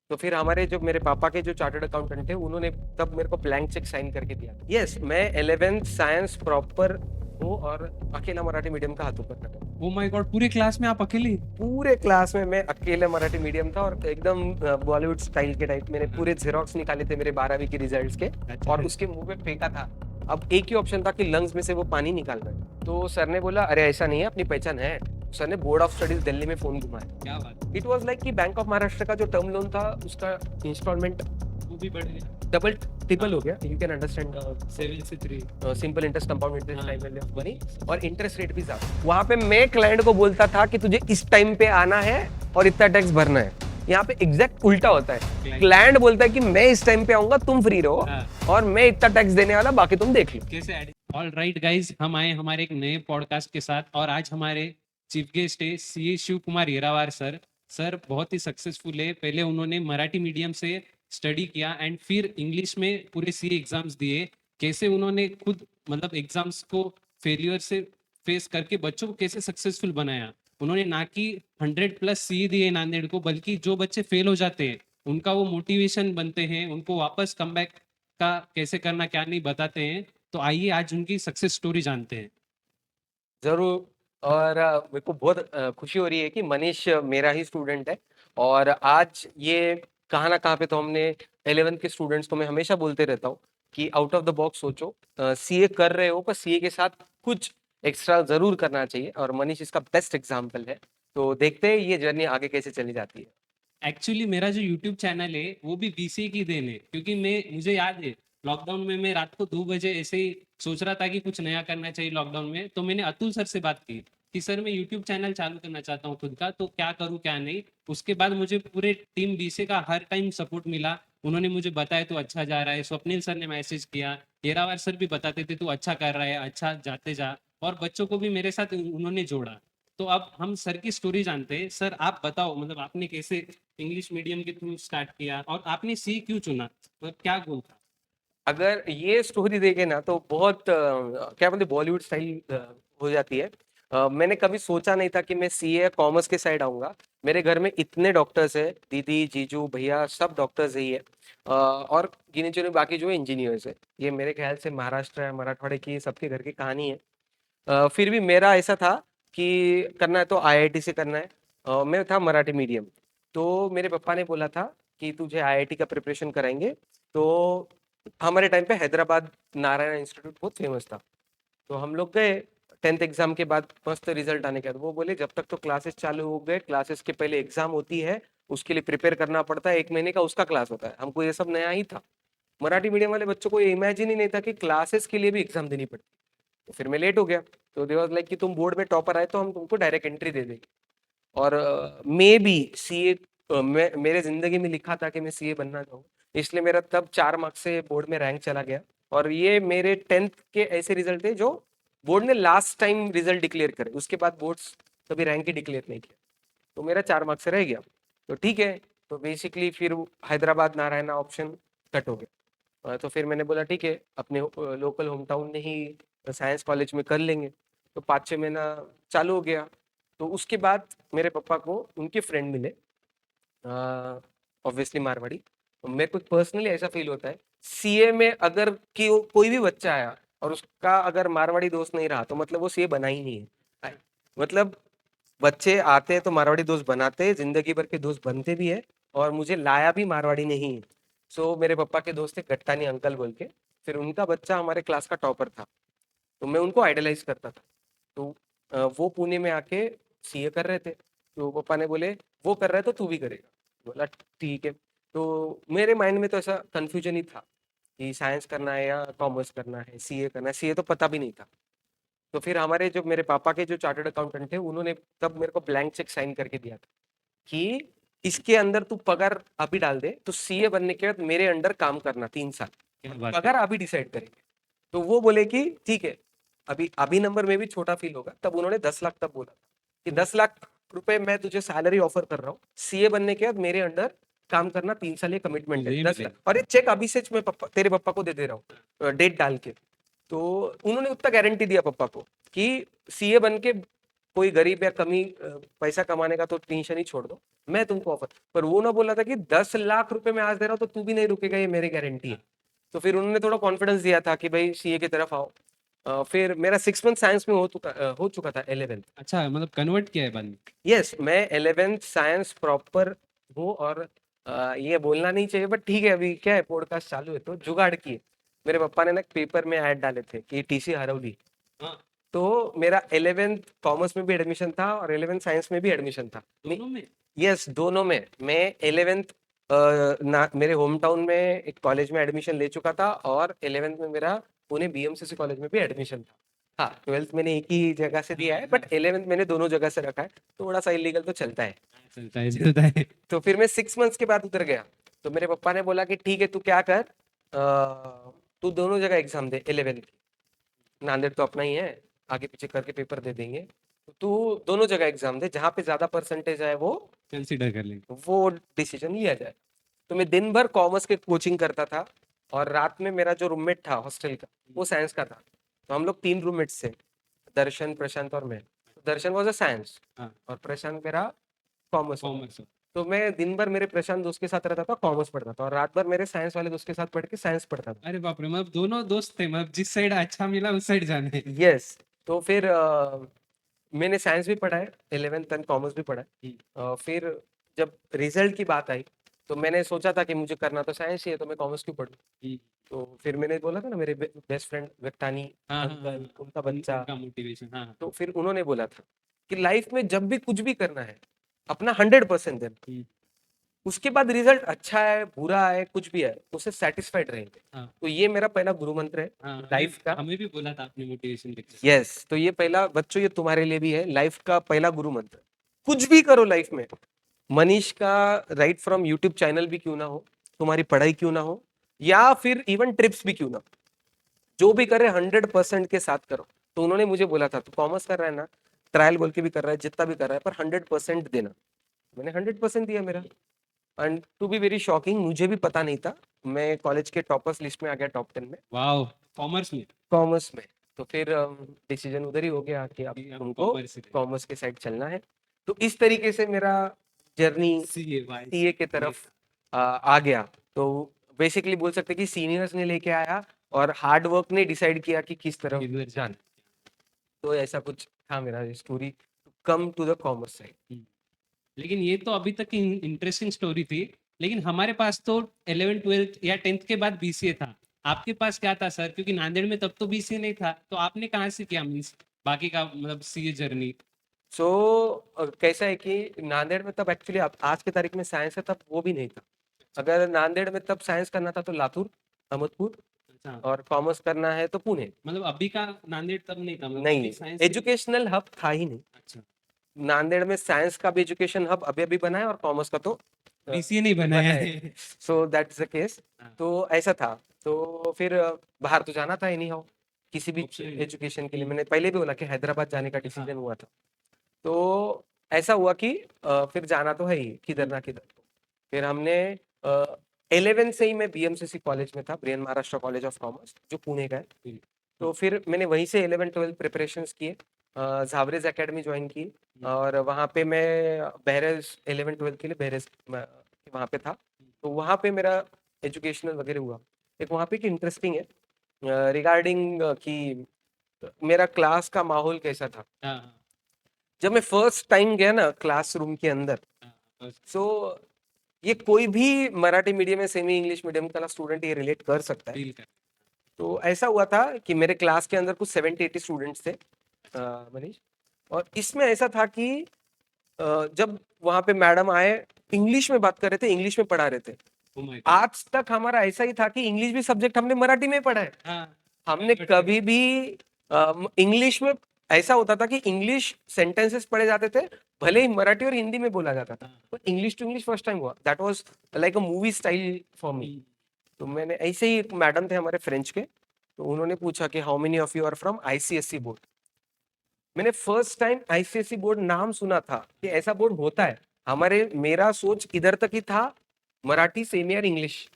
तो फिर हमारे जो मेरे पापा के जो चार्टर्ड अकाउंटेंट थे उन्होंने तब मेरे को ब्लैंक चेक साइन करके दिया। यस, मैं 11th साइंस प्रॉपर हूँ और अकेला मराठी मीडियम का हाथ ऊपर कर रहा हूँ। ओ माय गॉड, पूरे क्लास में आप अकेले? पूरे क्लास में मैं अकेले मराठी मीडियम था और एकदम बॉलीवुड स्टाइल के टाइप मैंने पूरे जेरोक्स निकाले थे मेरे 12वीं के रिजल्ट्स के अच्छा। और उसके मुंह पे फेंका था। अब एक ही ऑप्शन था कि लंग्स में से वो पानी निकालना है। तो सर ने बोला अरे ऐसा नहीं है, अपनी पहचान है। सर ने बोर्ड ऑफ स्टडीज दिल्ली में फोन घुमाया। क्या बात, इट वाज लाइक कि बैंक ऑफ महाराष्ट्र का जो टर्म लोन था उसका इंस्टॉलमेंट वो भी बढ़ गया। डबल ट्रिपल हो गया। यू कैन अंडरस्टैंड 7 से 3। सिंपल इंटरेस्ट कंपाउंड इंटरेस्ट हाँ। टाइम ऑफ मनी और इंटरेस्ट रेट भी ज्यादा। वहां पे मैं क्लाइंट को बोलता था कि तुझे इस टाइम पे आना है और इतना टैक्स भरना है। यहाँ पे एग्जैक्ट उल्टा होता है। क्लाइंट बोलता है कि मैं इस टाइम पे आऊंगा, तुम फ्री रहो और मैं इतना टैक्स देने वाला, बाकी तुम देख लो। कैसे? ऑल राइट गाइज, हम आए हमारे एक नए पॉडकास्ट के साथ और आज हमारे चीफ गेस्ट है CA Shiv Kumar Yerawar sir. Sir बहुत ही सक्सेसफुल है। पहले उन्होंने मराठी मीडियम से स्टडी किया एंड फिर इंग्लिश में पूरे सीए एग्जाम्स दिए। कैसे उन्होंने खुद मतलब एग्जाम्स को फेलियर से फेस करके बच्चों को कैसे सक्सेसफुल बनाया। उन्होंने ना कि 100+ सीए दिए नांदेड़ को, बल्कि जो बच्चे फेल हो जाते हैं उनका वो मोटिवेशन बनते हैं, उनको वापस कम का कैसे करना क्या नहीं बताते हैं। तो आइए आज उनकी सक्सेस स्टोरी जानते हैं। जरूर। और मेरे को बहुत खुशी हो रही है कि मनीष मेरा ही स्टूडेंट है और आज ये कहाँ ना कहाँ पे तो हमने 11th के स्टूडेंट्स को मैं हमेशा बोलते रहता हूँ कि आउट ऑफ द बॉक्स सोचो। सीए कर रहे हो पर सीए के साथ कुछ एक्स्ट्रा जरूर करना चाहिए और मनीष इसका बेस्ट एग्जाम्पल है। तो देखते हैं ये जर्नी आगे कैसे चली जाती है। एक्चुअली मेरा जो यूट्यूब चैनल है वो भी बीसीए की देन है, क्योंकि मुझे याद है लॉकडाउन में मैं रात को 2 बजे ऐसे ही सोच रहा था कि कुछ नया करना चाहिए लॉकडाउन में। तो मैंने अतुल सर से बात की कि सर मैं यूट्यूब चैनल चालू करना चाहता हूँ खुद का, तो क्या करूँ क्या नहीं। उसके बाद मुझे पूरे टीम बीसीए का हर टाइम सपोर्ट मिला। उन्होंने मुझे बताया तो अच्छा जा रहा है। स्वप्निल सर ने मैसेज किया, येरावार सर भी बताते थे तू अच्छा कर रहा है, अच्छा जाते जा। और बच्चों को भी मेरे साथ उन्होंने जोड़ा। तो अब हम सर की स्टोरी जानते हैं। सर आप बताओ, मतलब आपने कैसे इंग्लिश मीडियम के थ्रू स्टार्ट किया और आपने सी क्यों चुना, मतलब क्या गोल था? अगर ये स्टोरी देखे ना तो बहुत क्या बोलते बॉलीवुड स्टाइल हो जाती है। मैंने कभी सोचा नहीं था कि मैं सीए कॉमर्स के साइड आऊंगा। मेरे घर में इतने डॉक्टर्स है, दीदी जीजू भैया सब डॉक्टर्स ही है। और गिने चुने बाकी जो इंजीनियर्स है। ये मेरे ख्याल से महाराष्ट्र या मराठवाड़े की सबके घर की कहानी है। फिर भी मेरा ऐसा था कि करना है तो आईआईटी से करना है। मैं था मराठी मीडियम। तो मेरे पापा ने बोला था कि तुझे आईआईटी का प्रिपरेशन कराएंगे। तो हमारे टाइम पे हैदराबाद नारायण इंस्टीट्यूट बहुत फेमस था। तो हम लोग गए 10th एग्जाम के बाद मस्त रिजल्ट आने के बाद वो बोले जब तक तो क्लासेस चालू हो गए, क्लासेस के पहले एग्जाम होती है, उसके लिए प्रिपेयर करना पड़ता है, 1 महीने का उसका क्लास होता है। हमको ये सब नया ही था। मराठी मीडियम वाले बच्चों को ये इमेजिन ही नहीं था कि क्लासेस के लिए भी एग्जाम देनी पड़ती। तो फिर मैं लेट हो गया। तो दे वाज लाइक कि तुम बोर्ड में टॉपर आए तो हम तुमको डायरेक्ट एंट्री दे देंगे। और मे बी सीए मेरे जिंदगी में लिखा था कि मैं सीए बनना चाहूँ, इसलिए मेरा तब 4 मार्क्स से बोर्ड में रैंक चला गया। और ये मेरे 10th के ऐसे रिजल्ट थे जो बोर्ड ने लास्ट टाइम रिजल्ट डिक्लेयर करे, उसके बाद बोर्ड्स कभी रैंक ही डिक्लेयर नहीं किया। तो मेरा 4 मार्क्स से रह गया। तो ठीक है। तो बेसिकली फिर हैदराबाद नारायणा ऑप्शन कट हो गया। तो फिर मैंने बोला ठीक है, अपने लोकल होम टाउन में ही साइंस कॉलेज में कर लेंगे। तो 5-6 महीना चालू हो गया। तो उसके बाद मेरे पापा को उनके फ्रेंड मिले, ऑब्वियसली मारवाड़ी। मेरे को पर्सनली ऐसा फील होता है सीए में अगर कि कोई भी बच्चा आया और उसका अगर मारवाड़ी दोस्त नहीं रहा तो मतलब वो सीए बना ही नहीं है। मतलब बच्चे आते हैं तो मारवाड़ी दोस्त बनाते हैं, जिंदगी भर के दोस्त बनते भी है। और मुझे लाया भी मारवाड़ी नहीं है। सो मेरे पापा के दोस्त थे गट्टानी अंकल बोल के। फिर उनका बच्चा हमारे क्लास का टॉपर था। तो मैं उनको आइडलाइज करता था। तो वो पुणे में आके सीए कर रहे थे। तो पापा ने बोले वो कर रहा है तो तू भी करेगा। बोला ठीक है। तो मेरे माइंड में तो ऐसा कंफ्यूजन ही था कि साइंस करना है या कॉमर्स करना है, सीए करना है, सीए तो पता भी नहीं था। तो फिर हमारे जो मेरे पापा के जो चार्टर्ड अकाउंटेंट थे उन्होंने तब मेरे को ब्लैंक चेक साइन करके दिया था कि इसके अंदर तू पगार अभी डाल दे, तो सीए बनने के बाद मेरे अंडर काम करना 3 साल, क्या बात है। पगार अभी डिसाइड करेंगे। तो वो बोले कि ठीक है। अभी अभी नंबर में भी छोटा फील होगा, तब उन्होंने 10 लाख तब बोला कि 10 लाख रुपए मैं तुझे सैलरी ऑफर कर रहा हूँ, सीए बनने के बाद मेरे अंडर काम करना 3 साल, ये कमिटमेंट है मुझे ही 10 लाख। मिले। और ये चेक अभी से मैं तेरे पापा को दे दे रहा हूँ डेट डाल के। तो उन्होंने उतना गारंटी दिया पापा को कि सीए बन के कोई गरीब या कमी पैसा कमाने का तो टेंशन ही छोड़ दो, मैं तुमको ऑफर। पर वो ना बोला था कि 10 लाख रुपए मैं आज दे रहा हूँ तो तू भी नहीं रुकेगा, ये मेरी गारंटी है। तो फिर उन्होंने थोड़ा कॉन्फिडेंस दिया था कि भाई सीए की तरफ आओ। फिर मेरा 6 मंथ साइंस में हो चुका था 11th। अच्छा, मतलब कन्वर्ट किया है बाद में। यस, मैं 11th साइंस प्रॉपर हूँ। और ये बोलना नहीं चाहिए बट ठीक है, अभी क्या है, पॉडकास्ट चालू है तो जुगाड़ की है। मेरे पापा ने ना पेपर में ऐड डाले थे कि टीसी हरौली। हाँ, तो मेरा 11th कॉमर्स में भी एडमिशन था और 11th साइंस में भी एडमिशन था। दोनों में। यस, दोनों में। मैं 11th ना मेरे होम टाउन में एक कॉलेज में एडमिशन ले चुका था और 11th में मेरा पुणे बीएमसीसी कॉलेज में भी एडमिशन था। हाँ, 12th मैंने एक ही जगह से दिया है बट 11th मैंने दोनों जगह से रखा है, थोड़ा सा इलीगल तो चलता है। चलता है चलता है। तो फिर मैं 6 मंथ्स के बाद उतर गया। तो मेरे पापा ने बोला कि ठीक है, तू क्या कर, तू दोनों जगह एग्जाम दे 11th की। नांदेड़ तो अपना ही है, आगे पीछे करके पेपर दे देंगे। तो तू दोनों जगह एग्जाम दे, जहाँ पे ज्यादा परसेंटेज आए कंसिडर कर लेंगे। वो डिसीजन लिया जाए। तो मैं दिन भर कॉमर्स के कोचिंग करता था और रात में मेरा जो रूममेट था हॉस्टल का, वो साइंस का था। तो हम लोग 3 रूममेट्स थे, दर्शन, प्रशांत और मैं। दर्शन वॉज अ साइंस हाँ, और प्रशांत मेरा कॉमर्स वाला। कॉमर्स। तो मैं दिन भर मेरे प्रशांत दोस्त के साथ रहता था, कॉमर्स पढ़ता था, और रात भर मेरे साइंस वाले दोस्त के साथ पढ़ के साइंस पढ़ता था। अरे बाप रे, मतलब दोनों दोस्त थे, मतलब जिस साइड अच्छा मिला उस साइड जाना है। यस। तो फिर मैंने साइंस भी पढ़ा है 11th एंड कॉमर्स भी पढ़ा है। फिर जब रिजल्ट की बात आई तो मैंने सोचा था कि मुझे करना तो साइंस ही है, तो मैं कॉमर्स क्यों पढ़ूं। तो फिर मैंने बोला था ना, मेरे बेस्ट फ्रेंड व्यक्तानी हाँ हाँ हाँ, अंकल, उनका बच्चा। उनका मोटिवेशन। हाँ हाँ। तो फिर उन्होंने बोला था कि लाइफ में जब भी कुछ भी करना है, अपना 100% देना। हम्म, उसके बाद रिजल्ट अच्छा है बुरा है कुछ भी है, उससे सेटिस्फाइड रहेंगे। हाँ तो ये मेरा पहला गुरु मंत्र है हाँ, लाइफ का। हमें भी बोला था आपने मोटिवेशन लेक्चर। यस, तो ये पहला, बच्चों ये तुम्हारे लिए भी है, लाइफ का पहला गुरु मंत्र। कुछ भी करो लाइफ में, मनीष का राइट फ्रॉम यूट्यूब चैनल भी क्यों ना हो, तुम्हारी पढ़ाई क्यों ना हो, या फिर इवन ट्रिप्स भी क्यों ना हो, जो भी करे 100% के साथ करो। तो उन्होंने मुझे बोला था, तू कॉमर्स कर रहा है ना, ट्रायल बोल के भी कर रहा है, जितना भी कर रहा है, पर 100% देना। मैंने 100% दिया मेरा। And to be very shocking, मुझे भी पता नहीं था, मैं कॉलेज के टॉपर्स लिस्ट में आ गया, टॉप 10 में, वाह, कॉमर्स में। कॉमर्स में। तो फिर डिसीजन उधर ही हो गया कि अब कि अब तुमको कॉमर्स से कॉमर्स के साइड चलना है। तो इस तरीके से मेरा जर्नी सीए भाई। सीए के तरफ आ गया। तो बेसिकली बोल सकते हैं कि सीनियर्स ने लेके आया और हार्ड वर्क ने डिसाइड किया कि किस तरफ किधर जाना। तो ऐसा कुछ था मेरा story, come to the commerce side. Hmm. लेकिन ये तो अभी तक की इंटरेस्टिंग स्टोरी थी। लेकिन हमारे पास तो 11 12 या 10th के बाद बीसीए था। आपके पास क्या था सर? क्योंकि नांदेड़ में तब तो बीसीए नहीं था, तो आपने कहाँ से किया, मीन्स बाकी का मतलब सीए जर्नी? सो कैसा है कि नांदेड़ में तब एक्चुअली आज की तारीख में साइंस है, तब वो भी नहीं था। अगर नांदेड़ में तब साइंस करना था तो लातूर, अहमदपुर, अच्छा, और कॉमर्स करना है तो पुणे। मतलब अभी का नांदेड़ तब नहीं था, मतलब नहीं, अभी साइंस। एजुकेशनल हब था ही नहीं। अच्छा, नांदेड़ में साइंस का भी एजुकेशन हब अभी अभी बना है और कॉमर्स का तो बीसीए नहीं बनाया है। So that's the case. हाँ, तो ऐसा था। तो फिर बाहर तो जाना था एनी हाउ, किसी भी option नहीं। एजुकेशन के लिए। मैंने पहले भी बोला कि हैदराबाद जाने का हाँ, डिसीजन हुआ था। तो ऐसा हुआ कि फिर जाना तो है ही, किधर ना किधर। फिर हमने 11 से ही मैं बीएमसीसी कॉलेज में था, Brian Maharashtra college of commerce, जो पुणे का है। हम्म, तो फिर मैंने वहीं से 11 12 प्रिपरेशंस किए, झावरेज एकेडमी ज्वाइन की। और वहाँ पे मैं बहरेज 11 12 के लिए बहरेज वहाँ पे था। तो वहाँ पे मेरा एजुकेशनल वगैरह हुआ। एक वहाँ पे की इंटरेस्टिंग है रिगार्डिंग कि मेरा क्लास का माहौल कैसा था। हाँ हाँ जब मैं फर्स्ट टाइम गया ना क्लासरूम के अंदर, हाँ, बस, सो ये कोई भी मराठी मीडियम या सेमी इंग्लिश मीडियम का स्टूडेंट ये रिलेट कर सकता है। feel कर। तो ऐसा हुआ था कि मेरे क्लास के अंदर कुछ 70 80 स्टूडेंट्स थे, मनीष। और इसमें ऐसा था कि जब वहां पे मैडम आए, इंग्लिश में बात कर रहे थे, इंग्लिश में पढ़ा रहे थे। Oh my God। आज तक हमारा ऐसा ही था कि इंग्लिश भी सब्जेक्ट हमने मराठी में पढ़ा है। हाँ, हमने कभी भी इंग्लिश में, ऐसा होता था कि इंग्लिश सेंटेंसेस पढ़े जाते थे, भले ही मराठी और हिंदी में बोला जाता था, हाँ, पर English to English first time हुआ। That was like a movie style for me. Hmm, तो मैंने ऐसे ही, एक मैडम थे हमारे फ्रेंच के, तो उन्होंने पूछा कि how many of you are from ICSE board. मैंने फर्स्ट टाइम आईसीएसई बोर्ड नाम सुना था कि ऐसा बोर्ड होता है। मेरा सोच इधर तक ही था, मराठी सेमी और इंग्लिश।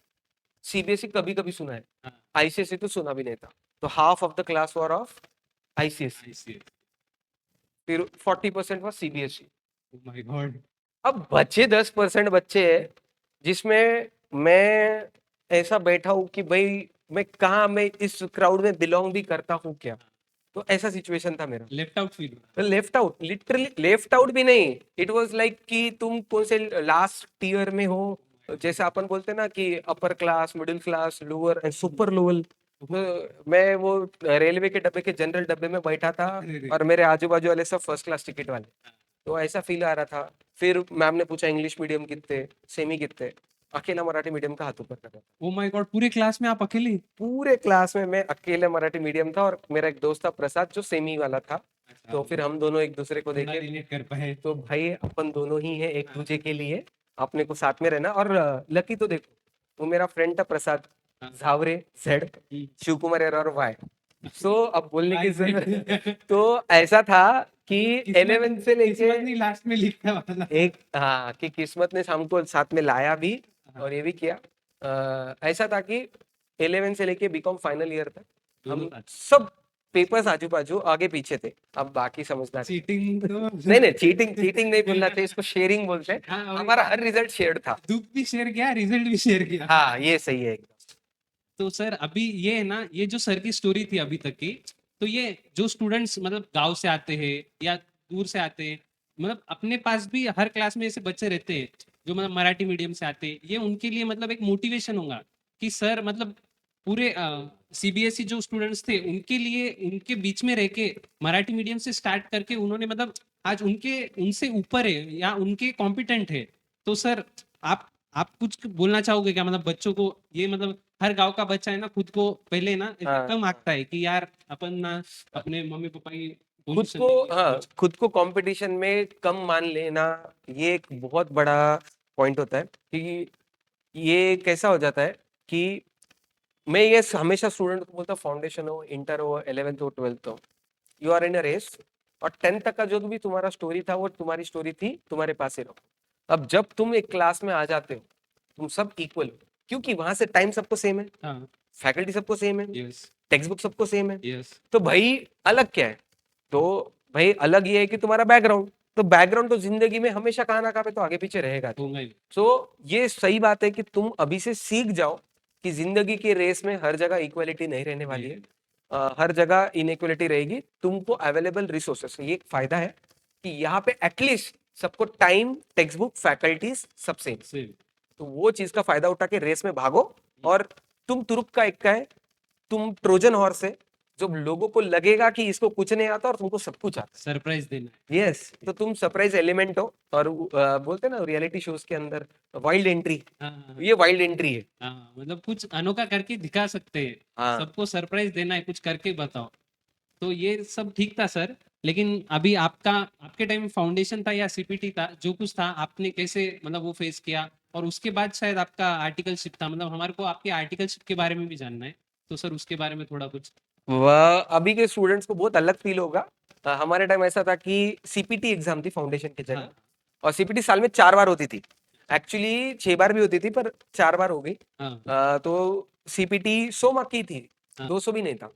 सीबीएसई कभी कभी सुना है, हाँ, आईसीएसई तो सुना भी नहीं था। तो half of the class were of ICSE. I see। फिर 40% was CBSE। Oh my God. अब बचे 10% बच्चे हैं जिसमें मैं ऐसा बैठा हूँ कि भाई मैं कहाँ, मैं इस क्राउड में बिलोंग भी करता हूँ क्या? तो ऐसा सिचुएशन था मेरा। Left out feel. Left out, literally left out भी नहीं, इट वाज लाइक कि तुम कौन से लास्ट टीयर में हो, जैसे अपन बोलते हैं ना कि upper class, middle class, lower and super lower. मैं वो रेलवे के डब्बे के जनरल डब्बे में बैठा था अरे रे। और मेरे आजू बाजू वाले सब फर्स्ट क्लास टिकट वाले। तो ऐसा फील आ रहा था। फिर मैम ने पूछा इंग्लिश मीडियम कितने, सेमी कितने, अकेला मराठी मीडियम का हाथ ऊपर कर रहा था। ओह माय गॉड, पूरे क्लास में आप अकेले? पूरे क्लास में मैं अकेले मराठी मीडियम था और मेरा एक दोस्त था प्रसाद जो सेमी वाला था। अच्छा, तो फिर हम दोनों एक दूसरे को थोड़ा देखे, रिलेट कर पाए। तो भाई अपन दोनों ही हैं एक दूसरे के लिए, अपने को साथ में रहना। और लकी तो देखो, वो मेरा फ्रेंड था प्रसाद, हाँ। झावरे जेड, शिव कुमार एरर और वाई। सो अब बोलने की वाई जरूरत तो ऐसा था कि किस्मत 11 से लेके किस्मत नहीं लास्ट में लिखने वाला। एक, हाँ, कि किस्मत ने हमको साथ में लाया भी हाँ। और ये भी किया। ऐसा था कि 11 से लेके बीकॉम फाइनल ईयर तक दोनों हम साथ। सब पेपर्स आजू बाजू आगे पीछे थे। अब बाकी समझदार चीटिंग तो नहीं नहीं, चीटिंग चीटिंग नहीं बोलना चाहिए, इसको शेयरिंग बोलते हैं। हाँ, वही। हमारा हर रिजल्ट शेयर्ड था। दुख भी शेयर किया, रिजल्ट भी शेयर किया। हाँ, ये सही है एकदम। तो सर अभी ये है ना, ये जो सर की स्टोरी थी अभी तक की, तो ये जो स्टूडेंट्स मतलब गांव से आते हैं या दूर से आते हैं, मतलब अपने पास भी हर क्लास में ऐसे बच्चे रहते हैं जो मतलब मराठी मीडियम से आते हैं, ये उनके लिए मतलब एक मोटिवेशन होगा कि सर मतलब पूरे सीबीएसई जो स्टूडेंट्स थे उनके लिए, उनके बीच में रह के मराठी मीडियम से स्टार्ट करके उन्होंने मतलब आज उनके उनसे ऊपर है या उनके कॉम्पिटेंट है। तो सर आप आप कुछ बोलना चाहोगे क्या, मतलब बच्चों को? ये मतलब हर गांव का बच्चा है ना, खुद को पहले ना ऐसे हाँ, कम आंकता है कि यार अपन ना अपने मम्मी पापा की खुद पोजीशन को, नहीं है, हाँ, कुछ। खुद को कंपटीशन में कम मान लेना, ये एक बहुत बड़ा पॉइंट होता है। कि ये कैसा हो जाता है कि मैं ये हमेशा स्टूडेंट को बोलता हूँ, फाउंडेशन हो, इंटर हो, 11th हो, 12th हो, you are in a race. और 10th तक का जो भी तुम्हारा स्टोरी था वो तुम्हारी स्टोरी थी, तुम्हारे पास ही रहो। अब जब तुम एक क्लास में आ जाते हो, तुम सब इक्वल हो, क्योंकि वहां से टाइम सबको सेम है, हाँ। फैकल्टी सबको सेम है, यस। टेक्स्ट बुक सबको सेम है। यस। तो भाई अलग क्या है? तो भाई अलग ये है कि तुम्हारा बैकग्राउंड, तो बैकग्राउंड तो जिंदगी में हमेशा कहाँ ना कहाँ पे तो आगे पीछे रहेगा। होगा ही। सो ये सही बात है कि तुम अभी से सीख जाओ कि जिंदगी के रेस में हर जगह इक्वालिटी नहीं रहने वाली है। हर जगह इनइक्वालिटी रहेगी। तुमको अवेलेबल रिसोर्सेस, ये एक फायदा है कि यहाँ पे एटलीस्ट सबको टाइम, टेक्स्ट बुक, फैकल्टीज सब सेम। सेम। तो वो चीज का फायदा उठा के रेस में भागो। और तुम तुरुप का इक्का है, तुम ट्रोजन हॉर्स है, जो लोगों को लगेगा कि इसको कुछ नहीं आता और तुमको सब कुछ आता सरप्राइज देना है। यस, तो तुम सरप्राइज एलिमेंट हो। और बोलते हैं ना रियलिटी शोज के अंदर वाइल्ड एंट्री, है। हाँ, ये वाइल्ड एंट्री है। हाँ, मतलब कुछ अनोखा करके दिखा सकते हैं। हाँ, सबको सरप्राइज देना है, कुछ करके बताओ। तो ये सब ठीक था सर, लेकिन अभी आपका, आपके टाइम फाउंडेशन था या सीपीटी था, जो कुछ था आपने कैसे मतलब वो फेस किया? और उसके बाद शायद आपका आर्टिकलशिप था, मतलब हमारे को आपके आर्टिकलशिप के बारे में भी जानना है। तो सर उसके बारे में थोड़ा कुछ। वह अभी के स्टूडेंट्स को बहुत अलग फील होगा। हमारे टाइम ऐसा था कि सीपीटी एग्जाम थी फाउंडेशन की जगह। हाँ। और सीपीटी साल में 4 बार होती थी, एक्चुअली 6 बार भी होती थी पर 4 बार हो गई। हाँ। तो सीपीटी 100 मार्क की थी, हाँ। 200 भी नहीं था।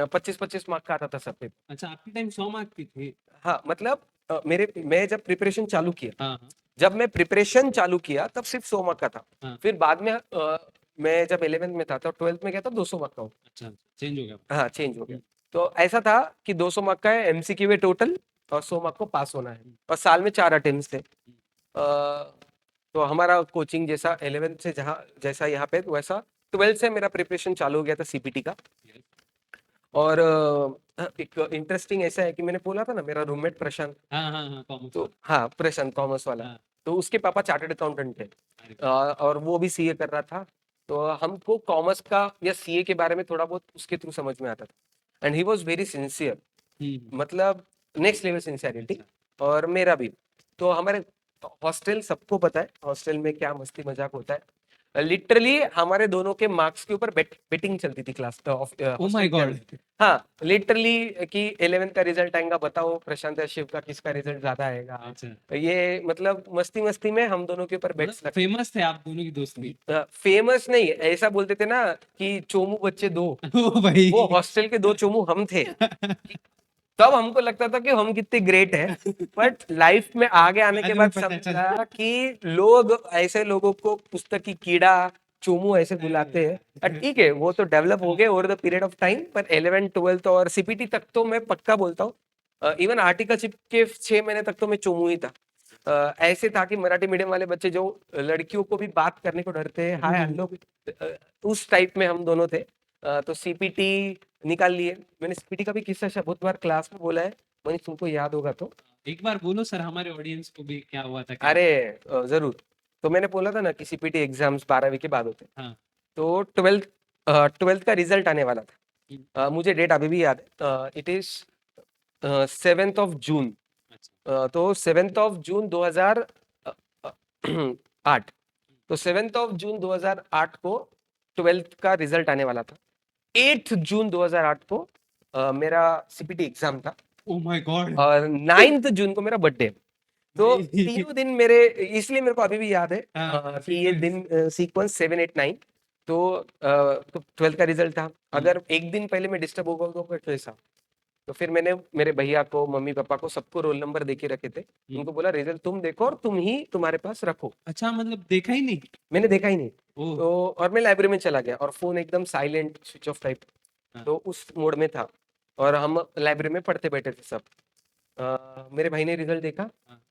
25-25 मार्क का आता था सब पेपर। अच्छा, आपके टाइम 100 मार्क की थी? हाँ, मतलब मैं जब प्रिपरेशन चालू किया, हाँ। हाँ। जब मैं प्रिपरेशन चालू किया तब सिर्फ 100 मार्क का था। हाँ। फिर बाद में मैं जब 11th में था तो 12th में गया था 200 मार्क का। अच्छा, चेंज हो गया। हाँ, चेंज हो गया। तो ऐसा था कि 200 मार्क का है, एमसीक्यू है टोटल, और 100 मार्क को पास होना है। और साल में 4 अटेम्प्ट्स थे। तो हमारा कोचिंग जैसा 11th से जहाँ जैसा यहाँ पे वैसा 12th से मेरा प्रिपरेशन चालू हो गया था सीपीटी का। और एक इंटरेस्टिंग ऐसा है कि मैंने बोला था ना मेरा रूममेट प्रशांत, हाँ, हाँ, हाँ, कॉमर्स। तो हाँ, प्रशांत कॉमर्स वाला। हाँ। तो उसके पापा चार्टर्ड अकाउंटेंट थे। अरे। और वो भी सीए कर रहा था। तो हमको कॉमर्स का या सीए के बारे में थोड़ा बहुत उसके थ्रू समझ में आता था। And he was very sincere, मतलब नेक्स्ट लेवल सिंसियरिटी। अच्छा। और मेरा भी। तो हमारे हॉस्टल, सबको पता है हॉस्टल में क्या मस्ती मजाक होता है। लिटरली हमारे दोनों के मार्क्स के ऊपर बेटिंग चलती थी क्लास ओ माय गॉड। हाँ, लिटरली कि 11th का रिजल्ट आएगा, बताओ प्रशांत या शिव का किसका रिजल्ट ज्यादा आएगा। अच्छा, ये मतलब मस्ती मस्ती में हम दोनों के ऊपर बेट्स मतलब फेमस थे आप दोनों की दोस्ती। फेमस नहीं, ऐसा बोलते थे ना कि चोमू बच्चे दो, ओ भाई। वो हॉस्टल के 2 चोमू हम थे। तब हमको लगता था कि हम कितने ग्रेट है, बट लाइफ में आगे आने के बाद में बाद पता समझा कि लोग ऐसे लोगों को पुस्तक की कीड़ा चोमू ऐसे बुलाते हैं। ठीक है, वो तो डेवलप हो गए over the period of time, पर 11 12 और सीपीटी तक तो मैं पक्का बोलता हूँ, इवन आर्टिकल चिप के 6 महीने तक तो मैं चोमू ही था। ऐसे था कि मराठी मीडियम वाले बच्चे जो लड़कियों को भी बात करने को डरते हैं, हाय हेलो, उस टाइप में हम दोनों थे। तो सीपीटी निकाल लिए। मैंने सीपीटी का भी किस्सा बहुत बार क्लास में बोला है, मनीष तुमको याद होगा तो। एक बार बोलो सर, हमारे ऑडियंस को भी क्या हुआ था, क्या? अरे जरूर। तो मैंने बोला था ना कि सीपीटी एग्जाम्स 12वीं के बाद होते हैं। हाँ। तो ट्वेल्थ का रिजल्ट आने वाला था। मुझे डेट अभी भी याद है, इट इज 7 जून। अच्छा। तो 7 जून 2008। तो 7 जून 2008 को ट्वेल्थ का रिजल्ट आने वाला था। 8 जून 2008 को मेरा सीपीटी एग्जाम था, ओ माय गॉड। और 9 जून को मेरा बर्थडे। तो तीनों दिन मेरे, इसलिए मेरे को अभी भी याद है हाँ, कि ये दिन सीक्वेंस 7 8 9। तो 12th का रिजल्ट था। अगर एक दिन पहले मैं डिस्टर्ब हो गया तो फिर कैसा। तो फिर मैंने मेरे भैया को, मम्मी पापा को, सबको रोल नंबर देके रखे थे। उनको बोला रिजल्ट तुम देखो और तुम ही तुम्हारे पास रखो। अच्छा, मतलब देखा ही नहीं? मैंने देखा ही नहीं। ओह। तो और मैं लाइब्रेरी में चला गया और फोन एकदम साइलेंट स्विच ऑफ टाइप, हाँ। तो उस मोड में था। और हम लाइब्रेरी में पढ़ते बैठे थे सब। मेरे भाई ने रिजल्ट देखा, हाँ।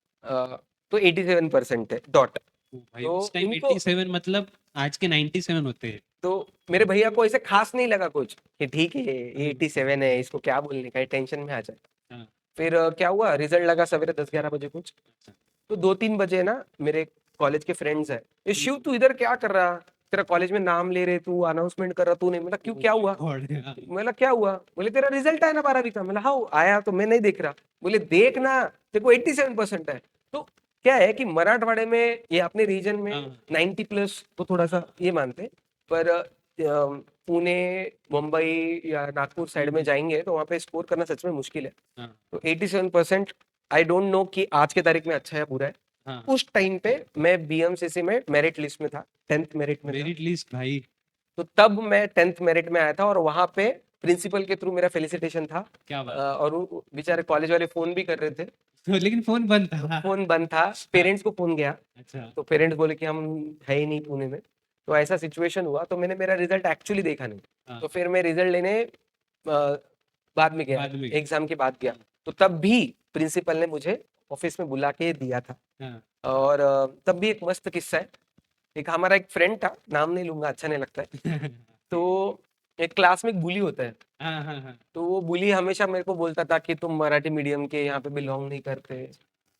तो 87% है डॉट। ओ भाई, तो उस टाइम उनको, 87 मतलब आज के 97 होते हैं। तो मेरे भैया को ऐसे खास नहीं लगा कुछ कि ठीक है ये 87 है, इसको क्या बोलने का है, टेंशन में आ जाए। हाँ। फिर क्या हुआ, रिजल्ट लगा सवेरे 10 11 बजे कुछ। अच्छा। तो 2 3 बजे ना मेरे कॉलेज के फ्रेंड्स है, ये शिव तू इधर क्या कर रहा, तेरा कॉलेज में नाम ले रहे, तू अनाउंसमेंट कर रहा, तू नहीं। मतलब क्यों, क्या हुआ? गॉड। हाँ। बोला क्या हुआ? बोले तेरा रिजल्ट आया ना 12वीं का। मतलब हाँ आया, तो मैं नहीं देख रहा। बोले देख ना, देखो 87% है। तो क्या है कि मराठवाड़े में, ये अपने रीजन में हाँ। 90+ तो थोड़ा सा ये मानते हैं, पर पुणे, मुंबई या नागपुर साइड में जाएंगे तो वहाँ पे स्कोर करना सच में मुश्किल है। हाँ। तो 87%, आई डोंट नो कि आज के तारीख में अच्छा है बुरा है। हाँ। उस टाइम पे मैं बीएमसीसी में मेरिट लिस्ट में था, 10th मेरिट में था। मेरिट लिस्ट भाई। तो तब मैं 10th मेरिट में आया था, और वहां पे प्रिंसिपल के थ्रू मेरा फेलिसिटेशन था। क्या बात। और वो बेचारे कॉलेज वाले फोन भी कर रहे थे। तो लेकिन फोन बंद था। फोन बंद था, पेरेंट्स को फोन गया, अच्छा। तो पेरेंट्स बोले कि हम है ही नहीं पुणे में। तो ऐसा सिचुएशन हुआ, तो मैंने मेरा रिजल्ट एक्चुअली देखा नहीं। हाँ। तो फिर मैं रिजल्ट लेने बाद में गया, बाद में। एग्जाम के बाद गया। तो तब भी प्रिंसिपल ने मुझे ऑफिस में बुला के दिया था। हाँ। और तब भी एक मस्त किस्सा है। एक हमारा एक फ्रेंड था, नाम नहीं लूंगा, अच्छा नहीं लगता है। तो एक क्लास में एक बुली होता है। हाँ। हाँ। हाँ। तो वो बुली हमेशा मेरे को बोलता था कि तुम मराठी मीडियम के यहाँ पे बिलोंग नहीं करते।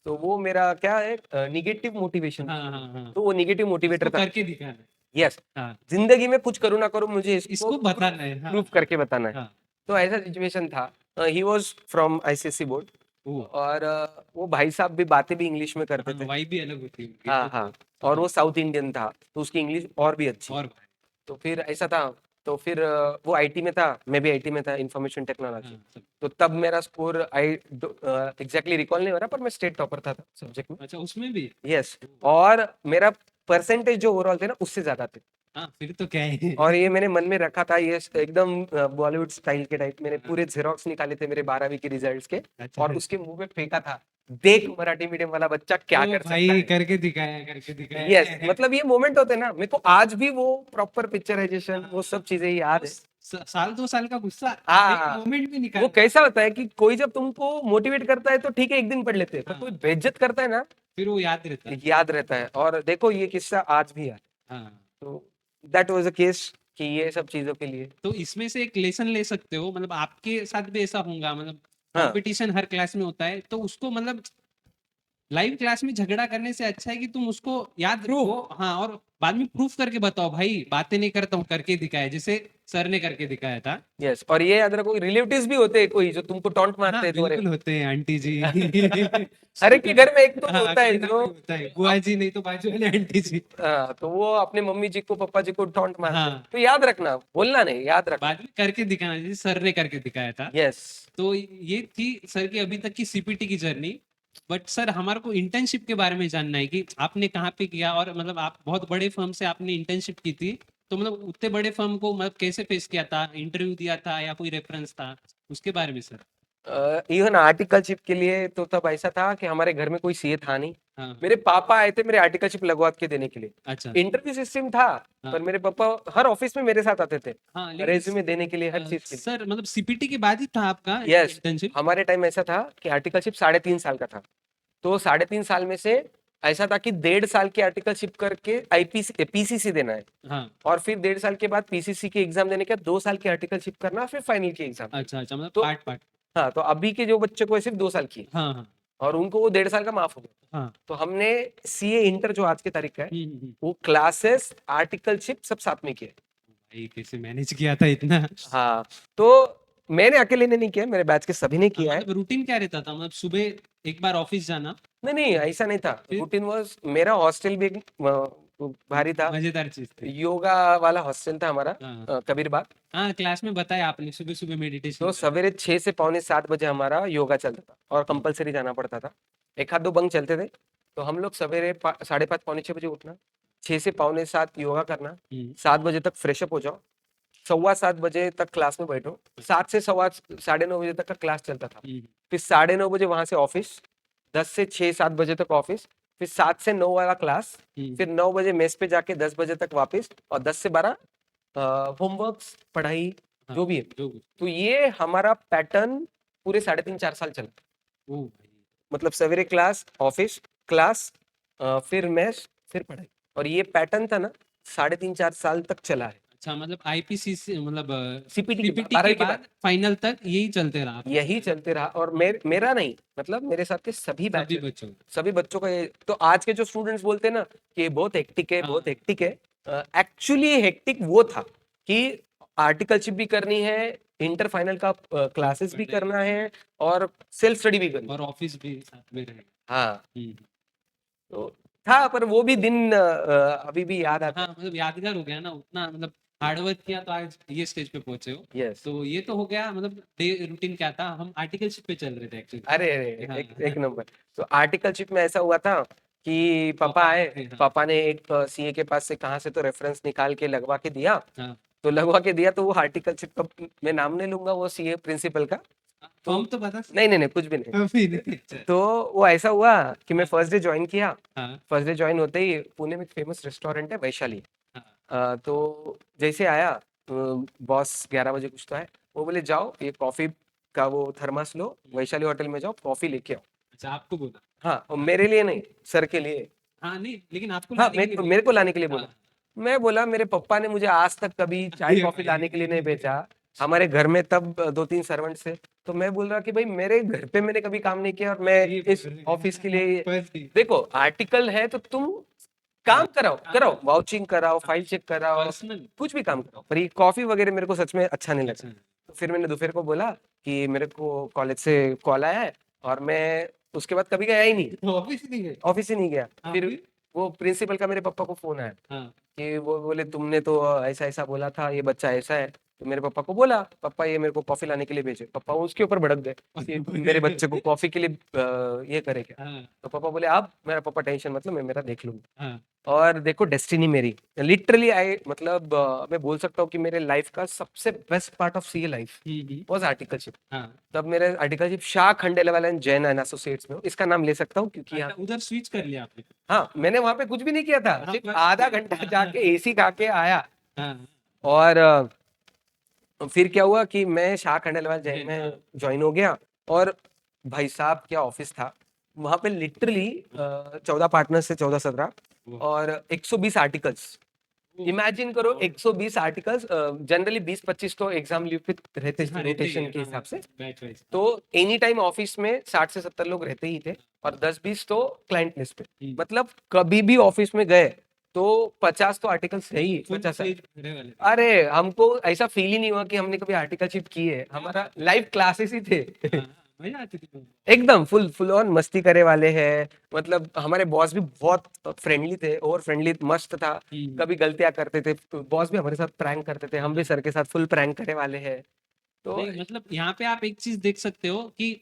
तो वो मेरा क्या है, निगेटिव मोटिवेशन। हाँ। हाँ। हाँ। तो वो निगेटिव मोटिवेटर इसको था। करके दिखाना। यस, हाँ। जिंदगी में कुछ करूँ ना करूँ, मुझे इसको इसको बताना है। हाँ। प्रूफ करके बताना है। हाँ। तो ऐसा सिचुएशन था। He was from ICSE board. Oh. और वो भाई साहब भी बातें भी इंग्लिश में करते हाँ, थे। वाई भी अलग होती है उनकी हाँ तो। हाँ। और हाँ। वो साउथ इंडियन था, तो उसकी इंग्लिश और भी अच्छी। और भाई। तो फिर ऐसा था। तो फिर वो आईटी में था, मैं भी आईटी में था, इंफॉर्मेशन टेक्नोलॉजी। हाँ सब। तो तब मेरा स्कोर, आई एग्जैक्टली रिकॉल नहीं हो रहा, पर मैं स्टेट टॉपर था सब्जेक्ट में। अच्छा, उसमें भी। यस। और मेरा परसेंटेज जो ओवरऑल थे ना, उससे ज्यादा थे। हाँ, फिर तो क्या है। और ये मैंने मन में रखा था, ये एकदम बॉलीवुड स्टाइल के टाइप, मैंने हाँ। पूरे जेरोक्स निकाले थे मेरे 12वीं के रिजल्ट्स के, अच्छा। और उसके मुंह में फेंका था, देख मराठी मीडियम वाला बच्चा क्या ओ कर सकता भाई, है। करके दिखाया, करके दिखाया। यस, मतलब ये मोमेंट होते हैं ना, मेरे को आज भी वो प्रॉपर पिक्चराइजेशन, वो सब चीजें याद वो है। साल 2 साल का गुस्सा एक हाँ, मोमेंट में वो निकाल। कैसा होता है कि कोई जब तुमको मोटिवेट करता है तो ठीक है, एक दिन पढ़ लेते हैं, पर हाँ। कोई बेइज्जत करता है ना, फिर वो याद रहता है। याद रहता है। और देखो ये किस्सा आज भी है। हाँ। तो दैट वाज अ केस कि ये सब चीजों के लिए। तो इसमें से एक लेसन ले सकते हो, मतलब आपके साथ भी ऐसा होगा, मतलब हाँ कंपटीशन हर क्लास में होता है, तो उसको मतलब लाइव क्लास में झगड़ा करने से अच्छा है कि तुम उसको याद रखो। हाँ, और बाद में प्रूफ करके बताओ, भाई बातें नहीं करता हूँ, करके दिखाया, जैसे सर ने करके दिखाया था। यस। और ये याद रखो, रिलेटिव्स भी होते हैं कोई जो तुमको टॉन्ट मारते हाँ हैं तुम्हारे। बिल्कुल होते हैं, आंटी जी। हर एक के घर में एक तो हाँ, होता है कोई ना जो, कोई होता है, बुआ जी नहीं तो बाजू वाले आंटी जी। हाँ, तो वो अपने मम्मी जी को, पापा जी को टॉन्ट मारते हैं। हाँ, तो याद रखना, बोलना नहीं, याद रखना। बाद में करके दिखाना, जैसे सर ने करके दिखाया था। यस। तो ये थी सर की अभी तक की सीपीटी की जर्नी। बट सर, हमारे को इंटर्नशिप के बारे में जानना है कि आपने कहाँ पे किया, और मतलब आप बहुत बड़े फर्म से आपने इंटर्नशिप की थी, तो मतलब उतने बड़े फर्म को मतलब कैसे फेस किया था, इंटरव्यू दिया था या कोई रेफरेंस था, उसके बारे में सर। इवन आर्टिकलशिप के लिए तो तब ऐसा था कि हमारे घर में कोई सीए था नहीं। हाँ मेरे पापा आए थे मेरे आर्टिकलशिप लगवा के देने के लिए। अच्छा इंटरव्यू सिस्टम था, हाँ पर मेरे पापा हर ऑफिस में मेरे साथ आते थे, हाँ लेकिन रेज्यूमे देने के लिए, हर चीज के लिए। सर मतलब सीपीटी के बाद ही था आपका यस, इंटर्नशिप? हमारे टाइम ऐसा था कि आर्टिकलशिप 3.5 साल का था। तो 3.5 साल में से ऐसा था कि 1.5 साल की आर्टिकलशिप करके आईपीसी पीसीसी देना है, हाँ और फिर 1.5 साल के बाद पीसीसी की एग्जाम देने के बाद 2 साल की आर्टिकलशिप करना, फिर फाइनल की एग्जाम। अच्छा अच्छा मतलब तो पार्ट पार्ट हाँ, तो अभी के जो बच्चे को है सिर्फ 2 साल की है, हाँ हाँ और उनको वो 1.5 साल का माफ हो गया। हाँ तो हमने सीए इंटर जो आज की तारीख का है, हम्म। वो क्लासेस आर्टिकलशिप सब साथ में किया। भाई कैसे मैनेज किया था इतना? हाँ, तो मैंने अकेले ने नहीं किया, मेरे बैच के सभी ने किया है। मतलब रूटीन क्या रहता था? मतलब सुबह एक बार ऑफिस जाना, नहीं नहीं, ऐसा नहीं था। फिर रूटीन वाज, मेरा हॉस्टल भी एक भारी था। मजेदार चीज थी। योगा वाला हॉस्टल था हमारा, हाँ कबीर बाग। हाँ क्लास में बताया आपने सुबह सुबह मेडिटेशन तो करना। सवेरे 6 से पौने 7 बजे हमारा योगा चलता था, और कंपलसरी जाना पड़ता था। एक आध दो बंक चलते थे। तो हम लोग सवेरे 5:30 पौने 6 बजे उठना, 6 से पौने 7 योगा करना, हम्म 7 बजे तक फ्रेश अप हो जाओ, 7:15 बजे तक क्लास में बैठो, 7 से 9:30 तक का क्लास चलता था। हम्म फिर 9:30 बजे वहां से ऑफिस, 10 से 6 7 बजे तक ऑफिस, फिर 7 से 9 वाला क्लास, हम्म फिर 9 बजे मेस पे जाके 10 बजे तक वापस, और 10 से 12 होमवर्क, पढ़ाई, हाँ जो भी है। जो कुछ। तो ये हमारा पैटर्न पूरे 3.5 4 साल चला। ओ भाई मतलब सवेरे क्लास, ऑफिस, क्लास, फिर मेस, फिर पढ़ाई, और ये पैटर्न था ना, 3.5 4 साल तक चला है। अच्छा मतलब आईपीसीसी मतलब सीपीटी के बाद, सीपीटी के 12वीं के बाद बाद फाइनल तक यही चलते रहा आपका? यही चलते रहा। और मेरा नहीं, मतलब मेरे साथ के सभी सभी बैचेस, बच्चों को? सभी बच्चों का ये। तो आज के जो स्टूडेंट्स बोलते हैं ना कि ये बहुत हेक्टिक है, हाँ बहुत हेक्टिक है, एक्चुअली हेक्टिक वो था कि आर्टिकलशिप भी करनी है, इंटर फाइनल का क्लासेस भी पढ़ाई करना है, और सेल्फ स्टडी भी करनी है। और ऑफिस भी साथ में रहेगा। हाँ, हम्म तो था, पर वो भी दिन अभी भी याद आता हाँ मतलब यादगार हो गया ना, उतना मतलब हार्डवर्क किया तो आज ये स्टेज पे पहुंचे हो। है। यस। तो ये तो हो गया मतलब डे रूटीन क्या था, हम आर्टिकलशिप पे चल रहे थे एक्चुअली। अरे अरे, हाँ एक नंबर। तो आर्टिकलशिप में ऐसा हुआ था कि पापा पापा आए, थे, हाँ पापा ने एक सीए के पास से कहाँ से तो रेफरेंस निकाल के लगवा के दिया। हाँ तो लगवा के दिया, तो वो आर्टिकलशिप का मैं नाम नहीं लूंगा, वो सीए प्रिंसिपल का। तो फॉर्म तो बता नहीं नहीं नहीं, कुछ भी नहीं। अभी नहीं अच्छा। तो वो ऐसा हुआ कि मैं हाँ फर्स्ट डे ज्वाइन किया। हाँ फर्स्ट डे ज्वाइन होते ही पुणे में एक फेमस रेस्टोरेंट है, वैशाली। हाँ तो जैसे आया, बॉस 11 बजे कुछ तो है, वो बोले जाओ ये कॉफी का वो थर्मास लो, वैशाली होटल में जाओ, कॉफी लेके आओ। अच्छा आपको बोला? हाँ, और हाँ मेरे लिए नहीं, सर के लिए। हाँ नहीं लेकिन आपको हाँ, लाने के लिए बोला? मेरे को लाने के लिए हाँ बोला। मैं बोला मेरे पापा ने मुझे आज तक कभी चाय ये कॉफी लाने के लिए नहीं भाई भेजा। हमारे घर में तब 2-3 सर्वेंट्स थे। तो मैं बोल रहा कि भाई मेरे घर पे मैंने कभी काम नहीं किया, और मैं ये इस बोल रहे ऑफिस के लिए। First day. देखो, आर्टिकल है तो तुम काम कराओ, हाँ वाउचिंग कराओ, फाइल चेक कराओ, पर्सनल कुछ भी काम कराओ, पर ये कॉफी वगैरह मेरे को सच में अच्छा नहीं लगा। अच्छा तो फिर मैंने दोपहर को बोला कि मेरे को कॉलेज से कॉल आया है, और मैं उसके बाद कभी गया ही नहीं, ऑफिस नहीं गए? ऑफिस ही नहीं गया। हाँ फिर फिर? वो प्रिंसिपल का मेरे पापा को फोन आया हाँ कि वो बोले तुमने तो ऐसा ऐसा बोला था, ये बच्चा ऐसा है। तो मेरे पापा को बोला, पापा ये मेरे को कॉफी लाने के लिए भेजे। पापा उसके ऊपर भड़क गए कि मेरे बच्चे को कॉफी के लिए ये करे क्या। हाँ तो पापा बोले अब मेरा पापा टेंशन मतलब, मैं मेरा देख लूंगा। हाँ और देखो डेस्टिनी मेरी लिटरली आई, मतलब मैं बोल सकता हूँ कि मेरे लाइफ का सबसे best part of CA life was articleship. हाँ तब मेरे articleship Shah Khandelwal and Jain and associates में हूँ, इसका नाम ले सकता हूँ क्योंकि अच्छा उधर स्विच कर लिया आपने? हाँ, मैंने वहां पे कुछ भी नहीं किया था, हाँ सिर्फ बस आधा घंटा जाके एसी खा के आया। हाँ और फिर क्या हुआ कि मैं शाह खंडेलवाल जैन जैन, में ज्वाइन हो गया। और भाई साहब क्या ऑफिस था वहां पे, लिटरली 14 पार्टनर्स से 14-17, वो और 120 आर्टिकल्स। इमेजिन करो, 120 आर्टिकल्स। जनरली 20-25 तो एग्जाम लीव पे रहते हाँ थे रहते ही रोटेशन है, के हाँ हिसाब से। Batch wise. तो एनी टाइम ऑफिस में 60 से 70 लोग रहते ही थे, और 10-20 तो क्लाइंट लिस्ट पे। मतलब कभी भी ऑफिस में गए तो 50 तो आर्टिकल्स है ही, फुल 50 है। फ्लेज भरे वाले थे। अरे हमको ऐसा फील ही नहीं हुआ कि हमने कभी आर्टिकलशिप की है, हमारा लाइव क्लासेस ही थे। हाँ मजा आती थी बहुत। एकदम फुल फुल ऑन मस्ती करे वाले हैं। मतलब हमारे बॉस भी बहुत फ्रेंडली थे, ओवर फ्रेंडली, मस्त था। कभी गलतियां करते थे, बॉस भी हमारे साथ प्रैंक करते थे, हम भी सर के साथ फुल प्रैंक करे वाले हैं। तो नहीं मतलब यहाँ पे आप एक चीज देख सकते हो कि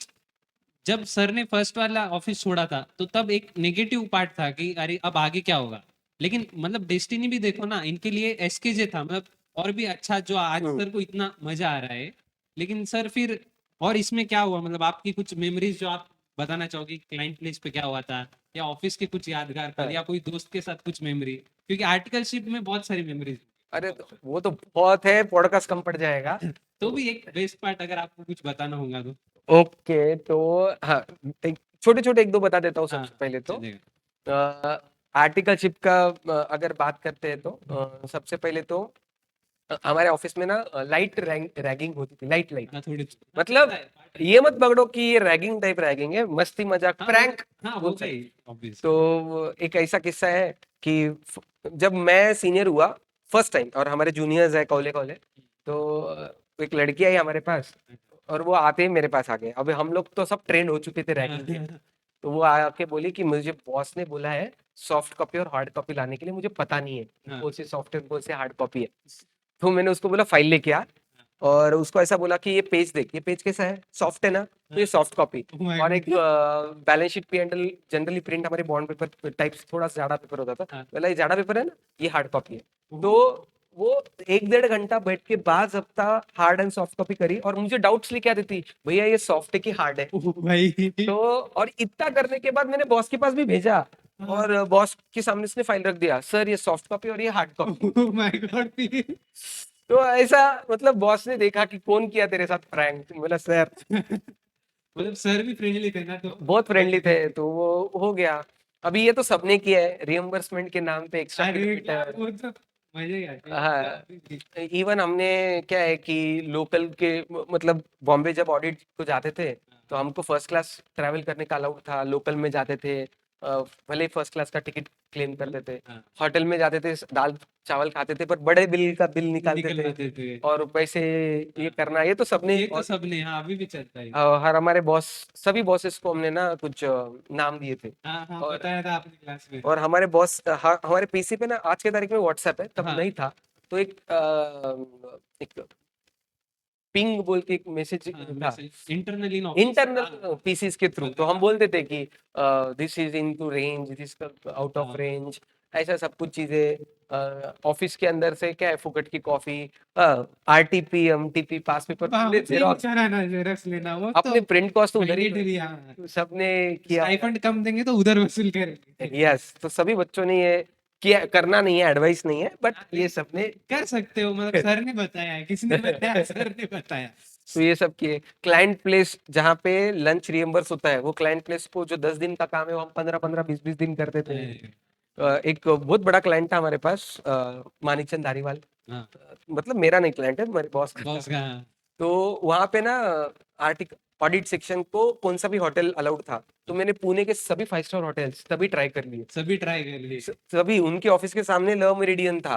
जब सर ने फर्स्ट वाला ऑफिस छोड़ा था तो तब एक नेगेटिव पार्ट था कि अरे अब आगे क्या होगा। लेकिन मतलब डेस्टिनी भी देखो ना, इनके लिए एसकेजे था मतलब और भी अच्छा, जो आज हम्म, सर को इतना मजा आ रहा है। लेकिन सर फिर और इसमें क्या हुआ, मतलब आपकी कुछ मेमोरीज जो आप बताना चाहोगे, क्लाइंट प्लेस पे क्या हुआ था, या ऑफिस के कुछ यादगार पल, हाँ। या कोई दोस्त के साथ कुछ मेमोरी, क्योंकि आर्टिकलशिप में बहुत सारी मेमोरीज। अरे तो वो तो बहुत है, पॉडकास्ट कम पड़ जाएगा। तो भी एक बेस्ट पार्ट अगर आपको कुछ बताना होगा तो। ओके तो हाँ, एक छोटे छोटे एक दो बता देता हूँ हाँ सबसे पहले तो। चलेगा। आर्टिकलशिप का अगर बात करते हैं तो सबसे पहले तो हमारे ऑफिस में ना लाइट रैगिंग होती थी, लाइट लाइट। हाँ थोड़ी, मतलब ये मत पकड़ो कि ये रैगिंग टाइप रैगिंग है, मस्ती मजाक हाँ प्रैंक हाँ बोल वो सकते। गई ऑब्वियस। तो एक ऐसा किस्सा है कि जब मैं सीनियर हुआ फर्स्ट टाइम और हमारे जूनियर्स है कॉलेज कॉलेज, तो एक लड़की आई हमारे पास और वो आते ही मेरे पास आ गए। अब हम लोग तो सब ट्रेंड हो चुके थे रैगिंग के। तो वो आके बोली कि मुझे बॉस ने बोला है सॉफ्ट कॉपी और हार्ड कॉपी लाने के लिए, मुझे पता नहीं है कि हाँ। कौन सी सॉफ्ट है कौन सी हार्ड कॉपी है। तो मैंने उसको बोला फाइल लेके आ, और उसको ऐसा बोला कि ये पेज देख, ये पेज कैसा है, सॉफ्ट है ना, तो ये सॉफ्ट कॉपी। Oh my और God. एक बैलेंस शीट पे जनरली प्रिंट हमारे बॉन्ड पेपर टाइप थोड़ा सा जाड़ा पेपर होता था, हाँ। बोला ये जाड़ा पेपर है ना, ये हार्ड कॉपी है। ओह। तो वो 1-1.5 घंटा बैठ के बाद हफ्ता हार्ड एंड सॉफ्ट कॉपी करी और मुझे डाउट्स लेके आती थी, भैया ये सॉफ्ट है कि हार्ड है। ओह भाई। तो और इतना करने के बाद मैंने बॉस के पास भी भेजा, और बॉस के सामने उसने फाइल रख दिया, सर ये सॉफ्ट कॉपी और ये hard copy. Oh my god. तो ऐसा मतलब बॉस ने देखा कि कौन किया तेरे साथ प्रैंक, बोला सर। मतलब सर भी फ्रेंडली थे ना तो। बहुत फ्रेंडली थे तो वो हो गया। अभी ये तो सबने किया है, रियम्बर्समेंट के नाम पे एक्स्ट्रा अरे क्या किलोमीटर। वो तो मजे ही आ गए हाँ, अभी भी। इवन हमने क्या है कि लोकल के मतलब बॉम्बे जब ऑडिट को जाते थे तो हमको फर्स्ट क्लास ट्रैवल करने का अलाउड था, लोकल में जाते थे भले ही फर्स्ट क्लास का टिकट क्लेम करते थे, हाँ, होटल में जाते थे दाल चावल खाते थे, पर बड़े बिल का बिल निकालते थे निकलवाते थे। और पैसे ये करना, ये तो सबने। ये तो और सबने, हाँ अभी भी चलता है। हर हमारे बॉस, सभी बॉसेस को हमने ना कुछ नाम दिए थे। हाँ हाँ और बताया था आपने क्लास में। और हमारे बॉस हमारे पीसी पे ना आज के तारीख में व्हाट्सएप है, तब हाँ नहीं था। तो एक पिंग बोल के एक मैसेज हाँ था message internal in office. Internal PCs के थ्रू, तो हम बोलते थे कि this is into range, this out of हाँ रेंज, ऐसा सब कुछ चीजें। ऑफिस के अंदर से क्या है, फुकट की कॉफी, आरटीपी एमटीपी पास पेपर हाँ पूरे प्रिंट जेरोक्स, कराना, जेरक्स लेना, वो अपने तो प्रिंट कॉस्ट तो उधर ही मैंडेटरी। हाँ सबने किया हुआ स्टाइफंड कम देंगे तो उधर वसूल करेंगे। है। यस, तो सभी बच्चों ने ये किया, करना नहीं है, एडवाइस नहीं है, बट ये सबने कर सकते हो, मतलब सर ने बताया है, किसने बताया, सर ने बताया। तो ये सब किए। क्लाइंट प्लेस जहाँ पे लंच रियम्बर्स होता है, वो क्लाइंट प्लेस को जो 10 दिन का काम है वो हम 15-15 20-20 दिन करते थे। अरे, एक बहुत बड़ा क्लाइंट था हमारे पास, मानिकचंद धारीवाल। हाँ मतलब मेरा नहीं क्लाइंट है, मेरे बॉस का था। बॉस का। तो वहां पे ना आर्टिक ऑडिट सेक्शन को कौन सा भी होटल अलाउड था, तो मैंने पुणे के सभी 5 स्टार होटल्स तभी ट्राई कर लिए। सभी ट्राई कर लिए। सभी, उनके ऑफिस के सामने लव मेरिडियन था,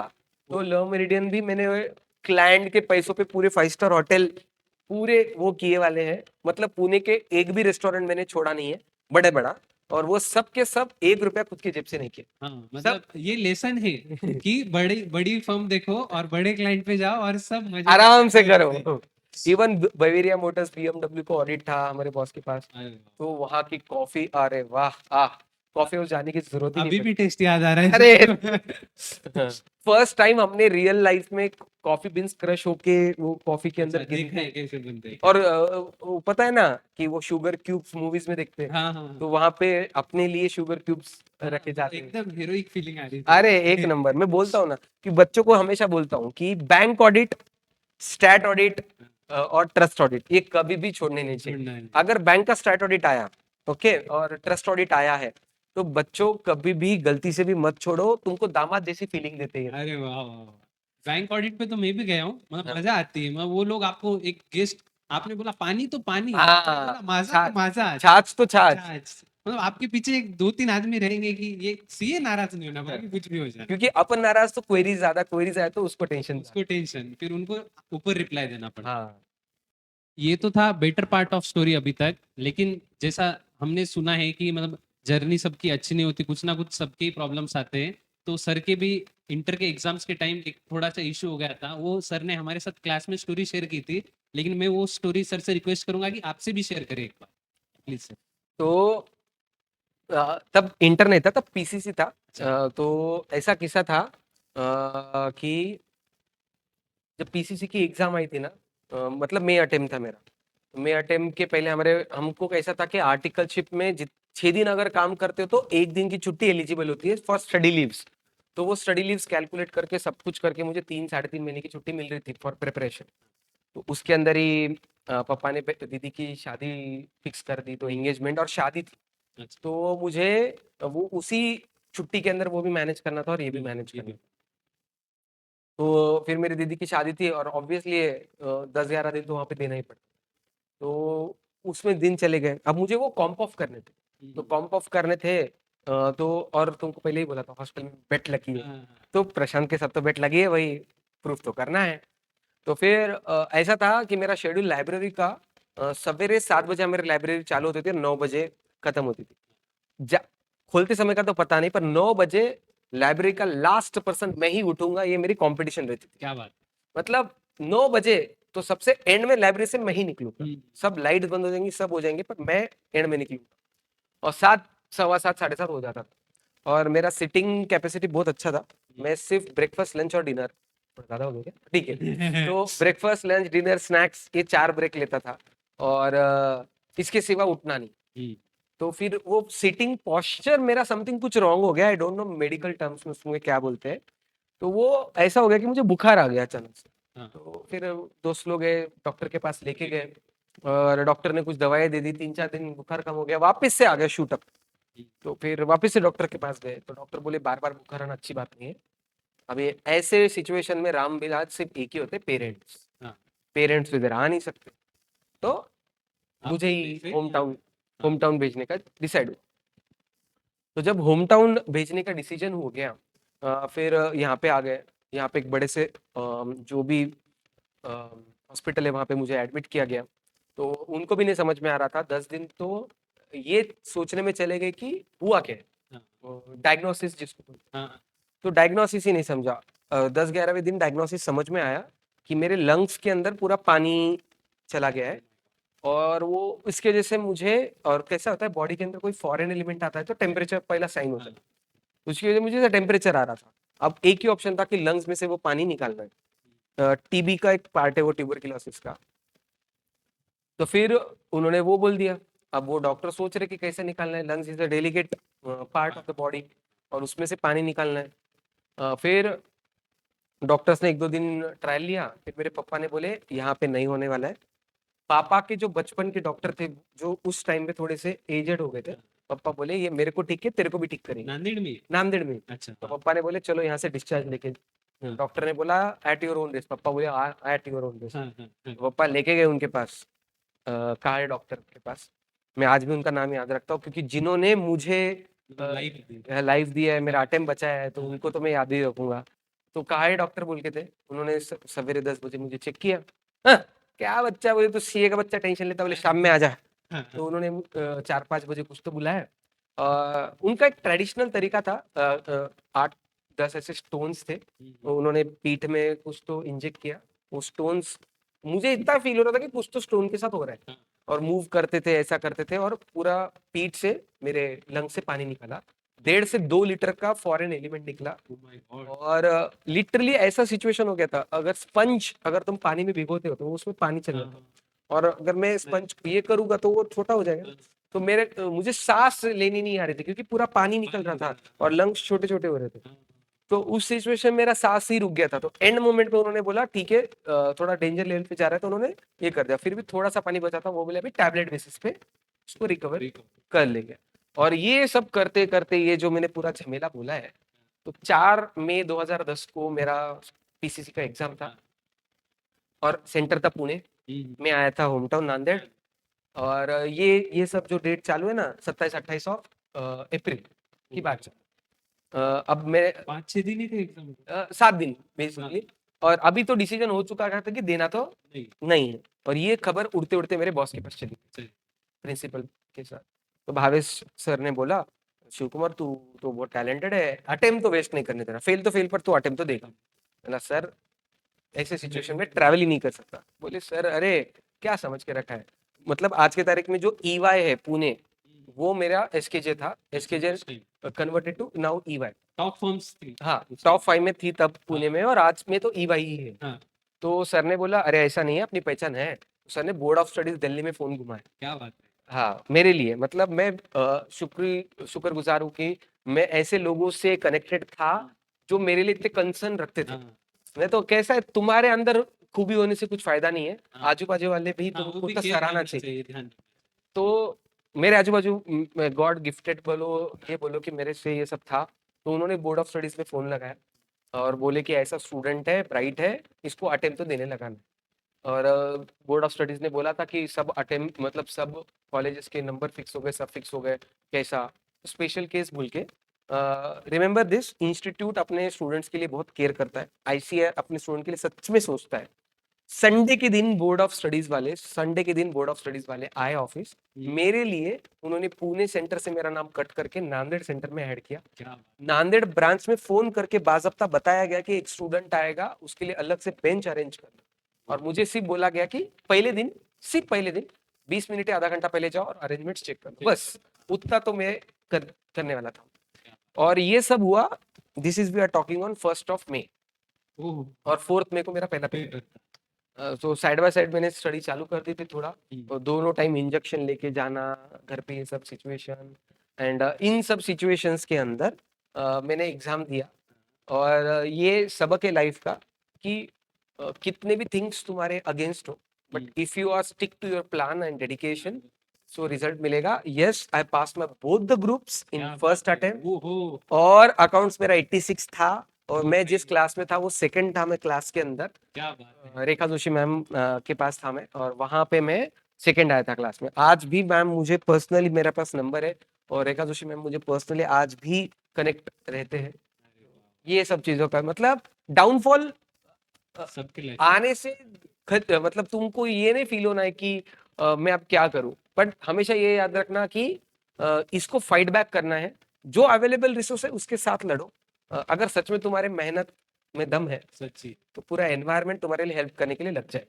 तो लव मेरिडियन भी मैंने क्लाइंट के पैसों पे पूरे 5 स्टार होटल पूरे वो किए वाले हैं। मतलब पुणे के एक भी रेस्टोरेंट मैंने छोड़ा नहीं है बड़े बड़ा, और वो सब के सब 1 रुपया खुद की जेब से नहीं किए। हाँ सब मतलब ये लेसन है कि बड़ी बड़ी फर्म देखो और बड़े क्लाइंट पे जाओ और सब मजे आराम से करो। करो। इवन बवेरिया मोटर्स बीएमडब्ल्यू को ऑडिट था हमारे बॉस के पास, अरे वाह। तो वहां की कॉफी, अरे वाह, कॉफी हाउस जाने की जरूरत ही नहीं अभी पड़ी। भी टेस्ट याद आ रहा है अरे इसको। फर्स्ट टाइम हमने रियल लाइफ में कॉफी बीन्स क्रश होके वो कॉफी के अच्छा अंदर देखा है गिरते, कैसे बनते हैं। और वो पता है ना कि वो शुगर क्यूब्स मूवीज में देखते हैं, हाँ हाँ तो वहां पे अपने लिए शुगर क्यूब्स हाँ, रखे जाते हैं। एकदम हीरोइक फीलिंग आ रही अरे एक थी। नंबर, मैं बोलता हूँ ना कि बच्चों को हमेशा बोलता हूँ कि बैंक ऑडिट, स्टैट ऑडिट और ट्रस्ट ऑडिट ये कभी भी छोड़ने नहीं चाहिए। छोड़ना है। अगर बैंक का स्टैट ऑडिट आया, ओके, और ट्रस्ट ऑडिट आया है, तो बच्चों कभी भी गलती से भी मत छोड़ो, तुमको दामाद जैसी फीलिंग देते हैं। अरे वाह वाह वाह। बैंक ऑडिट पे तो मैं भी गया हूँ, मतलब हाँ मजा आती है। मैं वो लोग आपको एक गेस्ट, आपने बोला पानी तो पानी, आपने बोला हाँ, माजा तो छाछ, माजा। छाछ तो छाछ। छाछ। मतलब आपके पीछे एक दो तीन आदमी रहेंगे कि ये सीए नाराज नहीं होना, बाकी कुछ भी हो जाए। क्योंकि अपन नाराज तो क्वेरीज आया तो उसको टेंशन। उसको टेंशन, फिर उनको ऊपर रिप्लाई देना पड़ता। हाँ ये तो था बेटर पार्ट ऑफ स्टोरी अभी तक, लेकिन जैसा हमने सुना है कि मतलब जर्नी सबकी अच्छी नहीं होती, कुछ ना कुछ सबके ही प्रॉब्लम्स आते हैं। तो सर के भी इंटर के एग्जाम्स के टाइम एक थोड़ा सा इशू हो गया था, वो सर ने हमारे साथ क्लास में स्टोरी शेयर की थी, लेकिन मैं वो स्टोरी सर से रिक्वेस्ट करूंगा कि आपसे भी शेयर करें एक बार प्लीज सर। तो तब इंटर नहीं था, तब पीसीसी था। अच्छा। तो ऐसा किस्सा था कि जब पीसीसी की एग्जाम आई थी ना, मतलब मई अटेम्प्ट था मेरा, मैं अटेम्प्ट के पहले हमको कैसा था कि आर्टिकलशिप में 6 दिन अगर काम करते हो तो 1 दिन की छुट्टी एलिजिबल होती है फॉर स्टडी लीव्स। तो वो स्टडी लीव्स कैलकुलेट करके सब कुछ करके मुझे 3 साढ़े 3 महीने की छुट्टी मिल रही थी फॉर प्रिपरेशन। तो उसके अंदर ही पापा ने दीदी की शादी फिक्स कर दी, तो एंगेजमेंट और शादी थी। अच्छा। तो मुझे वो उसी छुट्टी के अंदर वो भी मैनेज करना था और ये भी मैनेज ये करना भी। था। तो फिर मेरी दीदी की शादी थी और ऑब्वियसली 10-11 दिन तो वहाँ पे देना ही पड़ता। तो उसमें दिन चले गए। अब मुझे वो कॉम्प ऑफ करने थे, तो कॉम्प ऑफ करने थे तो और तुमको पहले ही बोला था हॉस्टल में बेट लगी है। हाँ, तो प्रशांत के साथ तो बेट लगी है, वही प्रूफ तो करना है। तो फिर ऐसा था कि मेरा शेड्यूल लाइब्रेरी का सवेरे 7 बजे मेरी लाइब्रेरी चालू होती थी, 9 बजे खत्म होती थी। जा- खोलते समय का तो पता नहीं, पर 9 बजे लाइब्रेरी का लास्ट पर्सन मैं ही उठूंगा, ये मेरी कंपटीशन रहती थी। क्या बात। मतलब 9 बजे तो सबसे एंड में लाइब्रेरी से मैं ही निकलूंगा। हम्म, सब लाइट बंद हो जाएंगी, सब हो जाएंगे, पर मैं एंड में निकलूंगा। और 7, 7:15, 7:30 हो जाता था और मेरा सिटिंग कैपेसिटी बहुत अच्छा था। मैं सिर्फ ब्रेकफास्ट, लंच और डिनर, ज्यादा हो गया क्या? ठीक है। तो ब्रेकफास्ट, लंच, डिनर, स्नैक्स, ये 4 ब्रेक लेता था और इसके सिवा उठना नहीं। हम्म, तो फिर वो सिटिंग पोस्चर मेरा समथिंग कुछ रॉन्ग हो गया, I don't know medical terms में उसमें क्या बोलते हैं। तो वो ऐसा हो गया कि मुझे बुखार आ गया अचानक से। हाँ, तो फिर दोस्त लोग गए डॉक्टर के पास, लेके गए और डॉक्टर ने कुछ दवाई दे दी। 3-4 दिन बुखार कम हो गया, वापस से आ गया शूट अप। तो फिर वापस से डॉक्टर के पास गए, तो डॉक्टर बोले बार बार बुखार आना अच्छी बात नहीं है। अभी ऐसे सिचुएशन में राम बिलाज सिर्फ एक ही होते, पेरेंट्स। हाँ। पेरेंट्स इधर आ नहीं सकते, तो आप मुझे नहीं ही फिर होम टाउन भेजने का डिसाइड हुआ। तो जब होम टाउन भेजने का डिसीजन हो गया, फिर यहाँ पे आ गए। यहाँ पे एक बड़े से जो भी हॉस्पिटल है वहाँ पे मुझे एडमिट किया गया। तो उनको भी नहीं समझ में आ रहा था। 10 दिन तो ये सोचने में चले गए कि हुआ क्या है, डायग्नोसिस जिसको बोलते हैं। हाँ, तो डायग्नोसिस ही नहीं समझा। 10-11वें दिन डायग्नोसिस समझ में आया कि मेरे लंग्स के अंदर पूरा पानी चला गया है। और वो इसकी वजह से मुझे, और कैसा होता है बॉडी के अंदर कोई फॉरेन एलिमेंट आता है तो टेम्परेचर पहला साइन होता है। उसकी वजह से मुझे टेम्परेचर आ रहा था। अब एक ही ऑप्शन था कि लंग्स में से वो पानी निकालना है। टीबी का एक पार्ट है वो, ट्यूबरकुलोसिस का। तो फिर उन्होंने वो बोल दिया। अब वो डॉक्टर सोच रहे कि कैसे निकालना है, lungs is a delicate part of the body और उसमें से पानी निकालना है। फिर डॉक्टर्स ने 1-2 दिन ट्रायल लिया, फिर मेरे पापा ने बोले यहाँ पे नहीं होने वाला है। पापा के जो बचपन के डॉक्टर थे, जो उस टाइम पे थोड़े से एजेड हो गए थे, पापा बोले ये मेरे को ठीक है, तेरे को भी ठीक करेंगे। नांदेड़ में। नांदेड़ में। अच्छा, तो हाँ, पापा ने बोले चलो यहाँ से डिस्चार्ज लेके। हाँ, डॉक्टर ने बोला एट योर ओन रिस्क। पापा बोले एट योर ओन रिस्क। हाँ, हाँ, हाँ, पापा लेके गए उनके पास, काले डॉक्टर के पास। मैं आज भी उनका नाम याद रखता हूँ, क्योंकि जिन्होंने मुझे लाइफ दी। लाइफ दिया है, मेरा अटेम्प्ट बचाया है, तो उनको तो मैं याद ही रखूंगा। तो काले डॉक्टर बोल के थे, उन्होंने सवेरे 10 बजे मुझे चेक किया। हाँ, क्या बच्चा, बोले तो सीए का बच्चा टेंशन लेता, बोले शाम में आ जा। हाँ, तो उन्होंने 4-5 बजे कुछ तो बुलाया। उनका एक ट्रेडिशनल तरीका था। 8-10 ऐसे स्टोन्स थे, तो उन्होंने पीठ में कुछ तो इंजेक्ट किया। वो स्टोन्स, मुझे इतना फील हो रहा था कि कुछ तो स्टोन के साथ हो रहा है, और मूव करते थे, ऐसा करते थे, और पूरा पीठ से मेरे लंग से पानी निकला। 1.5 से 2 लीटर का फॉरेन एलिमेंट निकला। Oh my God. और लिटरली ऐसा सिचुएशन हो गया था, अगर स्पंज अगर तुम पानी में भिगोते हो तो उसमें पानी चल हाँ, जाता, और अगर मैं स्पंज ये करूंगा तो वो छोटा हो जाएगा। तो मुझे सांस लेनी नहीं आ रही थी, क्योंकि पूरा पानी निकल रहा था और लंग्स छोटे छोटे हो रहे थे। हाँ, तो उस सिचुएशन में मेरा सांस ही रुक गया था। तो एंड मोमेंट पे उन्होंने बोला ठीक है, थोड़ा डेंजर लेवल पे जा रहा है, तो उन्होंने ये कर दिया। फिर भी थोड़ा सा पानी बचा था, वो बोले अभी टैबलेट बेसिस पे उसको रिकवर कर लेंगे। और ये सब करते करते, ये जो मैंने पूरा झमेला बोला है, तो 4 मई 2010 को मेरा पीसीसी का एग्जाम था और सेंटर था पुणे। मैं आया था होम टाउन नांदेड़। और ये सब जो डेट चालू है ना, 27-28 ऑफ अप्रैल की बात है। अब मैं 5-6 दिन ही थे एग्जाम। 7 दिन बेसिकली। और अभी तो डिसीजन हो चुका था कि देना तो नहीं। नहीं है। और ये खबर उड़ते उड़ते मेरे बॉस के पास चली, सही। प्रिंसिपल के साथ। तो भावेश सर ने बोला शिव कुमार तू तो बहुत टैलेंटेड है, अटेम्प्ट तो वेस्ट नहीं करने देना, फेल तो फेल, पर तू अटेम्प्ट तो देगा। बोला सर ऐसे सिचुएशन में ट्रैवल ही नहीं कर सकता। बोले सर अरे क्या समझ के रखा है, मतलब आज के तारीख में जो ईवाई है पुणे, वो मेरा एसकेजे था। SKJ converted to now EY. Top firms थी। हाँ, टॉप 5 में थी तब पुणे में, और आज में तो ईवाई ही है। हाँ, तो सर ने बोला अरे ऐसा नहीं है, अपनी पहचान है, सर ने बोर्ड ऑफ स्टडीज दिल्ली में फोन घुमाया। क्या बात है। हाँ, मेरे लिए मतलब मैं शुक्रगुजार हूँ कि मैं ऐसे लोगों से कनेक्टेड था जो मेरे लिए इतने कंसर्न रखते थे। हाँ नहीं तो कैसा है, तुम्हारे अंदर खूबी होने से कुछ फायदा नहीं है, हाँ आजू बाजू वाले भी हाँ, वो तुमको भी तो केयर सराहना करना चाहिए। चाहिए, ध्यान रखना तो मेरे आजू बाजू गॉड गिफ्टेड बोलो, ये बोलो कि मेरे से ये सब था। तो उन्होंने बोर्ड ऑफ स्टडीज में फोन लगाया और बोले कि ऐसा स्टूडेंट है, ब्राइट है, इसको अटेम्प्ट तो देने लगाना। और बोर्ड ऑफ स्टडीज ने बोला था कि सब अटेम्प्ट मतलब सब कॉलेजेस के नंबर फिक्स हो गए, सब फिक्स हो गए। कैसा स्पेशल केस बोल के, रिमेंबर दिस, इंस्टीट्यूट अपने स्टूडेंट्स के लिए बहुत केयर करता है, आईसीआई अपने स्टूडेंट के लिए सच में सोचता है। संडे के दिन बोर्ड ऑफ स्टडीज वाले आए ऑफिस चाहिए। मेरे लिए। उन्होंने पुणे सेंटर से मेरा नाम कट करके नांदेड़ सेंटर में ऐड किया। क्या बात। नांदेड़ ब्रांच में फोन करके बाज़ाब्ता बताया गया कि एक स्टूडेंट आएगा, उसके लिए अलग से बेंच अरेंज करना। और मुझे सिर्फ बोला गया कि सिर्फ पहले दिन 20 मिनट या आधा घंटा पहले जाओ और अरेंजमेंट्स चेक कर लो, बस उतना तो मैं करने वाला था। और ये सब हुआ, this is we are talking on 1 May, oh, और 4 मई को मेरा पहला पेपर। पेपर। तो साइड बाय साइड मैंने स्टडी चालू कर दी थी थोड़ा। हम्म, तो दोनों टाइम इंजेक्शन लेके जाना घर पे, ये सब सिचुएशन। एंड इन सब सिचुएशंस के अंदर मैंने एग्जाम दिया। और ये सबक है लाइफ का कि कितने भी थिंग्स तुम्हारे अगेंस्ट हो, but if you are stick to your plan and dedication, so result मिलेगा। Yes, I pass my both the groups इन क्या फर्स्ट बात है। अटेम्प्ट। ओहो, और अकाउंट्स मेरा 86 था, और मैं ओके, जिस क्लास में था वो सेकंड था मैं क्लास के अंदर। क्या बात है। रेखा जोशी मैम के पास था मैं, और वहां पे मैं सेकंड आया था क्लास में। आज भी मैम मुझे पर्सनली, मेरे पास नंबर है, और रेखा जोशी मैम मुझे पर्सनली आज भी कनेक्ट रहते हैं। अरे ये सब चीजों का मतलब डाउनफॉल वाह, सबके लिए। आने से मतलब तुमको ये नहीं फील होना है कि मैं अब क्या करूं, बट हमेशा ये याद रखना कि इसको फाइट बैक करना है। जो अवेलेबल रिसोर्स है उसके साथ लड़ो। अगर सच में तुम्हारे मेहनत में दम है सच्ची, तो पूरा एनवायरनमेंट तुम्हारे लिए हेल्प करने के लिए लग जाए।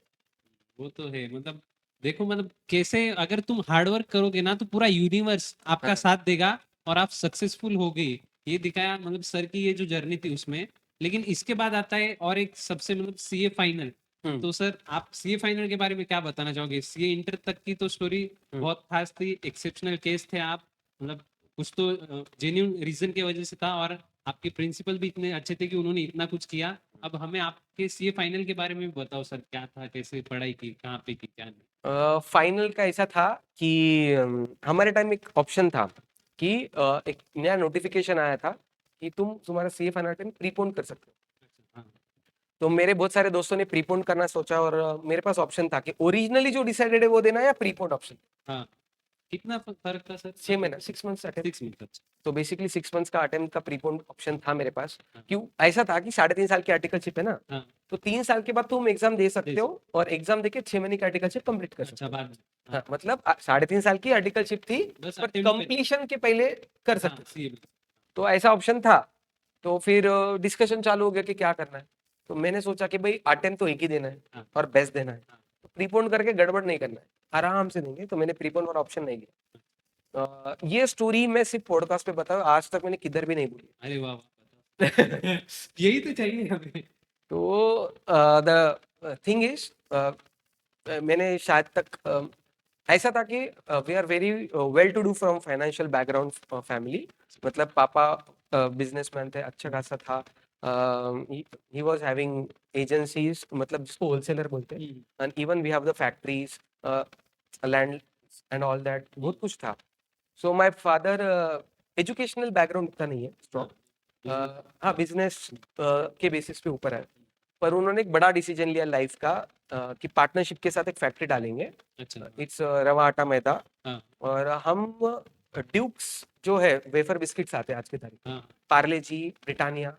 वो तो है। मतलब देखो, मतलब कैसे अगर तुम हार्डवर्क करोगे ना तो पूरा यूनिवर्स आपका हाँ। साथ देगा और आप सक्सेसफुल हो गए। ये दिखाया मतलब सर की ये जो जर्नी थी उसमें। लेकिन इसके बाद आता है और एक सबसे मतलब सीए फाइनल। हम्म। तो सर आप सीए फाइनल के बारे में क्या बताना चाहोगे? सीए इंटर तक की तो स्टोरी हम्म। बहुत खास थी, एक्सेप्शनल केस थे आप। मतलब कुछ तो जेन्युइन रीजन की वजह से था, और आपके प्रिंसिपल भी इतने अच्छे थे कि उन्होंने इतना कुछ किया। अब हमें आपके सीए फाइनल के बारे में भी बताओ सर, क्या था, कैसे पढ़ाई की, कहाँ पे की, क्या नहीं। फाइनल का ऐसा था कि हमारे टाइम एक ऑप्शन था कि एक नया नोटिफिकेशन आया था कि तुम्हारा सीए फाइनल टाइम प्रीपोन कर सकते हो। अच्छा, हाँ तो मेरे बहुत सारे दोस्तों ने प्रीपोन करना सोचा, और मेरे पास ऑप्शन था कि ओरिजिनली जो डिसाइडेड है वो देना, या प्रीपोन ऑप्शन। हाँ, कितना फर्क था सर? 6 महीना, 6 मंथ्स अटेम्प्ट। 6 मिनट। अच्छा, तो बेसिकली 6 मंथ्स का अटेम्प्ट का प्रीपोन ऑप्शन था मेरे पास। हाँ क्यों ऐसा था कि 3.5 साल की आर्टिकलशिप है ना, हाँ, तो 3 साल के बाद तुम एग्जाम दे सकते दे हो, और एग्जाम देके 6 महीने की आर्टिकलशिप कंप्लीट कर सकते अच्छा, हो। बाद में। हाँ, हाँ, मतलब 3.5 साल की आर्टिकलशिप थी, बस पर अटेम्प्ट पे। कंप्लीशन के पहले कर हाँ, सकते थे। सीए में। तो ऐसा ऑप्शन था। तो फिर डिस्कशन चालू हो गया कि क्या करना है। तो मैंने सोचा कि भाई अटेम्प्ट तो एक ही देना है हाँ और बेस्ट देना है, हाँ, तो प्रीपोन करके गड़बड़ नहीं करना है, आराम से देंगे। तो मैंने प्रीपोन वाला ऑप्शन नहीं लिया। ये स्टोरी मैं सिर्फ पॉडकास्ट पे बताऊं, आज तक मैंने किधर भी नहीं बोली। अरे वाह वाह, बताओ। यही तो चाहिए हमें। तो द थिंग इज, मैंने शायद तक ऐसा था कि we are very well to do from financial background family. मतलब पापा बिजनेसमैन थे, अच्छा खासा था। ही वाज हैविंग एजेंसीज, मतलब जिसको होलसेलर बोलते हैं, and even we have the factories, land and all that, बहुत कुछ था। So my father educational background इतना नहीं है हाँ, स्ट्रॉन्ग। हाँ, बिजनेस के बेसिस पे ऊपर है। पर उन्होंने एक बड़ा डिसीजन लिया लाइफ का, कि पार्टनरशिप के साथ एक फैक्ट्री डालेंगे। अच्छा, इट्स रवा आटा मैदा। हाँ और हम ड्यूक्स जो है वेफर बिस्किट्स आते हैं आज के तारीख में, हाँ, पार्ले जी, ब्रिटानिया,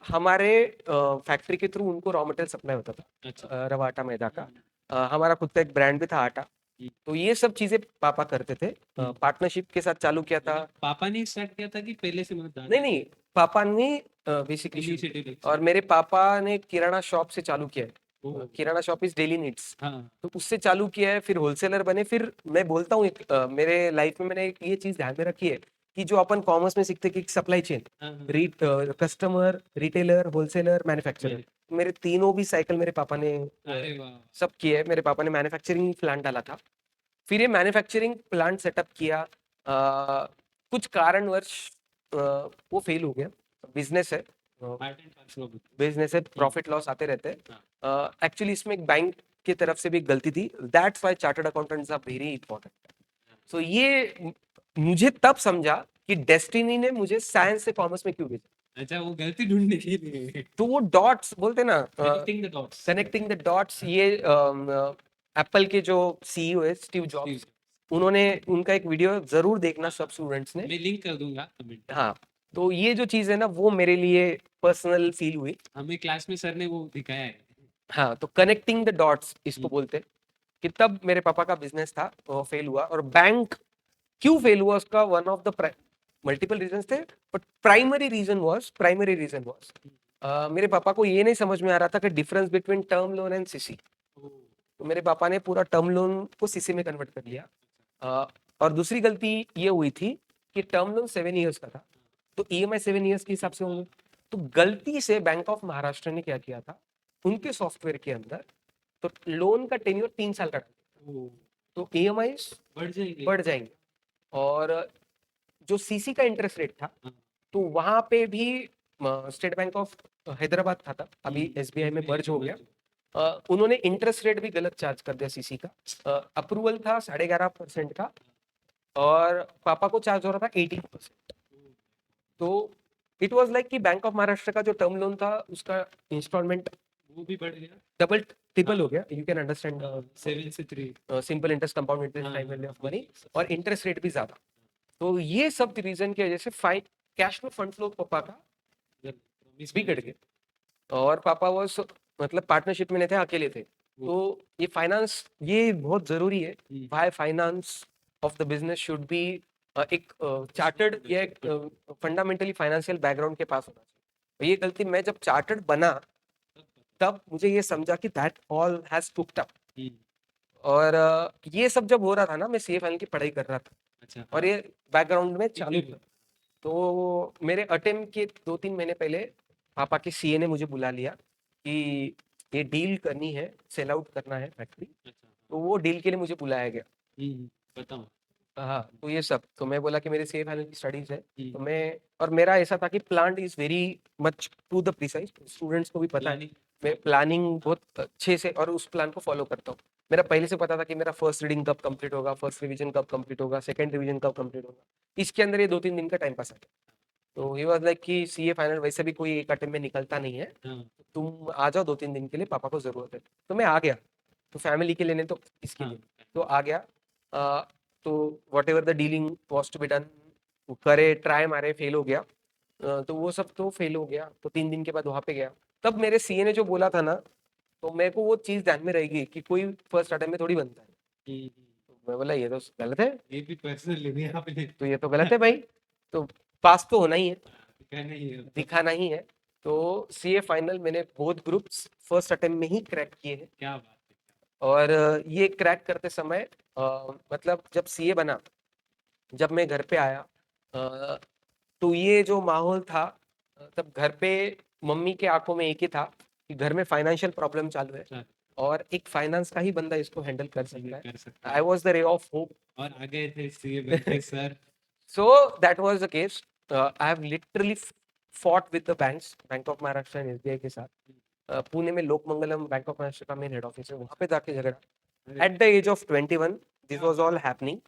हमारे फैक्ट्री के थ्रू उनको रॉ मटेरियल सप्लाई होता था, अच्छा, रवा आटा मैदा का। हमारा खुद का एक ब्रांड भी था आटा। तो ये सब चीजें पापा करते थे, पार्टनरशिप के साथ चालू किया था। मतलब पापा ने स्टार्ट किया था कि पहले से मतलब नहीं दादा? नहीं, पापा ने बेसिकली शुरू इनिशिएटिव किया। अच्छा। और मेरे पापा ने किराना शॉप से चालू किया है। ओह, किराना शॉप इज डेली नीड्स, हाँ तो उससे चालू किया है, फिर होलसेलर बने। फिर मैं बोलता हूँ मेरे लाइफ में मैंने ये चीज ध्यान में रखी है कि जो अपन कॉमर्स में सीखते कि सप्लाई चेन, हाँ हाँ, कस्टमर, रिटेलर, होलसेलर, मैन्युफैक्चरर, मेरे मेरे तीनों भी साइकिल मेरे पापा ने अरे वाह सब किए। मेरे पापा ने मैन्युफैक्चरिंग प्लांट डाला था। फिर ये मैन्युफैक्चरिंग प्लांट सेटअप किया, कुछ कारणवश वो फेल हो गया। बिजनेस है, part and parcel of business है, प्रॉफिट लॉस आते रहते हैं। हाँ एक्चुअली इसमें एक बैंक की तरफ से भी एक गलती थी। That's why chartered accountants are very important. So ये मुझे तब समझा कि डेस्टिनी ने मुझे साइंस से कॉमर्स में क्यों भेजा। अच्छा वो गलती ढूंढने के लिए तो वो डॉट्स बोलते ना, connecting the dots connecting the dots, ये एप्पल के जो सीईओ है स्टीव जॉब्स, उन्होंने उनका एक वीडियो जरूर देखना सब स्टूडेंट्स ने। मैं लिंक कर दूंगा कमेंट हाँ, तो ये जो चीज है ना वो मेरे लिए पर्सनल फील हुई। हमें क्लास में सर ने वो दिखाया है हाँ, तो कनेक्टिंग द डॉट्स इसको हम्म, बोलते हैं। कि तब मेरे पापा का बिजनेस था वो फेल हुआ। और बैंक क्यों फेल हुआ उसका one of the multiple reasons थे, बट प्राइमरी रीजन वाज मेरे पापा को ये नहीं समझ में आ रहा था कि difference between term loan and CC. Oh, तो मेरे पापा ने पूरा टर्म लोन को सीसी में कन्वर्ट कर लिया। अ, और दूसरी गलती ये हुई थी कि टर्म लोन 7 इयर्स का था, तो ईएमआई 7 इयर्स के हिसाब से होंगे। तो गलती से बैंक ऑफ महाराष्ट्र ने क्या किया था, उनके सॉफ्टवेयर के अंदर तो लोन का टेन्योर 3 साल का डाल दिया। ओ, तो ईएमआई बढ़ जाएंगे बढ़ जाएंगे। और जो सीसी का इंटरेस्ट रेट था, हाँ, तो वहां पे भी स्टेट बैंक ऑफ हैदराबाद था तब, अभी एसबीआई में SBI मर्ज हो में गया। उन्होंने इंटरेस्ट रेट भी गलत चार्ज कर दिया सीसी का। अप्रूवल था 11.5% का, और पापा को चार्ज हो रहा था 18%। तो इट वाज लाइक कि बैंक ऑफ महाराष्ट्र का जो टर्म लोन था उसका इंस्टॉलमेंट वो भी बढ़ गया डबल ट्रिपल हाँ, हो गया। यू कैन अंडरस्टैंड 7 से 3 सिंपल इंटरेस्ट, कंपाउंड इंटरेस्ट, हाँ टाइम वैल्यू ऑफ मनी, हाँ और इंटरेस्ट रेट भी ज्यादा। तो ये सब रीजन की वजह से कैश फ्लो फंड फ्लो पापा का बिगड़ गया। और पापा वो मतलब पार्टनरशिप में नहीं थे, अकेले थे। तो ये फाइनेंस ये बहुत जरूरी है। Why finance of the business should be एक चार्टर्ड या एक फंडामेंटली फाइनेंशियल बैकग्राउंड के पास होना चाहिए। ये गलती मैं जब चार्टर्ड बना तब मुझे ये समझा कि that all has cooked up. और ये सब जब हो रहा था ना, मैं सीए फाइनल की पढ़ाई कर रहा था अच्छा और ये बैकग्राउंड में चालू था। तो मेरे अटेम्प्ट के 2-3 महीने पहले पापा के सीए ने मुझे बुला लिया कि ये डील करनी है, सेल आउट करना है फैक्ट्री। अच्छा तो वो डील के लिए मुझे बुलाया गया। बताओ हाँ, तो ये सब तो मैं बोला कि मेरी सीए फाइनल की स्टडीज है। तो हम्म, मैं, और मेरा ऐसा था कि plan is very much to the precise, students को भी पता है। प्लानिंग मैं प्लानिंग बहुत अच्छे से और उस प्लान को फॉलो करता हूँ। मेरा पहले से पता था कि मेरा फर्स्ट रीडिंग कब कंप्लीट होगा, फर्स्ट रिवीजन कब कंप्लीट होगा, सेकंड रिवीजन कब कंप्लीट होगा। इसके अंदर ये 2-3 दिन का टाइम पास आ गया। तो ही वाज लाइक कि सीए फाइनल वैसे भी कोई एक अटेम्प्ट में निकलता नहीं है, हाँ तुम आ जाओ 2-3 दिन के लिए, पापा को जरूरत है। तो मैं आ गया, तो फैमिली के लिए नहीं तो इसके हाँ लिए तो आ गया। अ, तो whatever the dealing was to be done, करे ट्राई मारे, फेल हो गया। तो वो सब तो फेल हो गया। तो 3 दिन के बाद वहां पे गया, तब मेरे सीए ने जो बोला था ना, तो मेरे को वो चीज ध्यान में रहेगी कि कोई फर्स्ट अटेम्प्ट में थोड़ी बनता है। तो मैं बोला ये तो गलत है, ये भी पर्सनल लेनी है आपने तो ये तो गलत है भाई। तो पास तो होना ही है, कहना ही है दिखाना ही है। तो सीए फाइनल मैंने बोथ ग्रुप्स फर्स्ट अटेम्प्ट में ही क्रैक किए हैं। क्या बात है और ये क्रैक करते समय मतलब जब सीए बना, जब मैं घर पे आया, तो ये जो माहौल था, तब घर पे मम्मी के आंखों में एक ही था कि घर में फाइनेंशियल प्रॉब्लम चालू है, अच्छा, और एक फाइनेंस का ही बंदा इसको हैंडल कर सकता है। कर सकते आई हैं was the ray of hope. और आ गए थे सीए बन के sir So that was the case. I have literally fought with the banks, bank of Maharashtra and SBI के साथ। पुणे में लोकमंगलम बैंक ऑफ महाराष्ट्र का मेन हेड ऑफिस है, वहां पे जाके झगड़ा। At the age of 21 this was all happening.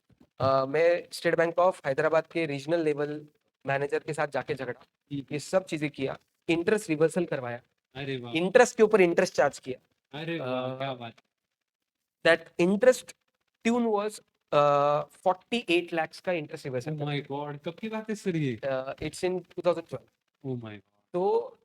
मैं स्टेट बैंक ऑफ हैदराबाद के रीजनल लेवल मैनेजर के साथ जाके झगड़ा, ये सब चीजें किया, इंटरेस्ट रिवर्सल करवाया, अरे वाह इंटरेस्ट के ऊपर इंटरेस्ट चार्ज किया। अरे वाह क्या बात that interest tune was 48 lakhs का interest oh reversal my god कब की बात है सर ये it's in 2012। Oh my god तो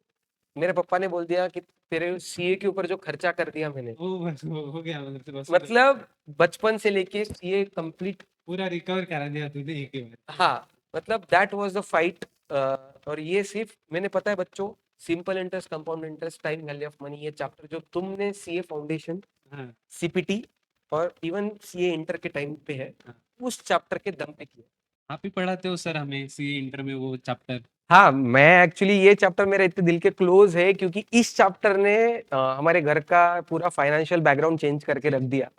मेरे पापा ने बोल दिया कि तेरे सीए के ऊपर जो खर्चा कर दिया मैंने, ओ बस हो गया मतलब बस मतलब बचपन से लेके सीए कंप्लीट। पूरा रिकवर करा दिया तूने एक ही बार हाँ, मतलब दैट वाज द फाइट। और ये सिर्फ मैंने, पता है बच्चों, simple interest, compound interest, time value of money, ये चैप्टर जो तुमने सीए फाउंडेशन, हाँ सीपीटी और इवन सीए इंटर के टाइम पे है, हाँ उस चैप्टर के दम पे किया। आप ही पढ़ाते हो सर हमें सीए इंटर में वो चैप्टर? हाँ, मैं एक्चुअली ये चैप्टर मेरा इतने दिल के क्लोज है क्योंकि इस चैप्टर ने हमारे घर का पूरा फाइनेंशियल बैकग्राउंड चेंज करके रख दिया।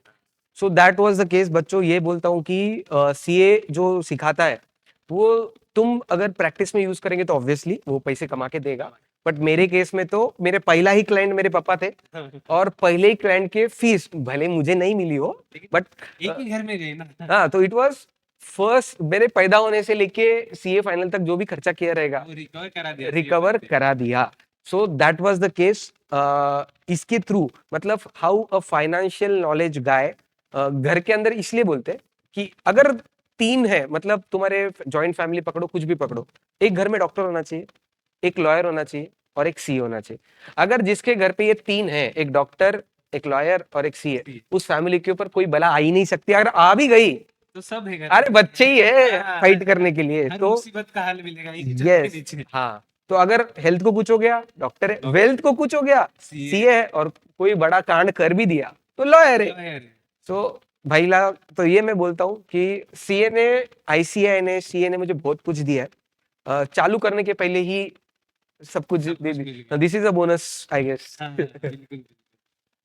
So that was the case. बच्चों, ये बोलता हूँ कि सीए जो सिखाता है वो तुम अगर प्रैक्टिस में यूज करेंगे तो ऑब्वियसली वो पैसे कमा के देगा। बट मेरे केस में तो मेरे पहला ही क्लाइंट मेरे पापा थे और पहले ही क्लाइंट के फीस भले मुझे नहीं मिली हो, बट एक ही घर में गए ना। हाँ, तो इट वाज फर्स्ट, मेरे पैदा होने से लेके सीए फाइनल तक जो भी खर्चा किया रहेगा वो रिकवर करा दिया CA रिकवर बनते। करा दिया। So that was the case. इसके थ्रू मतलब हाउ अ फाइनेंशियल नॉलेज गाय घर के अंदर इसलिए बोलते हैं कि अगर तीन है, मतलब तुम्हारे जॉइंट फैमिली पकड़ो, कुछ भी पकड़ो, एक घर में डॉक्टर होना चाहिए, एक लॉयर होना चाहिए और एक सी होना चाहिए। अगर जिसके घर पे ये तीन है, एक डॉक्टर, एक लॉयर और एक सी, उस फैमिली के ऊपर कोई बला आ ही नहीं सकती। अगर आ भी गई, तो सब है घर अरे में। बच्चे ही है हाँ, फाइट करने के लिए। हर तो मुसीबत का हल मिलेगा एक ही छत के यस, नीचे। हाँ, तो अगर हेल्थ को कुछ हो गया डॉक्टर है, वेल्थ को कुछ हो गया सीए सीए है, और कोई बड़ा कांड कर भी दिया तो लॉयर है। लॉयर है। सो भाईला, तो ये मैं बोलता हूँ कि सीए ने, आईसीआई ने, सीए ने मुझे बहुत कुछ दिया है। चालू करने के पहले ही सब कुछ सब दे कुछ दी। मिल गया। This is a bonus I guess. हाँ, बिल्कुल।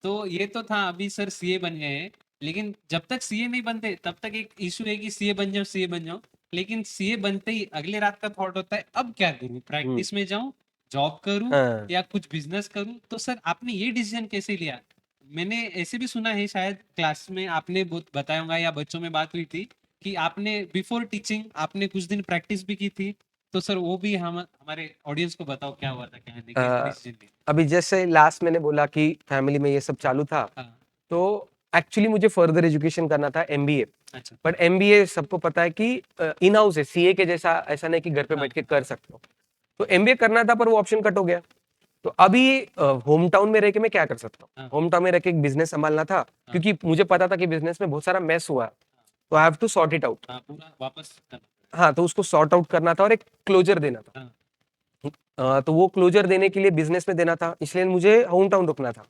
तो ये तो था, अभी सर सीए बन गए हैं, लेकिन जब तक सीए नहीं बनते तब तक एक इशू है कि सीए बन जाओ, सीए बन जाओ। लेकिन सीए बनते ही अगले रात का थॉट होता है अब क्या करूं, प्रैक्टिस में जाऊं, जॉब करूं हाँ, या कुछ बिजनेस करूं। तो सर आपने ये डिसीजन कैसे लिया? मैंने ऐसे भी सुना है, शायद क्लास में आपने बताया होगा या बच्चों में बात हुई थी कि आपने बिफोर टीचिंग आपने कुछ दिन प्रैक्टिस भी की थी। तो सर वो भी हम हमारे ऑडियंस को बताओ, क्या हुआ था, क्या नहीं, कैसे अ, डिसीजन लिया? अभी जैसे लास्ट मैंने बोला कि फैमिली में ये सब चालू था, हाँ, तो एक्चुअली मुझे फर्दर एजुकेशन करना था, एमबीए। अच्छा। बट एमबीए सबको पता है कि इन हाउस है, सीए के जैसा ऐसा नहीं कि घर पे हाँ, बैठ के कर सकते हो। तो एमबीए करना था, पर वो ऑप्शन कट हो गया। तो अभी होम टाउन में रह के मैं क्या कर सकता हूँ? हाँ, होम टाउन में रह के एक बिजनेस संभालना था, हाँ, क्योंकि मुझे पता था कि बिजनेस में बहुत सारा मेस हुआ है, तो I have to sort it out. हाँ, पूरा वापस करना। हाँ, तो उसको सॉर्ट आउट करना था और एक क्लोजर देना था। हाँ, तो वो क्लोजर देने के लिए बिजनेस में देना था, इसलिए मुझे होम टाउन रुकना था।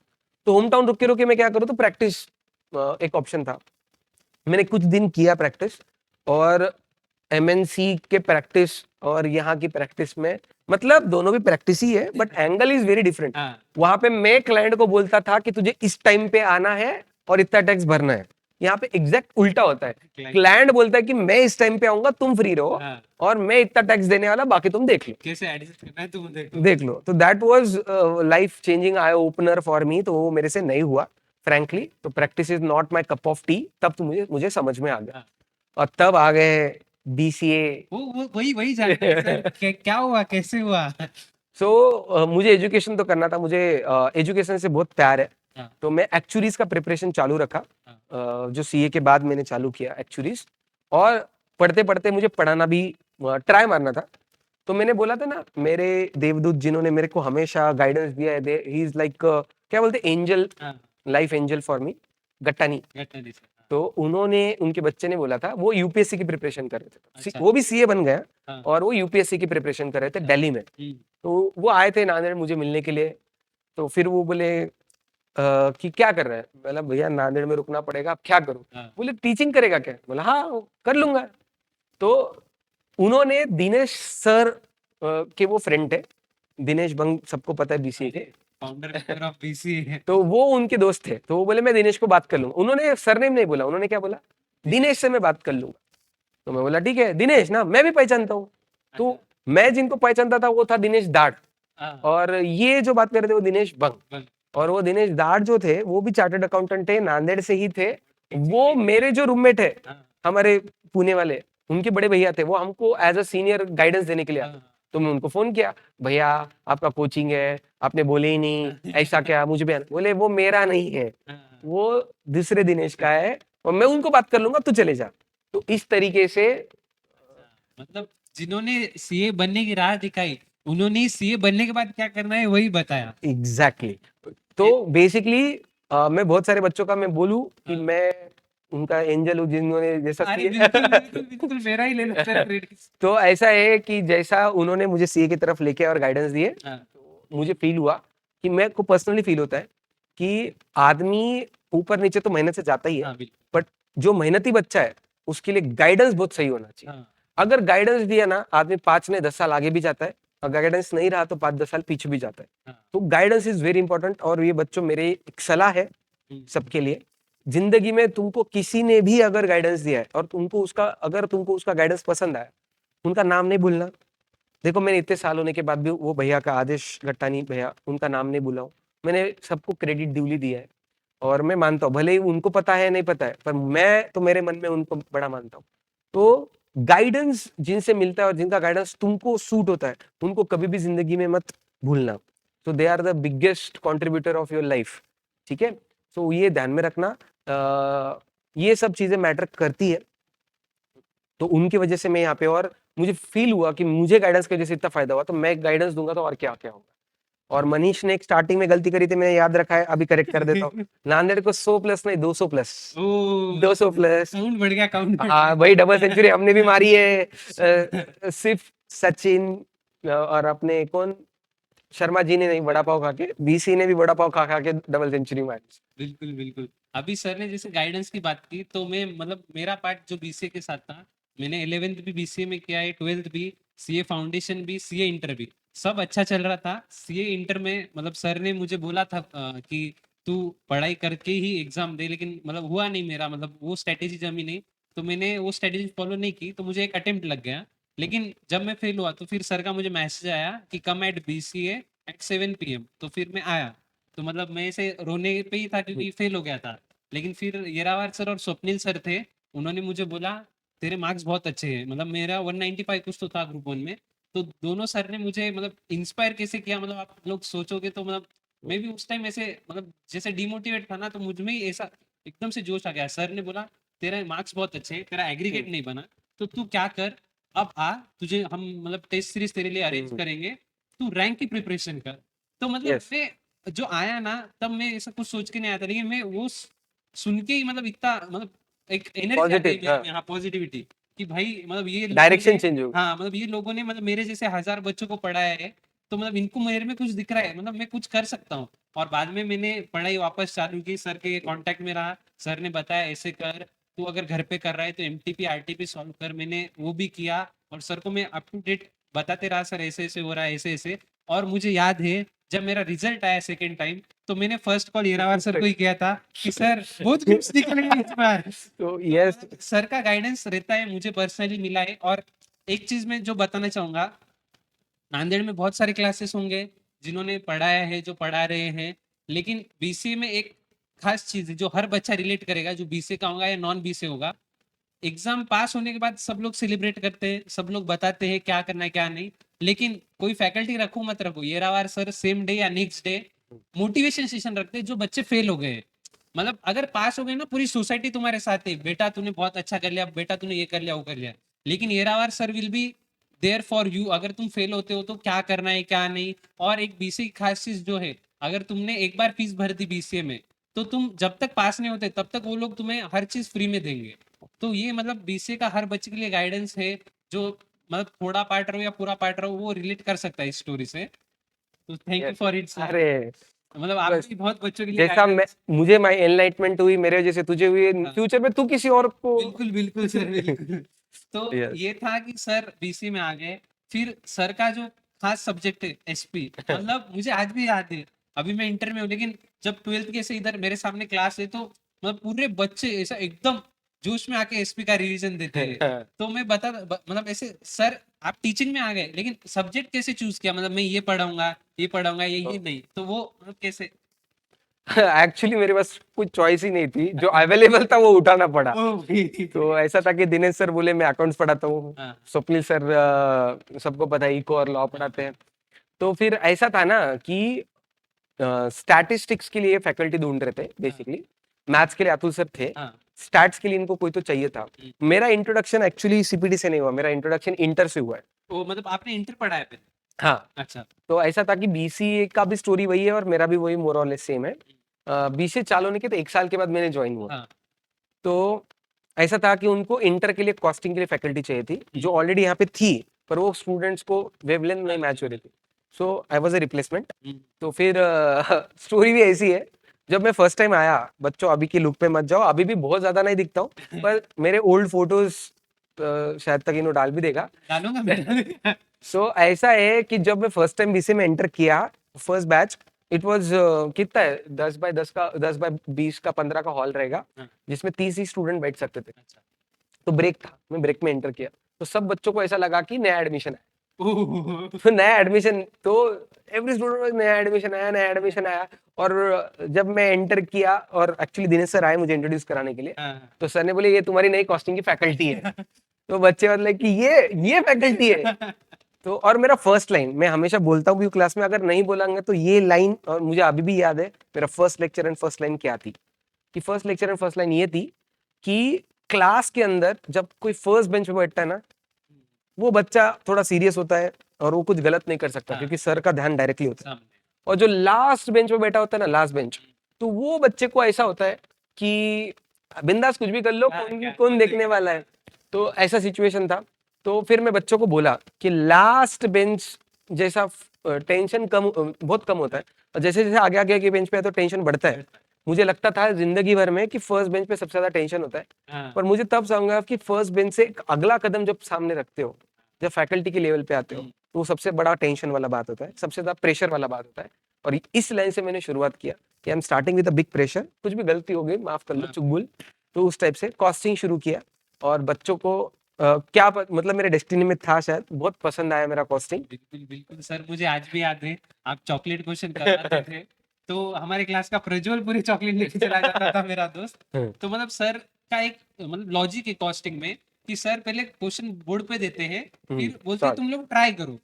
तो होम टाउन रुक के मैं क्या करूँ, तो प्रैक्टिस एक ऑप्शन था। मैंने कुछ दिन किया प्रैक्टिस, और एमएनसी के प्रैक्टिस और यहाँ की प्रैक्टिस में, मतलब दोनों भी प्रैक्टिस ही है, but angle is very different. हाँ, वहां पे मैं क्लाइंट को बोलता था कि तुझे इस टाइम पे आना है और इतना टैक्स भरना है। यहाँ पे एग्जैक्ट उल्टा होता है। क्लाइंट। क्लाइंट बोलता है कि मैं इस टाइम पे आऊंगा, तुम फ्री रहो, हाँ, और मैं इतना टैक्स देने वाला, बाकी तुम देख लो। कैसे एडजस्ट करना है तुम देखो। देख लो। तो that was life changing eye opener for me. तो वो मेरे से नहीं हुआ फ्रैंकली। तो practice is not my cup of T, तब तो मुझे मुझे समझ में आ गया। हाँ, और तब आ गए बीसीए। वो वही वही जानना है सर, क्या हुआ, कैसे हुआ? सो मुझे एजुकेशन तो करना था, मुझे एजुकेशन से बहुत प्यार है। हाँ, तो मैं एक्चुअरीज का प्रिपरेशन चालू रखा, हाँ, जो सीए के बाद मैंने चालू किया एक्चुअरीज। और पढ़ते पढ़ते मुझे पढ़ाना भी ट्राई मारना था। तो मैंने बोला था ना, मेरे देवदूत जिन्होंने मेरे को हमेशा गाइडेंस दिया है, ही इज लाइक, क्या बोलते, एंजल, हाँ, life angel for me, Gattani. घटना दी सर। हाँ, तो उन्होंने, उनके बच्चे ने बोला था, वो यूपीएससी की प्रिपरेशन कर रहे थे, अच्छा। वो भी सीए बन गया, हाँ, और वो यूपीएससी की प्रिपरेशन कर रहे थे दिल्ली में। तो वो आए थे नांदेड़ मुझे मिलने के लिए। तो फिर वो बोले कि क्या कर रहा है? बोला भैया नांदेड़ में रुकना पड़ेगा, अब क्या करूं? हाँ, बोले टीचिंग करेगा क्या? बोला हाँ, वो कर लूंगा। तो उन्होंने दिनेश सर के, वो फ्रेंड थे, दिनेश बंग, सबको पता है बीसीए के। फाउंडर मेंबर ऑफ बीसी है। तो वो उनके दोस्त थे, तो वो बोले मैं दिनेश को बात कर लूंगा। उन्होंने सरनेम नहीं बोला, उन्होंने क्या बोला, दिनेश से मैं बात कर लूंगा। तो मैं बोला ठीक है, दिनेश ना मैं भी पहचानता हूँ। तो अच्छा। मैं जिनको पहचानता था वो था दिनेश दाड़, हाँ, और ये जो बात कर रहे थे वो दिनेश बंग। बस। और वो दिनेश दाड़ जो थे वो भी चार्टर्ड अकाउंटेंट थे, नांदेड़ से ही थे। वो मेरे जो रूममेट है हाँ, हमारे पुणे वाले, उनके बड़े भैया थे, वो हमको एज अ सीनियर गाइडेंस देने के लिए आते। हाँ, तो मैं उनको फोन किया, भैया आपका कोचिंग है, आपने बोले ही नहीं, ऐसा क्या, मुझे भी बोले वो मेरा नहीं है, हाँ, वो दूसरे दिनेश का है, और मैं उनको बात कर लूंगा, तू चले जा। तो इस तरीके से अच्छा। मतलब जिन्होंने सीए बनने की राह दिखाई, उन्होंने सीए बनने के बाद क्या करना है वही बताया। एग्जैक्टली तो ये- बेसिकली मैं बहुत सारे बच्चों का मैं बोलूं कि हाँ, मैं उनका एंजल हूँ, जिन्होंने जैसा अरे सीए बिल्कुल बिल्कुल बिल्कुल, मेरा ही ले लो सर क्रेडिट। तो ऐसा है कि जैसा उन्होंने मुझे सीए की तरफ लेके और गाइडेंस दिए, हाँ, तो मुझे फील हुआ कि, मेरे को पर्सनली फील होता है कि आदमी ऊपर नीचे तो मेहनत से जाता ही है, हाँ, बिल्कुल। बट जो मेहनती बच्चा है उसके लिए गाइडेंस बहुत सही होना चाहिए। हाँ, अगर गाइडेंस दिया ना, आदमी 5 नहीं 10 साल आगे भी जाता है, और गाइडेंस नहीं रहा तो 5-10 साल पीछे भी जाता है। हाँ। तो गाइडेंस इज वेरी इंपॉर्टेंट। और ये बच्चों, मेरे एक सलाह है सबके लिए, जिंदगी में तुमको किसी ने भी अगर गाइडेंस दिया है और तुमको उसका गाइडेंस पसंद आया, उनका नाम नहीं भूलना। देखो, मैंने इतने साल होने के बाद भी वो भैया का, आदेश गट्टानी भैया, उनका नाम नहीं भूला हूं। मैंने सबको क्रेडिट ड्यूली दिया है, और मैं मानता हूँ, भले ही उनको पता है नहीं पता है, पर मैं तो मेरे मन में उनको बड़ा मानता हूँ। तो गाइडेंस जिनसे मिलता है और जिनका गाइडेंस तुमको सूट होता है, उनको कभी भी जिंदगी में मत भूलना। तो they are the biggest contributor of your life. ठीक है, तो ये ध्यान में रखना। ये सब चीजें मैटर करती है, तो उनकी वजह से मैं यहाँ पे, और मुझे फील हुआ कि मुझे गाइडेंस की वजह से इतना फायदा हुआ, तो मैं गाइडेंस दूंगा तो और क्या क्या होगा। और मनीष ने एक स्टार्टिंग में गलती करी थी, मैंने याद रखा है, अभी करेक्ट कर देता हूँ। नांदेड़ को 100 प्लस नहीं 200 प्लस, ओ 200 प्लस। काउंट बढ़ गया, काउंट हाँ, वही डबल सेंचुरी हमने भी मारी है। सिर्फ सचिन और अपने कौन, शर्मा जी ने नहीं, वड़ा पाव खा के, बीसी ने भी वड़ा पाव खा खा के डबल सेंचुरी मारी। बिल्कुल बिल्कुल। अभी सर ने जैसे गाइडेंस की बात की, तो मैं मतलब मेरा पार्ट जो बीसीए के साथ था, मैंने 11th भी बीसीए में किया है, 12th भी, सीए फाउंडेशन भी, सीए इंटर भी, सब अच्छा चल रहा था। सीए इंटर में मतलब सर ने मुझे बोला था कि तू पढ़ाई करके ही एग्जाम दे, लेकिन मतलब हुआ नहीं मेरा, मतलब वो स्ट्रेटेजी जमी नहीं, तो मैंने वो स्ट्रेटेजी फॉलो नहीं की, तो मुझे एक अटेम्प्ट लग गया। लेकिन जब मैं फेल हुआ तो फिर सर का मुझे मैसेज आया कि कम एट बीसीए एट 7 PM, तो फिर मैं आया। तो मतलब मैं ऐसे रोने पे ही था क्योंकि फेल हो गया था। लेकिन फिर येरावार सर और स्वप्निल सर थे, उन्होंने मुझे बोला तेरे मार्क्स बहुत अच्छे हैं, मतलब मेरा 195 कुछ तो था ग्रुप 1 में। तो दोनों सर ने मुझे मतलब इंस्पायर कैसे किया, मतलब आप लोग सोचोगे तो मतलब मैं भी उस टाइम ऐसे मतलब जैसे डिमोटिवेट था ना, तो मुझ में ही ऐसा एकदम से जोश आ गया। सर ने बोला तेरे मार्क्स बहुत अच्छे हैं, तेरा एग्रीगेट नहीं बना, तो तू क्या कर, अब आ, तुझे हम मतलब टेस्ट सीरीज तेरे लिए अरेंज करेंगे, तू रैंक की प्रिपरेशन कर। तो मतलब Yes. मैं जो आया ना, तब मैं ऐसा कुछ सोच के नहीं आया था, लेकिन मैं वो सुन के ही मतलब इतना मतलब एक एनर्जी आ गई पॉजिटिव, मेरे हाँ, में, हाँ पॉजिटिविटी, कि भाई मतलब ये लोगों डायरेक्शन ने, चेंज हो गया। हाँ मतलब ये लोगों ने मतलब मेरे जैसे 1000 बच्चों को पढ़ाया है, तो मतलब इनको मेरे में कुछ दिख रहा है, मतलब मैं कुछ कर सकता हूँ। और बाद में मैंने पढ़ाई वापस चालू की, सर के कांटेक्ट में रहा, सर ने बताया ऐसे कर, तू अगर घर पे कर रहा है तो एमटीपी आरटीपी सॉल्व कर, मैंने वो भी किया। और सर को मैं अप टू डेट बताते रहा, सर ऐसे ऐसे हो रहा है, ऐसे ऐसे। और मुझे याद है जब मेरा रिजल्ट आया सेकेंड टाइम, तो मैंने फर्स्ट कॉल येरावार सर को ही किया था कि सर बहुत कुछ निकल गया इस बार। तो तो यस, मतलब सर का गाइडेंस रहता है, मुझे पर्सनली मिला है। और एक चीज मैं जो बताना चाहूंगा, नांदेड़ में बहुत सारे क्लासेस होंगे जिन्होंने पढ़ाया है, जो पढ़ा रहे हैं, लेकिन बीसीए में एक खास चीज है जो हर बच्चा रिलेट करेगा, जो बीसीए का होगा या नॉन बीसीए होगा। एग्जाम पास होने के बाद सब लोग सेलिब्रेट करते हैं, सब लोग बताते हैं क्या करना है क्या नहीं, लेकिन कोई फैकल्टी रखो मत रखो, येरावार सर सेम डे या नेक्स्ट डे मोटिवेशन सेशन रखते हैं जो बच्चे फेल हो गए हैं। मतलब अगर पास हो गए ना, पूरी सोसाइटी तुम्हारे साथ है, बेटा तूने बहुत अच्छा कर लिया, बेटा तूने ये कर लिया वो कर लिया। लेकिन Yerawar sir will be there for you, अगर तुम फेल होते हो तो क्या करना है क्या नहीं। और एक बीसीए की खास चीज जो है, अगर तुमने एक बार फीस भर दी बीसीए में, तो तुम जब तक पास नहीं होते तब तक वो लोग तुम्हें हर चीज फ्री में देंगे। तो ये मतलब बीसीए का हर बच्चे के लिए गाइडेंस है, जो मतलब थोड़ा पार्ट रहो या पूरा पार्ट रहो वो रिलेट कर सकता है इस स्टोरी से। तो thank you yes. For it sir. अरे, मतलब आप बस भी बहुत बच्चों के लिए जैसा मैं, गाइडेंस। मुझे माई एनलाइटमेंट हुई, मेरे वजह से तुझे हुई, हाँ, फ्यूचर में तू किसी और को। बिल्कुल बिल्कुल सर बिल्कुल। तो यस। ये था कि सर बीसी में आ गए। फिर सर का जो खास सब्जेक्ट है एसपी, मतलब मुझे आज भी याद है। अभी मैं इंटर में हूँ, लेकिन जब 12th के से इधर मेरे सामने क्लास है, तो मतलब पूरे बच्चे ऐसा एकदम जोश में आके एसपी का रिवीजन देते हैं। तो मैं मतलब ऐसे सर आप टीचिंग में आ गए, लेकिन सब्जेक्ट कैसे चूज किया, मतलब मैं ये पढ़ाऊंगा ये पढ़ाऊंगा ये नहीं, तो वो मतलब कैसे। एक्चुअली मेरे पास कुछ चॉइस ही नहीं थी, जो अवेलेबल था वो उठाना पड़ा। तो ऐसा था कि दिनेश सर बोले मैं अकाउंट्स पढ़ाता हूँ, हाँ स्वप्निल सर सबको पता है इको और लॉ पढ़ाते हैं। तो फिर ऐसा था ना कि स्टैटिस्टिक्स के लिए फैकल्टी ढूंढ रहे थे बेसिकली, मैथ्स के लिए अतुल सर थे, हाँ स्टैट्स के लिए इनको कोई तो चाहिए था। मेरा इंट्रोडक्शन एक्चुअली सीपीडी से नहीं हुआ, मेरा इंट्रोडक्शन इंटर से हुआ है। वो मतलब आपने इंटर पढ़ा है फिर। हाँ, अच्छा। तो ऐसा था कि बीसीए का भी स्टोरी वही है और मेरा भी वही मोर और लेस सेम है। बीसीए चालू होने के तो 1 साल के बाद मैंने ज्वाइन हुआ। हाँ तो ऐसा था कि उनको इंटर के लिए कॉस्टिंग के लिए फैकल्टी चाहिए थी, जो ऑलरेडी यहाँ पे थी, पर वो स्टूडेंट्स को वेवलेंथ नहीं मैच हो रही थी। सो आई वाज अ रिप्लेसमेंट। तो फिर स्टोरी भी ऐसी है, जब मैं फर्स्ट टाइम आया, बच्चों अभी के लुक पे मत जाओ, अभी भी बहुत ज्यादा नहीं दिखता हूँ, पर मेरे ओल्ड फोटोज शायद तक इन्हों डाल भी देगा। डालूंगा मैं। सो ऐसा है कि जब मैं फर्स्ट टाइम बीसीए में एंटर किया, फर्स्ट बैच, इट वाज कितना है, 10 बाय 20 का 15 का हॉल रहेगा, हाँ। जिसमें 30 ही स्टूडेंट बैठ सकते थे। अच्छा। तो ब्रेक था, मैं ब्रेक में एंटर किया, तो सब बच्चों को ऐसा लगा कि नया एडमिशन है। ओह, तो नया एडमिशन, तो एवरी स्टूडेंट नया एडमिशन आया, नया एडमिशन आया। और जब मैं एंटर किया, और एक्चुअली दिनेश सर आए मुझे इंट्रोड्यूस कराने के लिए, हाँ। तो सर ने बोले ये तुम्हारी नई कॉस्टिंग की फैकल्टी है। तो बच्चे मतलब कि ये फैकल्टी है। तो और मेरा फर्स्ट लाइन, मैं हमेशा बोलता हूँ क्लास में, अगर नहीं बोलांगे तो ये लाइन, और मुझे अभी भी याद है मेरा first lecture and first line क्या थी, कि first lecture and first line ये थी कि क्लास के अंदर जब कोई फर्स्ट बेंच पे बैठता है ना, वो बच्चा थोड़ा सीरियस होता है और वो कुछ गलत नहीं कर सकता, हाँ। क्योंकि सर का ध्यान डायरेक्टली होता है। सामने। और जो लास्ट बेंच पे बैठा होता है ना, लास्ट बेंच, तो वो बच्चे को ऐसा होता है कि बिंदास कुछ भी कर लो, हाँ, कौन क्या- कौन कौन देखने वाला है। तो ऐसा सिचुएशन था। तो फिर मैं बच्चों को बोला कि लास्ट बेंच जैसा टेंशन बहुत कम होता है, और जैसे जैसे आगे आगे के बेंच पे है तो टेंशन बढ़ता है। मुझे लगता था जिंदगी भर में कि फर्स्ट बेंच पे सबसे ज्यादा टेंशन होता है, हाँ। पर मुझे तब समझा कि फर्स्ट बेंच से एक अगला कदम जब सामने रखते हो, जब फैकल्टी के लेवल पे आते हो, तो वो सबसे बड़ा टेंशन वाला बात होता है, सबसे ज्यादा प्रेशर वाला बात होता है। और इस लाइन से मैंने शुरुआत किया कि I am starting with a big pressure, कुछ भी गलती हो गई माफ कर लो, हाँ। चुगबुल। तो उस टाइप से कॉस्टिंग शुरू किया, और बच्चों को मतलब मेरे डेस्टिनी में था, शायद बहुत पसंद आया मेरा कॉस्टिंग। बिल्कुल बिल्कुल सर, मुझे आज भी याद है आप चॉकलेट क्वेश्चन करवाते थे, तो हमारे क्लास का प्रज्वल पूरी चॉकलेट लेके चला जाता था मेरा दोस्त। तो मतलब सर का एक मतलब लॉजिक है कॉस्टिंग में, कि सर पहले क्वेश्चन बोर्ड पे देते हैं, फिर बोलते हैं सॉरी, तुम लोग ट्राई करो।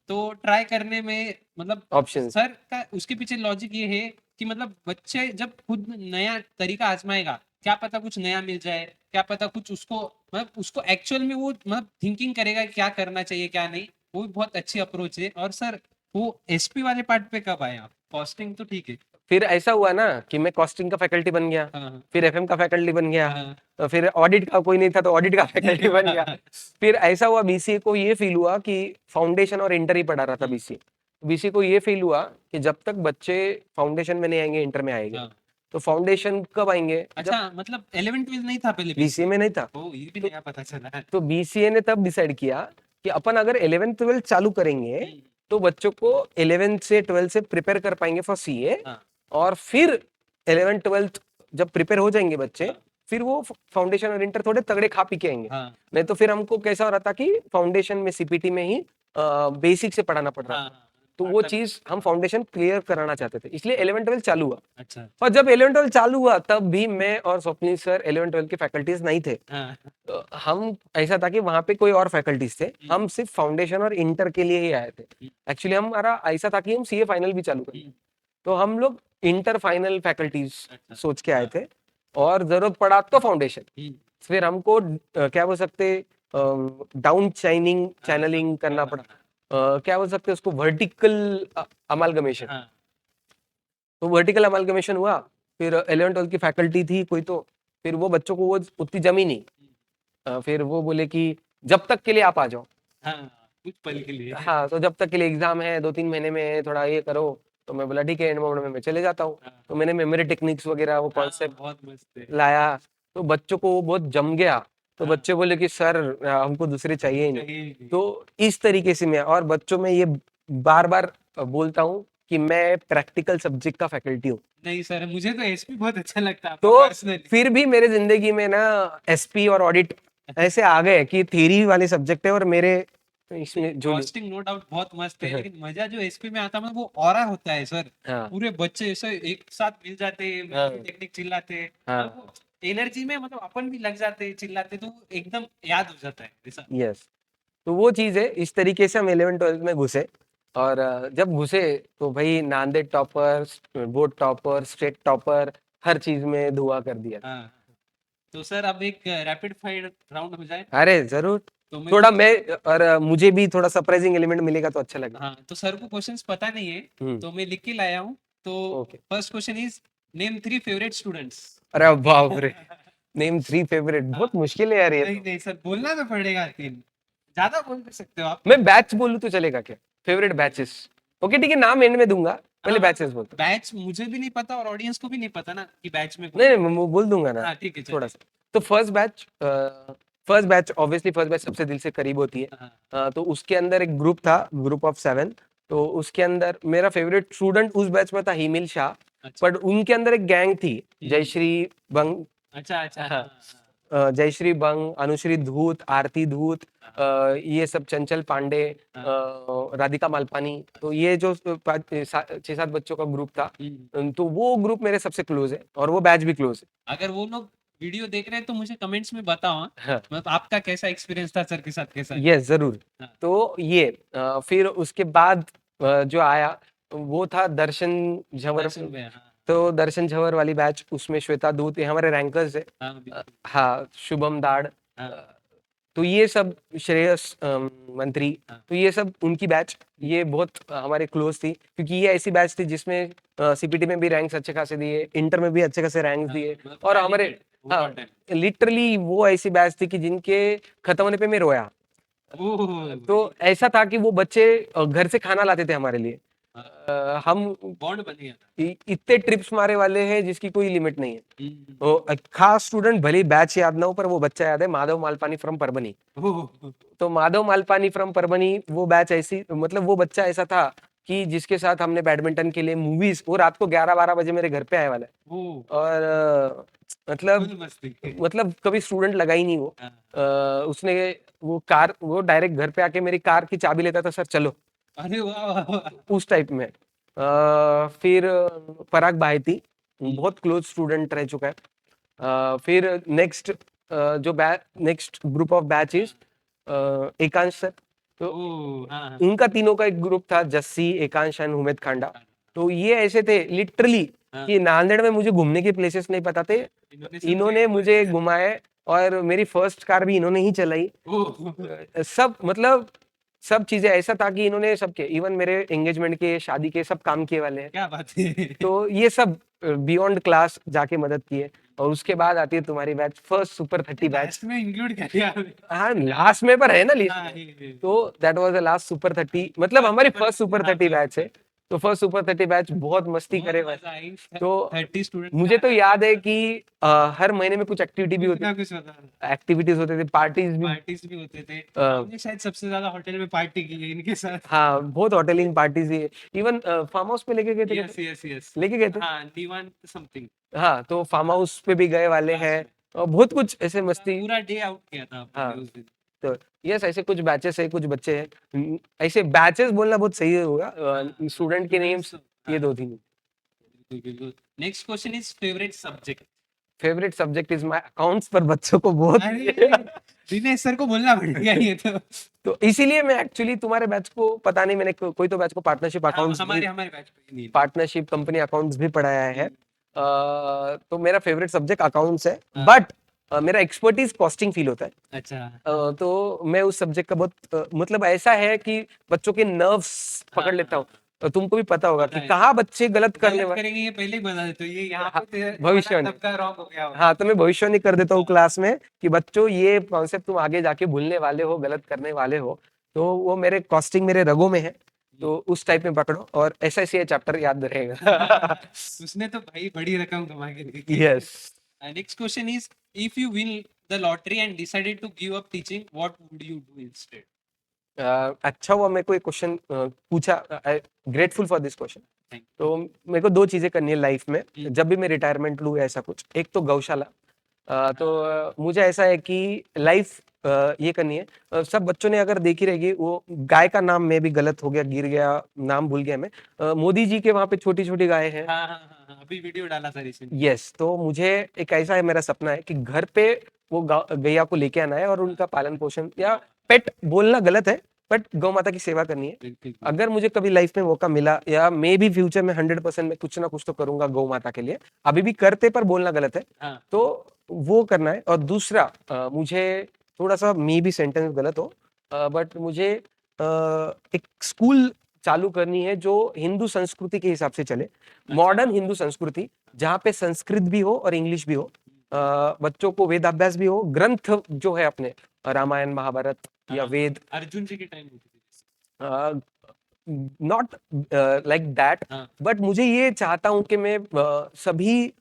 तो ट्राई करने में मतलब ऑप्शंस। सर का उसके पीछे लॉजिक ये है कि मतलब बच्चे जब खुद नया तरीका आजमाएगा, क्या पता कुछ नया मिल जाए, क्या पता कुछ उसको मतलब उसको एक्चुअल में वो मतलब थिंकिंग करेगा कि क्या करना चाहिए क्या नहीं। वो भी बहुत अच्छी अप्रोच है। और सर वो एसपी वाले पार्ट पे कब आए आप? कॉस्टिंग तो ठीक है। फिर ऐसा हुआ ना कि मैं कॉस्टिंग का फैकल्टी बन गया, हाँ। फिर एफएम का फैकल्टी बन गया, हाँ। तो फिर ऑडिट का कोई नहीं था तो ऑडिट का फैकल्टी बन गया। फिर ऐसा हुआ, बीसीए को ये फील हुआ कि फाउंडेशन और इंटर ही पढ़ा रहा था बीसीए। बीसीए को ये फील हुआ कि जब तक बच्चे फाउंडेशन में नहीं आएंगे इंटर में आएंगे। हाँ। तो फाउंडेशन कब आएंगे, जब अच्छा, मतलब 11th-12th नहीं था पहले बीसीए में नहीं था। ओ, ये भी तो, नया पता चला है। तो बीसीए ने तब डिसाइड किया कि अपन अगर 11th-12th चालू करेंगे तो बच्चों को 11th से 12th से प्रिपेयर कर पाएंगे फॉर सीए। हाँ। और फिर 11th-12th जब प्रिपेयर हो जाएंगे बच्चे, हाँ। फिर वो फाउंडेशन और इंटर थोड़े तगड़े खा पी के आएंगे। हाँ। नहीं तो फिर हमको कैसा हो रहा था कि फाउंडेशन में सीपीटी में ही बेसिक से पढ़ाना पड़ रहा था। हाँ। तो वो चीज हम फाउंडेशन क्लियर कराना चाहते थे, इसलिए 11th-12th चालू हुआ। अच्छा। और जब 11th-12th चालू हुआ तब भी मैं और स्वप्निल सर 11th-12th के फैकल्टीज नहीं थे। हाँ। हम ऐसा था कि वहां पे कोई और फैकल्टीज थे, हम सिर्फ फाउंडेशन और इंटर के लिए ही आए थे। एक्चुअली हमारा ऐसा था कि हम सीए फाइनल भी चालू करें, तो हम लोग इंटर फाइनल फैकल्टीज अच्छा। सोच के आए थे, और जरूरत पड़ा तो फाउंडेशन। फिर हमको क्या बोल सकते, डाउन चाइनिंग चैनलिंग करना पड़ा, क्या बोल सकते उसको, वर्टिकल अमालगमेशन। हाँ। तो वर्टिकल अमालगमेशन हुआ। फिर 11th-12th की फैकल्टी थी कोई, तो फिर वो बच्चों को वो उतनी जमी नहीं। फिर वो बोले कि जब तक के लिए आप आ जाओ। हाँ, कुछ पल के लिए। हाँ, तो जब तक के लिए एग्जाम है 2-3 महीने में, थोड़ा ये करो। तो मैं बोला ठीक है, एंड मोड में मैं चले जाता हूँ। हाँ। तो मैंने मेमोरी टेक्निक्स वगैरह वो हाँ, कॉन्सेप्ट बहुत मस्त है। लाया, तो बच्चों को वो बहुत जम गया। तो हाँ। बच्चे बोले कि सर हमको दूसरे चाहिए ही नहीं। चाहिए ही नहीं। तो इस तरीके से मैं और बच्चों में ये बार बार बोलता हूँ कि मैं प्रैक्टिकल सब्जेक्ट का फैकल्टी हूँ। नहीं सर, मुझे तो एसपी बहुत अच्छा लगता है तो पर्सनली। फिर भी मेरे जिंदगी में ना एसपी और ऑडिट ऐसे आ गए कि थ्योरी वाले सब्जेक्ट है, और मेरे इसमें जो कॉस्टिंग नो डाउट बहुत मस्त है, लेकिन मजा जो एसपी में आता है वो ऑरा होता है सर। हाँ पूरे बच्चे ऐसे एक साथ मिल जाते हैं, हाँ टेक्निक चिल्लाते हैं, हाँ और वो एनर्जी में मतलब अपन भी लग जाते हैं चिल्लाते, तो एकदम याद हो जाता है ऐसा। यस। तो वो चीज है, इस तरीके से हम 11th-12th में घुसे। और जब घुसे तो भाई Nanded topper, board topper, state topper, हर चीज में धुआं कर दिया। हाँ। तो सर अब एक रैपिड फायर राउंड हो जाए अरे जरूर, तो मैं थोड़ा मैं और मुझे भी थोड़ा सरप्राइजिंग एलिमेंट मिलेगा तो अच्छा लगेगा। हाँ, तो सर को क्वेश्चंस पता नहीं है, हम्म, तो मैं लिख के लाया हूँ। तो okay. First question is name 3 favourite students. अरे बाप रे, नेम 3 फेवरेट, हाँ। बहुत मुश्किल है यार ये नहीं तो। नहीं सर, बोलना तो पड़ेगा 3, ज्यादा बोल भी सकते हो आप। मैं बैच बोलूं तो चलेगा क्या, फेवरेट बैचेस? ओके ठीक है, नाम एंड में दूंगा, पहले हाँ, बैचेस बोलता बैच मुझे भी नहीं पता और ऑडियंस को भी नहीं पता ना कि बैच में हूं। कौन। नहीं नहीं, मैं बोल दूंगा ना हाँ ठीक है, थोड़ा चलिए। सा। तो first batch first batch, obviously first batch सबसे दिल से करीब होती है। हाँ, तो उसके अंदर एक ग्रुप था, ग्रुप ऑफ 7। तो उसके अंदर मेरा फेवरेट स्टूडेंट उस बैच में था हिमिल शाह, अच्छा। बट उनके अंदर एक गैंग थी, जयश्री बंग, अच्छा, अच्छा, हाँ, हाँ, जयश्री बंग, अनुश्री धूत, आरती धूत, ये सब, चंचल पांडे, राधिका मालपानी। तो ये जो 6-7 बच्चों का ग्रुप था, तो वो ग्रुप मेरे सबसे क्लोज है और वो बैच भी क्लोज अगर वो लोग वीडियो देख रहे हैं तो मुझे कमेंट्स में बताओ, हाँ? है। मतलब आपका कैसा एक्सपीरियंस था सर के साथ, कैसा? यस, जरूर। हाँ, तो ये फिर उसके बाद जो आया वो था दर्शन झंवर। दर्शन भैया, हाँ, तो दर्शन झंवर वाली बैच, उसमें श्वेता दूत, ये हमारे रैंकर्स है। हाँ, बिल्कुल, हाँ, शुभम दाड़, हाँ, तो ये सब, श्रेयस मंत्री, हाँ, तो ये सब उनकी बैच, ये बहुत हमारे क्लोज थी, क्योंकि ये ऐसी बैच थी जिसमें सीपीटी में भी रैंक्स अच्छे खासे दिए, इंटर में भी अच्छे खासे रैंक्स हाँ, दिए, मतलब और हमारे, talented, हाँ, overall talented। लिटरली वो ऐसी बैच थी कि जिनके खत्म होने पे मैं रोया। ओह, तो ऐसा था कि वो बच्चे घर से खाना लाते थे हमारे लिए। हम बॉन्ड बन गया था। इतने ट्रिप्स मारे वाले हैं जिसकी कोई लिमिट नहीं है। हम्म, तो खास स्टूडेंट भले ही बैच याद ना हो, पर वो बच्चा याद है, माधव मालपानी फ्रॉम परभनी। ओह, तो माधव मालपानी फ्रॉम परभनी, वो बैच ऐसी, मतलब वो बच्चा ऐसा था कि जिसके साथ हमने बैडमिंटन के लिए मूवीज, वो रात को 11-12 बजे मेरे घर पे आए वाला है। ओह, और फुल मतलब, मस्ती। कभी स्टूडेंट लगा ही नहीं वो। हाँ, उसने वो डायरेक्ट घर पे आके मेरी कार की चाबी लेता था, सर चलो, अरे वाह, वाह, वाह। उस टाइप में। फिर पराग भाईती, हम्म, बहुत क्लोज स्टूडेंट रह चुका है। फिर नेक्स्ट जो next group of batches, Ekansh sir. तो ओह, हाँ, हाँ, उनका तीनों का एक ग्रुप था, जस्सी, एकांश एंड उमेद खांडा। तो ये ऐसे थे लिटरली हाँ, कि नांदेड़ में मुझे घूमने के प्लेसेस नहीं पता थे, इन्होंने सब इन्होंने जगह घुमा मुझे दिया। घुमाए, और मेरी फर्स्ट कार भी इन्होंने ही चलाई। ओह, सब, मतलब सब चीजें, ऐसा था कि इन्होंने सबके, इवन मेरे एंगेजमेंट के, शादी के, सब काम किए वाले हैं। क्या बात है। तो ये सब बियॉन्ड क्लास जाके मदद किए। और उसके बाद आती है तुम्हारी batch, first super 30 batch. Last में इंक्लूड कर दिया आपने। हाँ, लास्ट में पर है ना लिस्ट हाँ, में। ये। तो that was the last super 30, मतलब हमारी फर्स्ट सुपर हाँ, 30 बैच first है। तो फर्स्ट सुपर 30 बैच बहुत मस्ती बहुत करे भाई। मजा आई। तो 30 स्टूडेंट मुझे तो याद है कि हर महीने में कुछ एक्टिविटी भी कुछ होती, ना कुछ होता था। एक्टिविटीज होते थे, पार्टीज भी। पार्टीज भी होते थे। अ, हमने शायद सबसे ज्यादा होटल में पार्टी की है इनके साथ। हाँ, बहुत होटलिंग पार्टीज ही, इवन फार्म हाउस पे लेके गए थे, यस, यस, यस। लेके गए थे। हाँ, दीवान समथिंग। हाँ, तो फार्म हाउस पे भी गए वाले हैं, लास्ट में और बहुत कुछ ऐसे पूरा मस्ती। पूरा डे आउट किया था हाँ, आपने उस दिन। तो यस, ऐसे कुछ बैचेस है, कुछ बच्चे हैं। ऐसे बैचेस बोलना बहुत सही होगा, हाँ, स्टूडेंट के नेम्स ये हाँ, दो थी। बिल्कुल, बिल्कुल। Next question is favourite subject. Favourite subject is my accounts, पर बच्चों को बहुत अरे, दिनेश सर को बोलना पड़ेगा ये तो। तो इसीलिए मैं एक्चुअली तुम्हारे बैच को, पता नहीं, मैंने कोई तो बैच को पार्टनरशिप अकाउंट्स भी, हमारे हमारे बैच पे नहीं। पार्टनरशिप कंपनी अकाउंट्स भी पढ़ाया है। तो मेरा फेवरेट सब्जेक्ट अकाउंट्स है, हाँ। बट मेरा एक्सपर्टीज कॉस्टिंग फील होता है। अच्छा। तो मैं उस सब्जेक्ट का बहुत मतलब ऐसा है कि बच्चों के नर्व्स पकड़ लेता हूँ। तुमको भी पता होगा पता कि है। कहाँ बच्चे गलत करने गलत वाले। करेंगे ये पहले ही बता देते हो, ये यहाँ हाँ, पे भविष्यवाणी। सबका रॉन्ग हो गया होगा। हाँ, तो मैं भविष्यवाणी कर देता हूँ क्लास में कि बच्चों, ये कॉन्सेप्ट तुम आगे जाके भूलने वाले हो, गलत करने वाले हो। तो वो मेरे कॉस्टिंग मेरे रगों में है, तो उस टाइप में पकड़ो, और एसआईसीआई चैप्टर याद रहेगा। उसने तो भाई बड़ी रकम कमा के देखी। Yes. Next question is, if you win the lottery and decided to give up teaching, what would you do instead? अच्छा हुआ मेरे को एक क्वेश्चन पूछा, grateful for this question. Thank तो मेरे को दो चीजें करनी है लाइफ में, हम्म। जब भी मैं रिटायरमेंट लूँ, ऐसा कुछ, एक तो गौशाला। मुझे ऐसा है कि लाइफ ये करनी है। सब बच्चों ने अगर देखी रहेगी, वो गाय का नाम मैं भी गलत हो गया, गिर गया, नाम भूल गया मैं। मोदी जी के वहां पे छोटी छोटी गायें हैं। हाँ, हाँ, हाँ, हाँ, अभी वीडियो डाला था रिसेंटली। यस, तो मुझे एक ऐसा है, मेरा सपना है कि घर पे वो गैया को लेके आना है, और उनका पालन पोषण, या पेट बोलना गलत है, बट गौ माता की सेवा करनी है। बिल्कुल। अगर मुझे कभी लाइफ में मौका मिला, या मे भी फ्यूचर में 100% में कुछ ना कुछ तो करूंगा गौ माता के लिए, अभी भी करते पर बोलना गलत है। हाँ, तो वो करना है। और दूसरा, मुझे थोड़ा सा मे भी सेंटेंस गलत हो, बट मुझे एक स्कूल चालू करनी है जो हिंदू संस्कृति के हिसाब से चले, मॉडर्न हिंदू संस्कृति, जहाँ पे संस्कृत भी हो और इंग्लिश भी हो, बच्चों को वेदाभ्यास भी हो, ग्रंथ जो है अपने रामायण महाभारत या हाँ, वेद, अर्जुन जी के टाइम होती थी। नॉट लाइक दैट, हाँ, बट मुझे ये चाहता हूं कि मैं सभी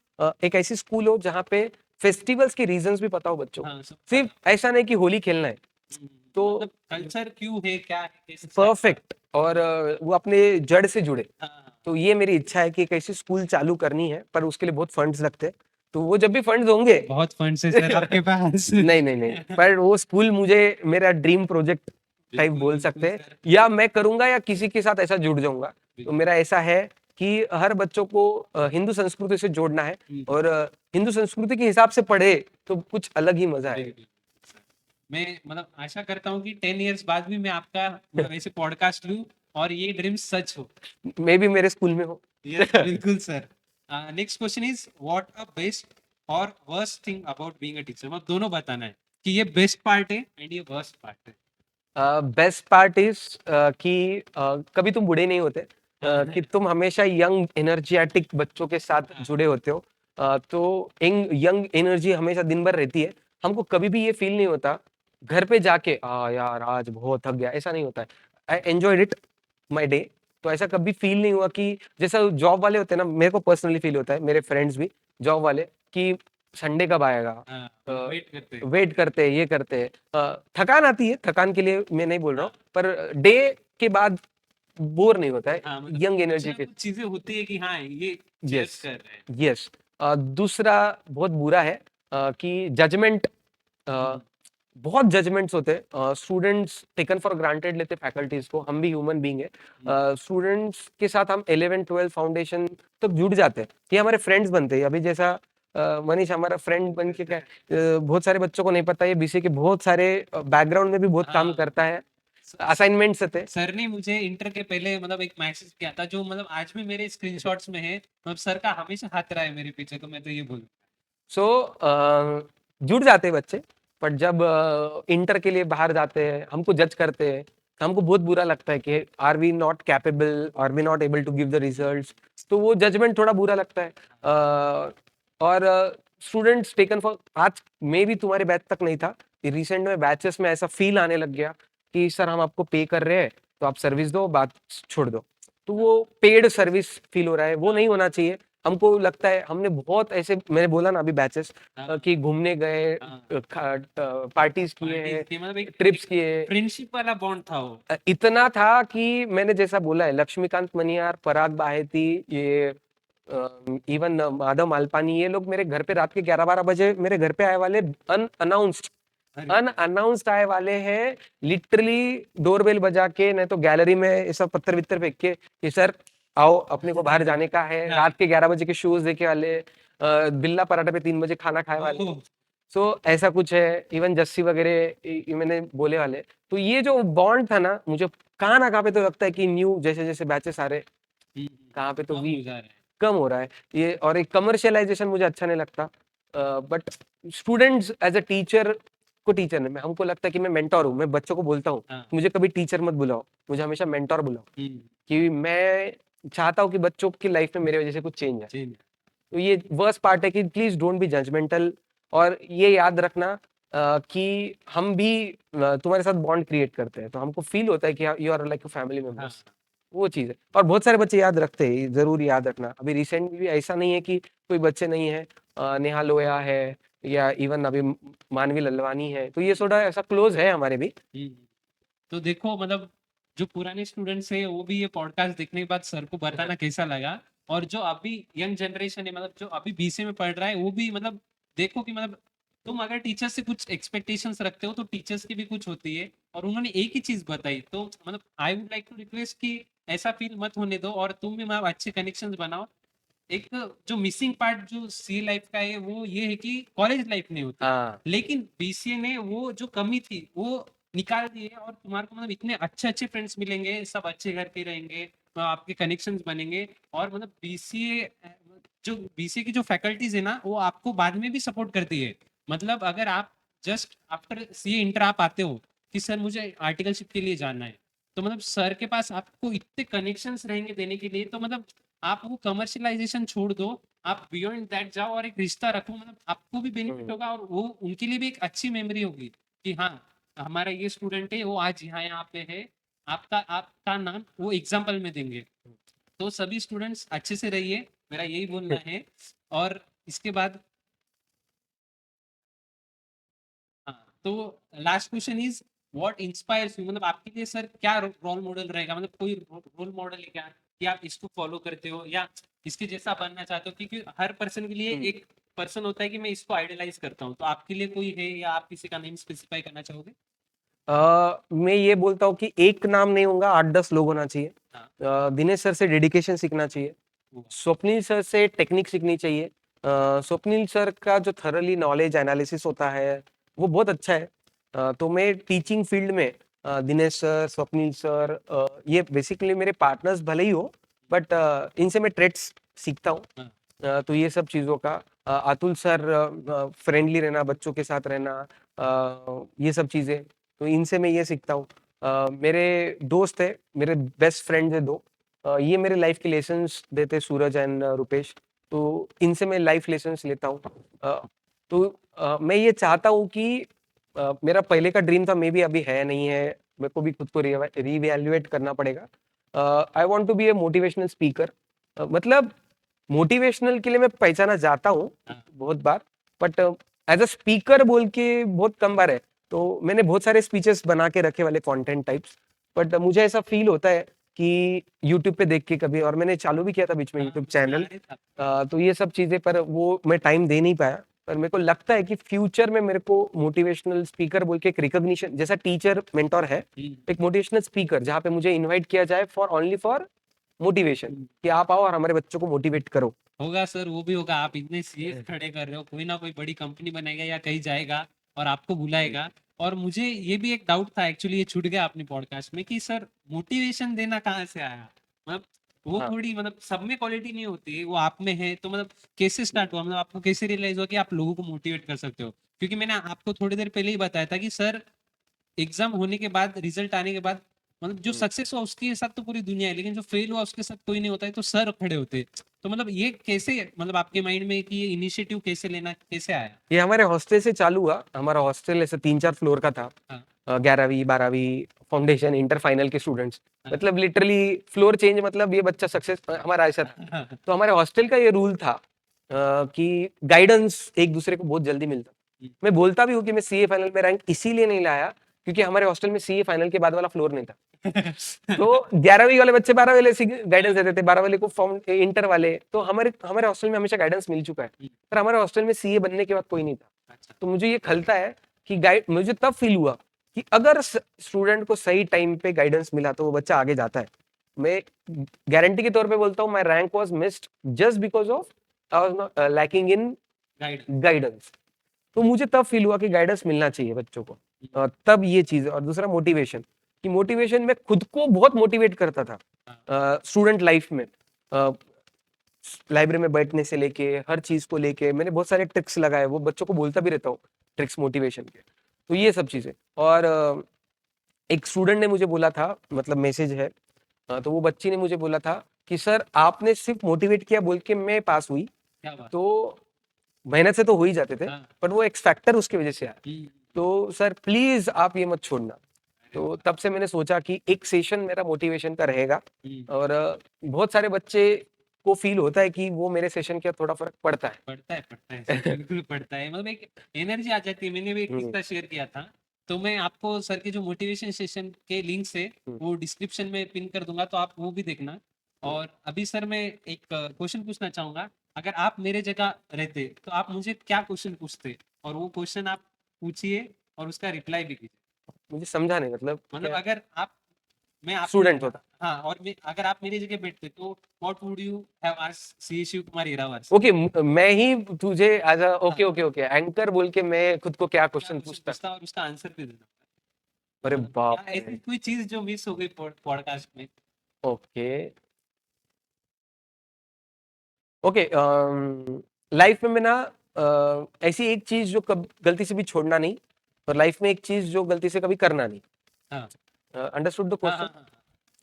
एक ऐसी स्कूल हो जहाँ पे फेस्टिवल्स के रीजंस भी पता हो बच्चों को, हाँ सब सिर्फ ऐसा नहीं कि होली खेलना है। तो मतलब कल्चर क्यों है, क्या है, कैसे परफेक्ट, और वो अपने जड़ से जुड़े। हाँ तो ये मेरी इच्छा है कि एक ऐसी स्कूल चालू करनी है, पर उसके लिए बहुत फंड्स लगते हैं। तो वो जब भी फंड्स होंगे बहुत फंड्स है सर आपके पास। नहीं नहीं नहीं, पर वो स्कूल मुझे मेरा ड्रीम प्रोजेक्ट टाइप बिल्कुल बोल बिल्कुल सकते हैं, सर, या मैं करूंगा या किसी के साथ ऐसा जुड़ जाऊंगा। तो बिल्कुल। मेरा ऐसा है कि हर बच्चों को हिंदू संस्कृति से जोड़ना है, और हिंदू संस्कृति के हिसाब से पढ़े तो कुछ अलग ही मजा है। बिल्कुल सर। मैं मतलब आशा करता हूँ कि 10 इयर्स बाद भी मैं आपका मतलब ऐसे पॉडकास्ट लूँ और ये ड्रीम सच हो। मैं भी मेरे स्कूल में हूँ। यस बिल्कुल sir. Next question is what a best और worst thing about being a teacher, मतलब दोनों बताना है कि ये बेस्ट पार्ट है एंड ये वर्स्ट पार्ट है। बेस्ट पार्ट इज कि कभी तुम बूढ़े नहीं होते, कि तुम हमेशा यंग एनर्जेटिक बच्चों के साथ जुड़े होते हो। तो यंग एनर्जी हमेशा दिन भर रहती है। हमको कभी भी ये फील नहीं होता घर पे जाके यार आज बहुत थक गया, ऐसा नहीं होता है। I enjoyed it my day. तो ऐसा कभी फील नहीं हुआ कि जैसा जॉब वाले होते हैं ना, मेरे को पर्सनली फील होता है, मेरे फ्रेंड्स भी जॉब वाले, कि संडे कब आएगा, हाँ, वेट करते हैं। वेट करते हैं, ये करते हैं। थकान आती है, थकान के लिए मैं नहीं बोल रहा हूँ, हाँ, पर डे के बाद बोर नहीं होता है, हाँ, मतलब यंग कुछ एनर्जी ना के। कुछ चीजें होती है कि हाँ ये चेयर्स यस, कर रहे हैं। यस। दूसरा बहुत बुरा है कि जजमेंट, बहुत जजमेंट्स होते हैं, स्टूडेंट्स टेकन फॉर ग्रांटेड लेते फैकल्टीज को। हम भी ह्यूमन बीइंग है, स्टूडेंट्स के साथ हम 11 12 फाउंडेशन तक जुड़ जाते हैं, ये हमारे फ्रेंड्स बनते हैं। अभी जैसा मनीष हमारा फ्रेंड बन के क्या बहुत सारे बच्चों को नहीं पता, ये बीसी के बहुत सारे बैकग्राउंड में भी बहुत काम हाँ, करता है, स- असाइनमेंट्स थे। सर ने मुझे इंटर के पहले मतलब एक मैसेज किया था जो मतलब आज भी मेरे स्क्रीनशॉट्स में है, मतलब सर का हमेशा हाथ रहा है मेरे पीछे, तो मैं तो ये बोलूँ। सो जुड़ जाते हैं बच्चे, पर जब इंटर के लिए बाहर जाते हैं, हमको जज करते हैं, तो हमको बहुत बुरा लगता है कि are we not capable, are we not able to give the results. तो वो जजमेंट थोड़ा बुरा लगता है। और स्टूडेंट्स टेकन फॉर, आज मे भी तुम्हारे बैच तक नहीं था, रिसेंट में बैचेस में ऐसा फील आने लग गया कि सर हम आपको पे कर रहे हैं तो आप सर्विस दो, बात छोड़ दो। तो वो पेड सर्विस फील हो रहा है, वो नहीं होना चाहिए। हमको लगता है हमने बहुत ऐसे, मैंने बोला ना अभी बैचेस हाँ, कि घूमने गए, हाँ, पार्टीज किए पार्टीज हैं, की मतलब एक ट्रिप्स किए। फ्रेंडशिप वाला बॉन्ड था वो। इतना था कि मैंने जैसा बोला है, लक्ष्मीकांत मनियार, पराग बाहेती, ये इवन माधव मालपानी, ये लोग मेरे घर पे रात के 11 12 बजे मेरे घर पे आए वाले, अनअनाउंस्ड, अरे अनअनाउंस्ड आए वाले हैं। लिटरली डोरबेल बजा के, नहीं तो गैलरी में ये सब पत्थर वित्तर फेंक के कि सर आओ अपने को बाहर जाने का है, हाँ, रात के 11 बजे के शोज देखे वाले, बिल्ला पराठा पे 3 बजे खाना खाए वाले। ओह, सो ऐसा कुछ है, इवन जस्सी वगैरह ये मैंने बोले वाले। तो ये जो बॉन्ड था ना, मुझे कहाँ ना कहाँ पे तो लगता है कि न्यू जैसे जैसे बैचेस आ रहे, कहाँ पे तो कम वी हो जा रहा है। कम हो रहा है ये। और एक कमर्शियलाइजेशन मुझे अच्छा नहीं लगता। But students as a teacher को, टीचर नहीं, मैं हमको लगता है कि मैं मेंटोर हूँ। मैं बच्चों को बोलता हूँ हाँ, मुझे कभी टीचर मत बुलाओ, मुझे हमेशा मेंटोर बुलाओ, हम्म, कि मैं चाहता हूँ कि बच्चों की लाइफ में मेरे वजह से कुछ चेंज है। चेंज। तो ये वर्स्ट पार्ट है कि प्लीज डोंट बी जजमेंटल। और ये याद रखना कि हम भी तुम्हारे साथ बॉन्ड क्रिएट करते हैं, तो हमको फील होता है कि यू आर लाइक फैमिली हाँ, मेंबर्स। वो चीज है, और बहुत सारे बच्चे याद रखते हैं, जरूर याद रखना। अभी रिसेंट भी ऐसा नहीं है कि कोई बच्चे नहीं है, नेहा लोया है, या इवन अभी मानवी ललवानी है, तो ये थोड़ा ऐसा क्लोज है हमारे भी। हम्म। तो देखो मतलब जो पुराने स्टूडेंट्स है वो भी ये पॉडकास्ट देखने के बाद सर को बताना कैसा लगा, और जो अभी यंग जनरेशन है मतलब जो अभी बीसीए में पढ़ रहा है वो भी मतलब देखो कि मतलब तुम अगर टीचर से कुछ एक्सपेक्टेशंस रखते हो तो टीचर्स की भी कुछ होती है, और उन्होंने एक ही चीज बताई, तो मतलब I would like to request कि ऐसा फील मत होने दो और तुम भी मतलब अच्छे कनेक्शंस बनाओ। एक जो मिसिंग पार्ट जो सी लाइफ का है वो ये है कि कॉलेज लाइफ नहीं होती, हाँ, लेकिन बीसीए ने वो जो कमी थी वो निकाल दी है, और तुम्हारे को मतलब इतने अच्छे अच्छे फ्रेंड्स मिलेंगे, सब अच्छे घर के रहेंगे, तो आपके कनेक्शंस बनेंगे, और मतलब बीसीए जो बीसीए की जो फैकल्टीज है ना वो आपको बाद में भी सपोर्ट करती है। मतलब अगर आप जस्ट आफ्टर सीए इंटर आप आते हो कि सर मुझे आर्टिकलशिप के लिए जाना है, तो मतलब सर के पास आपको इतने कनेक्शंस रहेंगे देने के लिए, तो मतलब आप वो कमर्शियलाइजेशन छोड़ दो, आप बियॉन्ड दैट जाओ और एक रिश्ता रखो, मतलब आपको भी बेनिफिट होगा और वो उनके लिए भी एक अच्छी मेमोरी होगी कि हाँ हमारा ये स्टूडेंट है वो आज यहाँ पे है, आपका आपका नाम वो एग्जाम्पल में देंगे। तो सभी स्टूडेंट्स अच्छे से रहिए, मेरा यही बोलना है। और इसके बाद तो last question is what inspires you, मतलब आपके लिए सर क्या रोल मॉडल रहेगा, मतलब कोई रोल मॉडल है क्या कि आप इसको फॉलो करते हो या इसके जैसा बनना चाहते हो, क्योंकि हर पर्सन के लिए हम्म। एक पर्सन होता है कि मैं इसको आइडलाइज करता हूँ, तो आपके लिए कोई है या आप किसी का नेम स्पेसिफाई करना चाहोगे? मैं ये बोलता हूँ कि एक नाम नहीं होगा, 8-10 लोग होना चाहिए। हाँ। दिनेश सर से डेडिकेशन सीखना चाहिए, वो। स्वप्निल सर से टेक्निक सीखनी चाहिए। स्वप्निल सर का जो थरली नॉलेज एनालिसिस होता है वो बहुत अच्छा है। तो मैं टीचिंग फील्ड में दिनेश सर, स्वप्निल सर, ये बेसिकली मेरे पार्टनर्स भले ही हो, बट इनसे मैं ट्रेड्स सीखता हूँ। हाँ। तो ये सब चीज़ों का अतुल सर, फ्रेंडली रहना, बच्चों के साथ रहना, ये सब चीज़ें, तो इनसे मैं ये सीखता हूँ। मेरे दोस्त है, मेरे बेस्ट फ्रेंड्स है दो, ये मेरे लाइफ के लेसन्स देते, सूरज एंड रुपेश, तो इनसे मैं लाइफ लेसन्स लेता हूँ। तो मैं ये चाहता हूँ कि मेरा पहले का ड्रीम था, मे बी अभी है नहीं है, मेरे को भी खुद को रिवैल्यूएट करना पड़ेगा। I want to be a motivational speaker. मतलब मोटिवेशनल के लिए मैं पहचाना जाता हूँ हाँ। बहुत बार, बट एज अ स्पीकर बोल के बहुत कम बार है। तो मैंने बहुत सारे स्पीचेस बना के रखे वाले कंटेंट टाइप्स, बट मुझे ऐसा फील होता है कि यूट्यूब पे देख के कभी, और मैंने चालू भी किया था बीच में हाँ, यूट्यूब मैं सुना चैनल, रही था। तो ये सब चीजें, पर वो मैं टाइम दे नहीं पाया। पर मेरे को लगता है कि फ्यूचर में मेरे को मोटिवेशनल स्पीकर बोल के एक रिकॉग्निशन, जैसा टीचर मेंटोर है, एक मोटिवेशनल स्पीकर जहाँ पे मुझे इनवाइट किया जाए फॉर ओनली फॉर मोटिवेशन, कि आप आओ और हमारे बच्चों को मोटिवेट करो। होगा सर, वो भी होगा। आप इतने सीरियस खड़े कर रहे हो, कोई ना कोई बड़ी कंपनी बनाएगा या कहीं जाएगा और आपको बुलाएगा। और मुझे ये भी एक डाउट था एक्चुअली, ये छूट गया अपने पॉडकास्ट में, कि सर मोटिवेशन देना कहाँ से आया, मतलब वो हाँ। थोड़ी, मतलब सब में क्वालिटी नहीं होती, वो आप में है, तो मतलब कैसे स्टार्ट हुआ, मतलब आपको कैसे रियलाइज हुआ कि आप लोगों को मोटिवेट कर सकते हो? क्योंकि मैंने आपको थोड़ी देर पहले ही बताया था कि सर एग्जाम होने के बाद, रिजल्ट आने के बाद, मतलब जो सक्सेस हुआ उसके साथ तो पूरी दुनिया है, लेकिन जो फेल हुआ उसके साथ कोई नहीं होता है, तो सर खड़े होते हैं। तो मतलब ये कैसे, मतलब आपके माइंड में कि ये इनिशिएटिव कैसे लेना कैसे आया? ये हमारे हॉस्टल से चालू हुआ। हमारा हॉस्टल ऐसे 3-4 फ्लोर का था। हाँ। 11वीं 12वीं फाउंडेशन इंटर फाइनल के स्टूडेंट्स, हाँ। मतलब लिटरली फ्लोर चेंज, मतलब ये बच्चा सक्सेस, हमारा ऐसा था। हाँ। तो हमारे हॉस्टल का ये रूल था कि गाइडेंस एक दूसरे को बहुत जल्दी मिलता। मैं बोलता भी हूँ कि मैं सीए फाइनल में रैंक इसीलिए नहीं लाया क्योंकि हमारे हॉस्टल में सीए फाइनल के बाद वाला फ्लोर नहीं था। तो 11वीं वाले बच्चे 12 वाले गाइडेंस देते थे, 12 वाले को फॉर्म इंटर वाले, तो हमारे हमारे हॉस्टल में हमेशा गाइडेंस मिल चुका है। पर हमारे हॉस्टल में सीए बनने के बाद कोई नहीं था। अच्छा। तो मुझे ये खलता है कि गाइड, मुझे तब फील हुआ कि अगर स्टूडेंट को सही टाइम पे गाइडेंस मिला तो वो बच्चा आगे जाता है। मैं गारंटी के तौर पे बोलता हूँ, my rank was missed just because of I was not lacking in guide. Guidance. तो मुझे तब फील हुआ कि गाइडेंस मिलना चाहिए बच्चों को। तब ये चीज, और दूसरा मोटिवेशन, कि मोटिवेशन में खुद को बहुत मोटिवेट करता था स्टूडेंट लाइफ में। लाइब्रेरी में बैठने से लेके हर चीज को लेके मैंने बहुत सारे ट्रिक्स लगाए, वो बच्चों को बोलता भी रहता हूँ, ट्रिक्स मोटिवेशन के। तो ये सब चीजें, और एक स्टूडेंट ने मुझे बोला था, मतलब मैसेज है, तो वो बच्ची ने मुझे बोला था कि सर आपने सिर्फ मोटिवेट किया बोल के मैं पास हुई, क्या बात। तो मेहनत से तो हो ही जाते थे, हाँ। पर वो एक्स फैक्टर उसकी वजह से आया। हम्म। तो सर प्लीज आप ये मत छोड़ना। तो तब से मैंने सोचा कि एक सेशन मेरा मोटिवेशन का रहेगा, हम्म। और बहुत सारे बच्चे को फील होता है कि वो मेरे सेशन का थोड़ा फर्क पड़ता पढ़ता है सर, है। बिल्कुल पढ़ता है, मतलब एक एनर्जी आ जाती है। मैंने भी एक हम्म, किस्सा शेयर किया था, तो मैं आपको सर के जो मोटिवेशन सेशन के लिंक है हम्म, वो डिस्क्रिप्शन में पिन कर दूंगा, तो आप वो भी देखना। हम्म। और अभी सर मैं एक क्वेश्चन पूछना चाहूंगा, अगर आप मेरे जगह रहते तो आप मुझे क्या क्वेश्चन पूछते, और वो क्वेश्चन आप पूछिए और उसका रिप्लाई भी कीजिए। मुझे समझा नहीं, मतलब मतलब क्या? अगर आप, मैं आपकी स्टूडेंट जगह, होता। हाँ, और मैं अगर आप मेरी जगह बैठते तो what would you have asked C Shiv Kumar Hirawar से? ओके, मैं ही तुझे एज अ, हाँ, ओके ओके ओके, एंकर बोल के मैं खुद को क्या क्या क्वेश्चन क्वेश्चन पूछता? पूछता और उसका आंसर भी देना। अरे मतलब क्या बाप ऐसी रे। कोई चीज जो मिस हो गई पॉडकास्ट में? ओके ओके, लाइफ में मैं ना, ऐसी एक चीज जो कब गलती से भी छोड़ना नहीं, और लाइफ में एक चीज जो गलती से कभी करना नहीं। हाँ। अंडरस्टूड द हाँ। क्वेश्चन? हाँ। हाँ।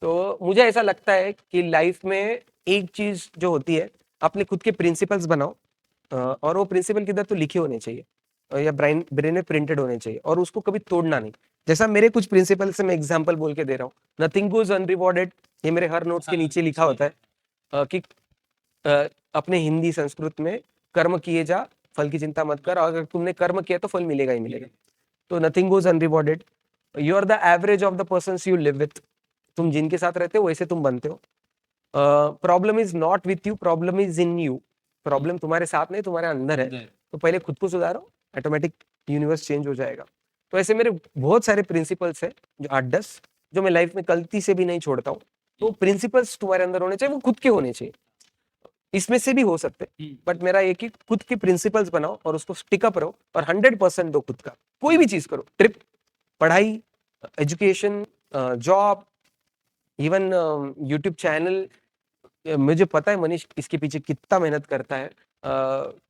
तो मुझे ऐसा लगता है कि लाइफ में एक चीज जो होती है, अपने खुद के प्रिंसिपल्स बनाओ, और वो प्रिंसिपल किधर तो लिखे होने चाहिए, या ब्रेन ब्रेन में प्रिंटेड होने चाहिए, और उसको कभी तोड़ना नहीं। जैसा मेरे कुछ प्रिंसिपल से मैं एग्जांपल बोल के दे रहा हूँ, नथिंग गोज अनरिवॉर्डेड, ये मेरे हर नोट्स के हाँ, नीचे नोट्स लिखा में। होता है, कि अपने हिंदी संस्कृत में कर्म किए जा, फल की चिंता मत कर, और अगर तुमने कर्म किया तो फल मिलेगा ही मिलेगा। तो nothing goes unrewarded. You are the average of the persons you live with. तुम जिनके साथ रहते हो वैसे तुम बनते हो. Problem is not with you, problem is in you. Problem तुम्हारे साथ नहीं, तुम्हारे अंदर है. अंदर। तो पहले खुद को सुधारो, ऑटोमेटिक यूनिवर्स चेंज हो जाएगा. तो ऐसे मेरे बहुत सारे प्रिंसिपल्स है, जो 8-10, जो मैं लाइफ में गलती से भी नहीं छोड़ता हूँ. तो प्रिंसिपल्स तुम्हारे अंदर होने चाहिए, वो खुद के होने चाहिए. इसमें से भी हो सकते हैं, बट मेरा एक ही, खुद के प्रिंसिपल्स बनाओ और उसको स्टिक अप रहो और 100% दो खुद का. कोई भी चीज करो, ट्रिप, पढ़ाई, education, job, even YouTube channel. मुझे पता है मनीष इसके पीछे कितना मेहनत करता है.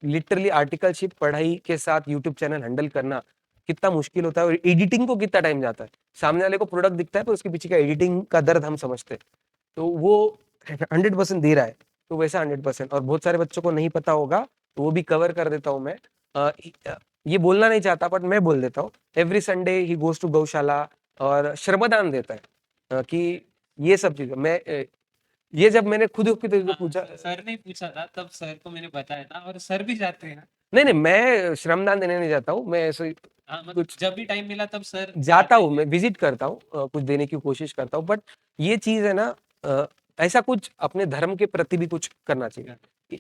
लिटरली आर्टिकलशिप, पढ़ाई के साथ यूट्यूब चैनल हैंडल करना कितना मुश्किल होता है, और एडिटिंग को कितना टाइम जाता है. सामने वाले को प्रोडक्ट दिखता है पर उसके पीछे का एडिटिंग का दर्द हम समझते हैं. तो वो 100% दे रहा है, तो वैसा 100%. और बहुत सारे बच्चों को नहीं पता होगा, तो वो भी कवर कर देता हूँ मैं. ये बोलना नहीं चाहता बट मैं बोल देता हूँ. Every Sunday he goes to गौशाला और श्रमदान देता है. कि ये सब चीजें मैं ये जब मैंने खुद हाँ, पूछा. सर ने पूछा था तब सर को मैंने बताया था, और सर भी जाते हैं. नहीं नहीं, मैं श्रमदान देने नहीं जाता हूँ. मैं ऐसे हाँ, मतलब कुछ जब भी टाइम मिला तब सर जाता आते हूँ, हैं. मैं विजिट करता हूँ, कुछ देने की कोशिश करता हूँ. बट ये चीज है ना, ऐसा कुछ अपने धर्म के प्रति भी कुछ करना चाहिए.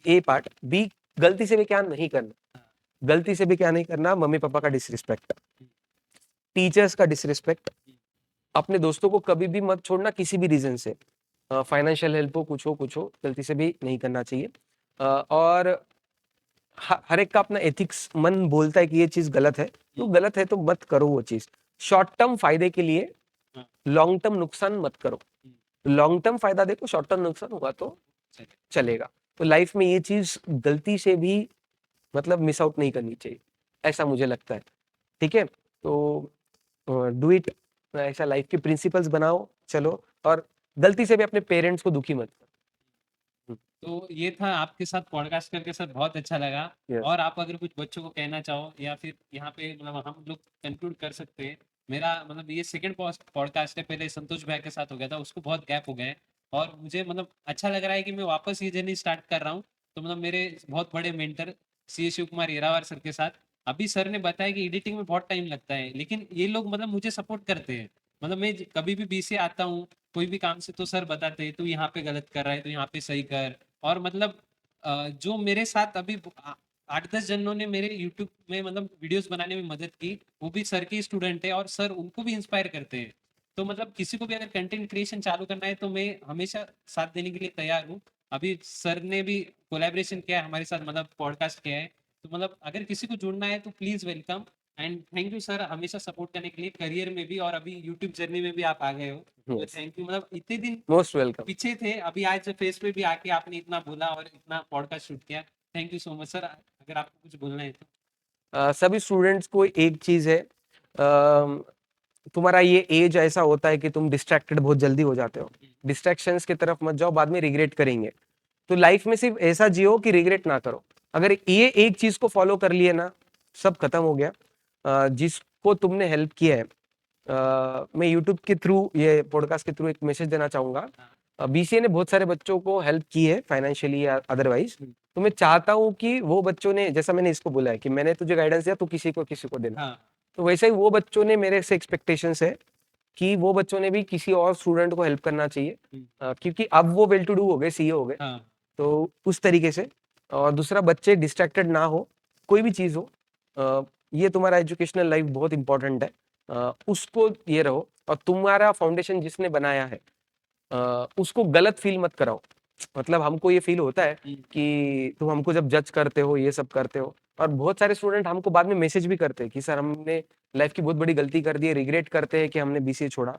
ए पार्ट बी, गलती से भी क्या नहीं करना. गलती से भी क्या नहीं करना, मम्मी पापा का डिसरिस्पेक्ट, टीचर्स का डिसरिस्पेक्ट. अपने दोस्तों को कभी भी मत छोड़ना किसी भी रीजन से. फाइनेंशियल हेल्प हो, कुछ हो, गलती से भी नहीं करना चाहिए. और हर एक का अपना एथिक्स, मन बोलता है कि ये चीज गलत है, तो गलत है तो मत करो वो चीज. शॉर्ट टर्म फायदे के लिए, लॉन्ग टर्म नुकसान मत करो. लॉन्ग टर्म फायदा देखो, शॉर्ट टर्म नुकसान हुआ तो चलेगा. तो लाइफ में ये चीज गलती से भी मतलब मिस आउट नहीं करनी चाहिए, ऐसा मुझे लगता है. ठीक है, तो डू इट. ऐसा लाइफ के प्रिंसिपल्स बनाओ, चलो. और गलती से भी अपने पेरेंट्स को दुखी मत करो. तो ये था आपके साथ पॉडकास्ट करके सर, बहुत अच्छा लगा. Yes. और आप अगर कुछ बच्चों को कहना चाहो, या फिर यहाँ पे मतलब हम लोग कंक्लूड कर सकते हैं. मेरा मतलब ये सेकंड पॉडकास्ट है, पहले संतोष भाई के साथ हो गया था, उसको बहुत गैप हो गया है. और मुझे मतलब अच्छा लग रहा है कि मैं वापस ये जर्नी स्टार्ट कर रहा हूँ. तो मतलब मेरे बहुत बड़े मेंटर सी शिव कुमार येरावार सर के साथ, अभी सर ने बताया कि एडिटिंग में बहुत टाइम लगता है, लेकिन ये लोग मतलब मुझे सपोर्ट करते हैं. मतलब मैं कभी भी बीसी आता हूँ कोई भी काम से, तो सर बताते हैं तू यहाँ पे गलत कर रहा है, तो यहाँ पे सही कर. और मतलब जो मेरे साथ अभी 8-10 जनों ने मेरे यूट्यूब में मतलब वीडियोस बनाने में मदद की, वो भी सर के स्टूडेंट है, और सर उनको भी इंस्पायर करते हैं. तो मतलब किसी को भी अगर कंटेंट क्रिएशन चालू करना है तो मैं हमेशा साथ देने के लिए तैयार हूँ. अभी सर ने भी कोलैबोरेशन किया है हमारे साथ, मतलब पॉडकास्ट किया है. तो मतलब अगर किसी को जुड़ना है तो please welcome. And thank you sir हमेशा सपोर्ट करने के लिए, करियर में भी और अभी यूट्यूब जर्नी में भी आप आ गए हो. तो Yes. Thank you. मतलब इतने दिन मोस्ट वेलकम. पीछे थे, अभी आज फेस पे भी आके आपने इतना बोला और इतना पॉडकास्ट शूट किया. Thank you so much sir. अगर आपको कुछ बोलना है तो. सभी स्टूडेंट्स को एक चीज है, तुम्हारा ये एज ऐसा होता है कि तुम डिस्ट्रैक्टेड बहुत जल्दी हो जाते हो. डिस्ट्रैक्शंस की तरफ मत जाओ, बाद में रिग्रेट करेंगे. तो लाइफ में सिर्फ ऐसा जियो कि रिग्रेट ना करो. अगर ये एक चीज को फॉलो कर लिए ना, सब खत्म हो गया. जिसको तुमने हेल्प किया है, मैं यूट्यूब के थ्रू, ये पॉडकास्ट के थ्रू एक मैसेज देना चाहूंगा. बीसीए ने बहुत सारे बच्चों को हेल्प की है, फाइनेंशियली या अदरवाइज. तो मैं चाहता हूँ कि वो बच्चों ने, जैसा मैंने इसको बोला है कि मैंने तुझे गाइडेंस दिया, तो किसी को देना. हाँ, तो वैसे ही वो बच्चों ने मेरे से एक्सपेक्टेशंस है कि वो बच्चों ने भी किसी और स्टूडेंट को हेल्प करना चाहिए. क्योंकि अब वो वेल टू डू हो गए, सीए हो गए. हाँ, तो उस तरीके से. और दूसरा, बच्चे डिस्ट्रैक्टेड ना हो, कोई भी चीज हो. ये तुम्हारा एजुकेशनल लाइफ बहुत इंपॉर्टेंट है. उसको ये रहो. और तुम्हारा फाउंडेशन जिसने बनाया है, उसको गलत फील मत कराओ. मतलब हमको ये फील होता है कि तुम हमको जब जज करते हो, ये सब करते हो. और बहुत सारे स्टूडेंट हमको बाद में मैसेज भी करते हैं कि सर हमने लाइफ की बहुत बड़ी गलती कर दी है, रिग्रेट करते हैं कि हमने बीसीए छोड़ा.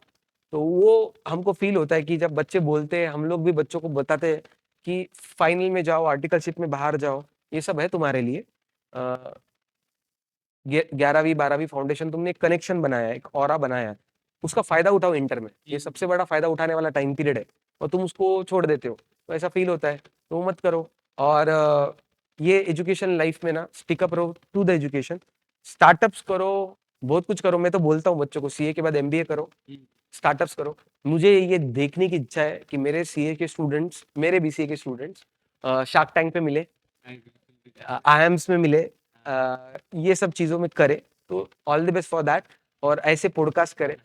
तो वो हमको फील होता है कि जब बच्चे बोलते हैं, हम लोग भी बच्चों को बताते हैं कि फाइनल में जाओ, आर्टिकलशिप में बाहर जाओ, ये सब है तुम्हारे लिए. 11वीं 12वीं फाउंडेशन तुमने एक कनेक्शन बनाया है, एक ऑरा बनाया है, उसका फायदा उठाओ. इंटर में ये सबसे बड़ा फायदा उठाने वाला टाइम पीरियड है, और तुम उसको छोड़ देते हो, तो ऐसा फील होता है. तो वो मत करो. और ये एजुकेशन लाइफ में ना, स्टिक अप रहो टू द एजुकेशन. स्टार्टअप्स करो, बहुत कुछ करो. मैं तो बोलता हूँ बच्चों को, सीए के बाद एमबीए करो, स्टार्टअप्स करो. मुझे ये देखने की इच्छा है कि मेरे सीए के स्टूडेंट्स, मेरे बीसीए के स्टूडेंट्स शार्क टैंक पे मिले, आईएम्स में मिले, ये सब चीजों में करे. तो all the best for that. और ऐसे पॉडकास्ट करे,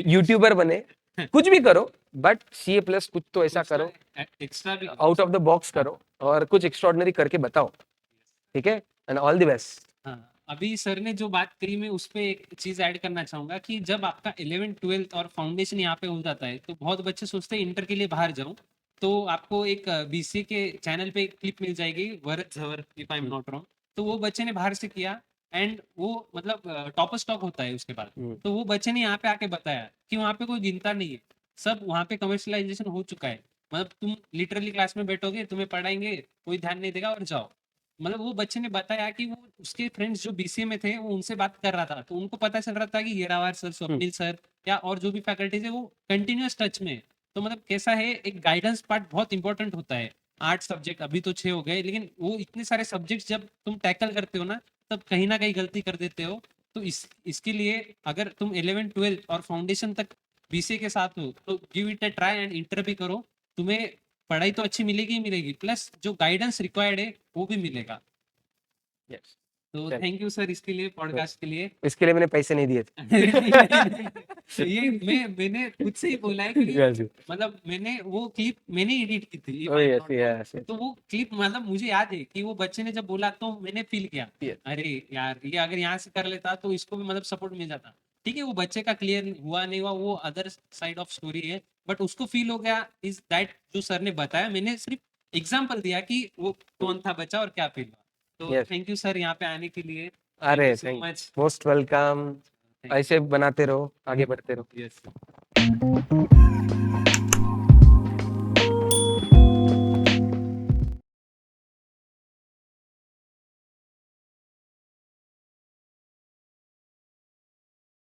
यूट्यूबर बने, कुछ भी करो, बट सीए प्लस कुछ तो ऐसा करो, एक्स्ट्रा भी आउट ऑफ द बॉक्स करो और कुछ एक्स्ट्रॉर्डिनरी करके बताओ, ठीक है? And all the best. हाँ, अभी सर ने जो बात कही मैं उस पे एक चीज ऐड करना चाहूंगा कि जब आपका 11th 12th और फाउंडेशन यहाँ पे हो जाता है तो बहुत बच्चे सोचते हैं इंटर के लिए बाहर जाऊं, तो आपको एक बीसीए के चैनल पे एक क्लिप मिल जाएगी, Varad Jhawar if I am not wrong. तो वो बच्चे ने बाहर से किया एंड वो मतलब टॉपर स्टॉक होता है उसके बाद। तो वो बच्चे ने यहाँ पे आके बताया कि वहाँ पे कोई गिनता नहीं है, सब वहाँ पे कमर्शलाइजेशन हो चुका है। मतलब तुम लिटरली क्लास में बैठोगे, तुम्हें पढ़ाएंगे, कोई ध्यान नहीं देगा और जाओ। मतलब वो बच्चे ने बताया कि वो उसके फ्रेंड्स जो बीसीए में थे वो उनसे बात कर रहा था, तो उनको पता चल रहा था कि येरावार सर, स्वप्निल सर या और जो भी फैकल्टीज है वो कंटिन्यूअस टच में है। तो मतलब कैसा है, एक गाइडेंस पार्ट बहुत इंपॉर्टेंट होता है। 8 सब्जेक्ट अभी तो 6 हो गए, लेकिन वो इतने सारे सब्जेक्ट जब तुम टैकल करते हो ना, तब कहीं ना कहीं गलती कर देते हो। तो इसके लिए अगर तुम 11 12 और फाउंडेशन तक बीसीए के साथ हो तो give it a try and inter भी करो। तुम्हें पढ़ाई तो अच्छी मिलेगी ही मिलेगी, प्लस जो गाइडेंस रिक्वायर्ड है वो भी मिलेगा। यस, तो चल। थैंक यू सर इसके लिए, पॉडकास्ट के लिए। इसके लिए मैंने पैसे नहीं दिए थे। ये मैंने खुद से ही बोला है कि Yes, मतलब मैंने वो क्लिप मैंने एडिट की थी if oh I'm yes, not wrong। yes, yes, तो वो क्लिप मतलब मुझे याद है कि वो बच्चे ने जब बोला तो मैंने फील किया, yes. अरे यार ये अगर यहाँ से कर लेता तो इसको भी मतलब सपोर्ट मिल जाता। ठीक है, वो बच्चे का क्लियर हुआ नहीं हुआ वो अदर साइड ऑफ स्टोरी है, बट उसको फील हो गया इज दैट जो सर ने बताया। मैंने सिर्फ एग्जाम्पल दिया कि वो कौन था बच्चा और क्या फील हुआ। तो Yes. थैंक यू सर यहाँ पे आने के लिए। अरे thank you so thank much. Most welcome. ऐसे बनाते रहो, आगे बढ़ते रहो। यस।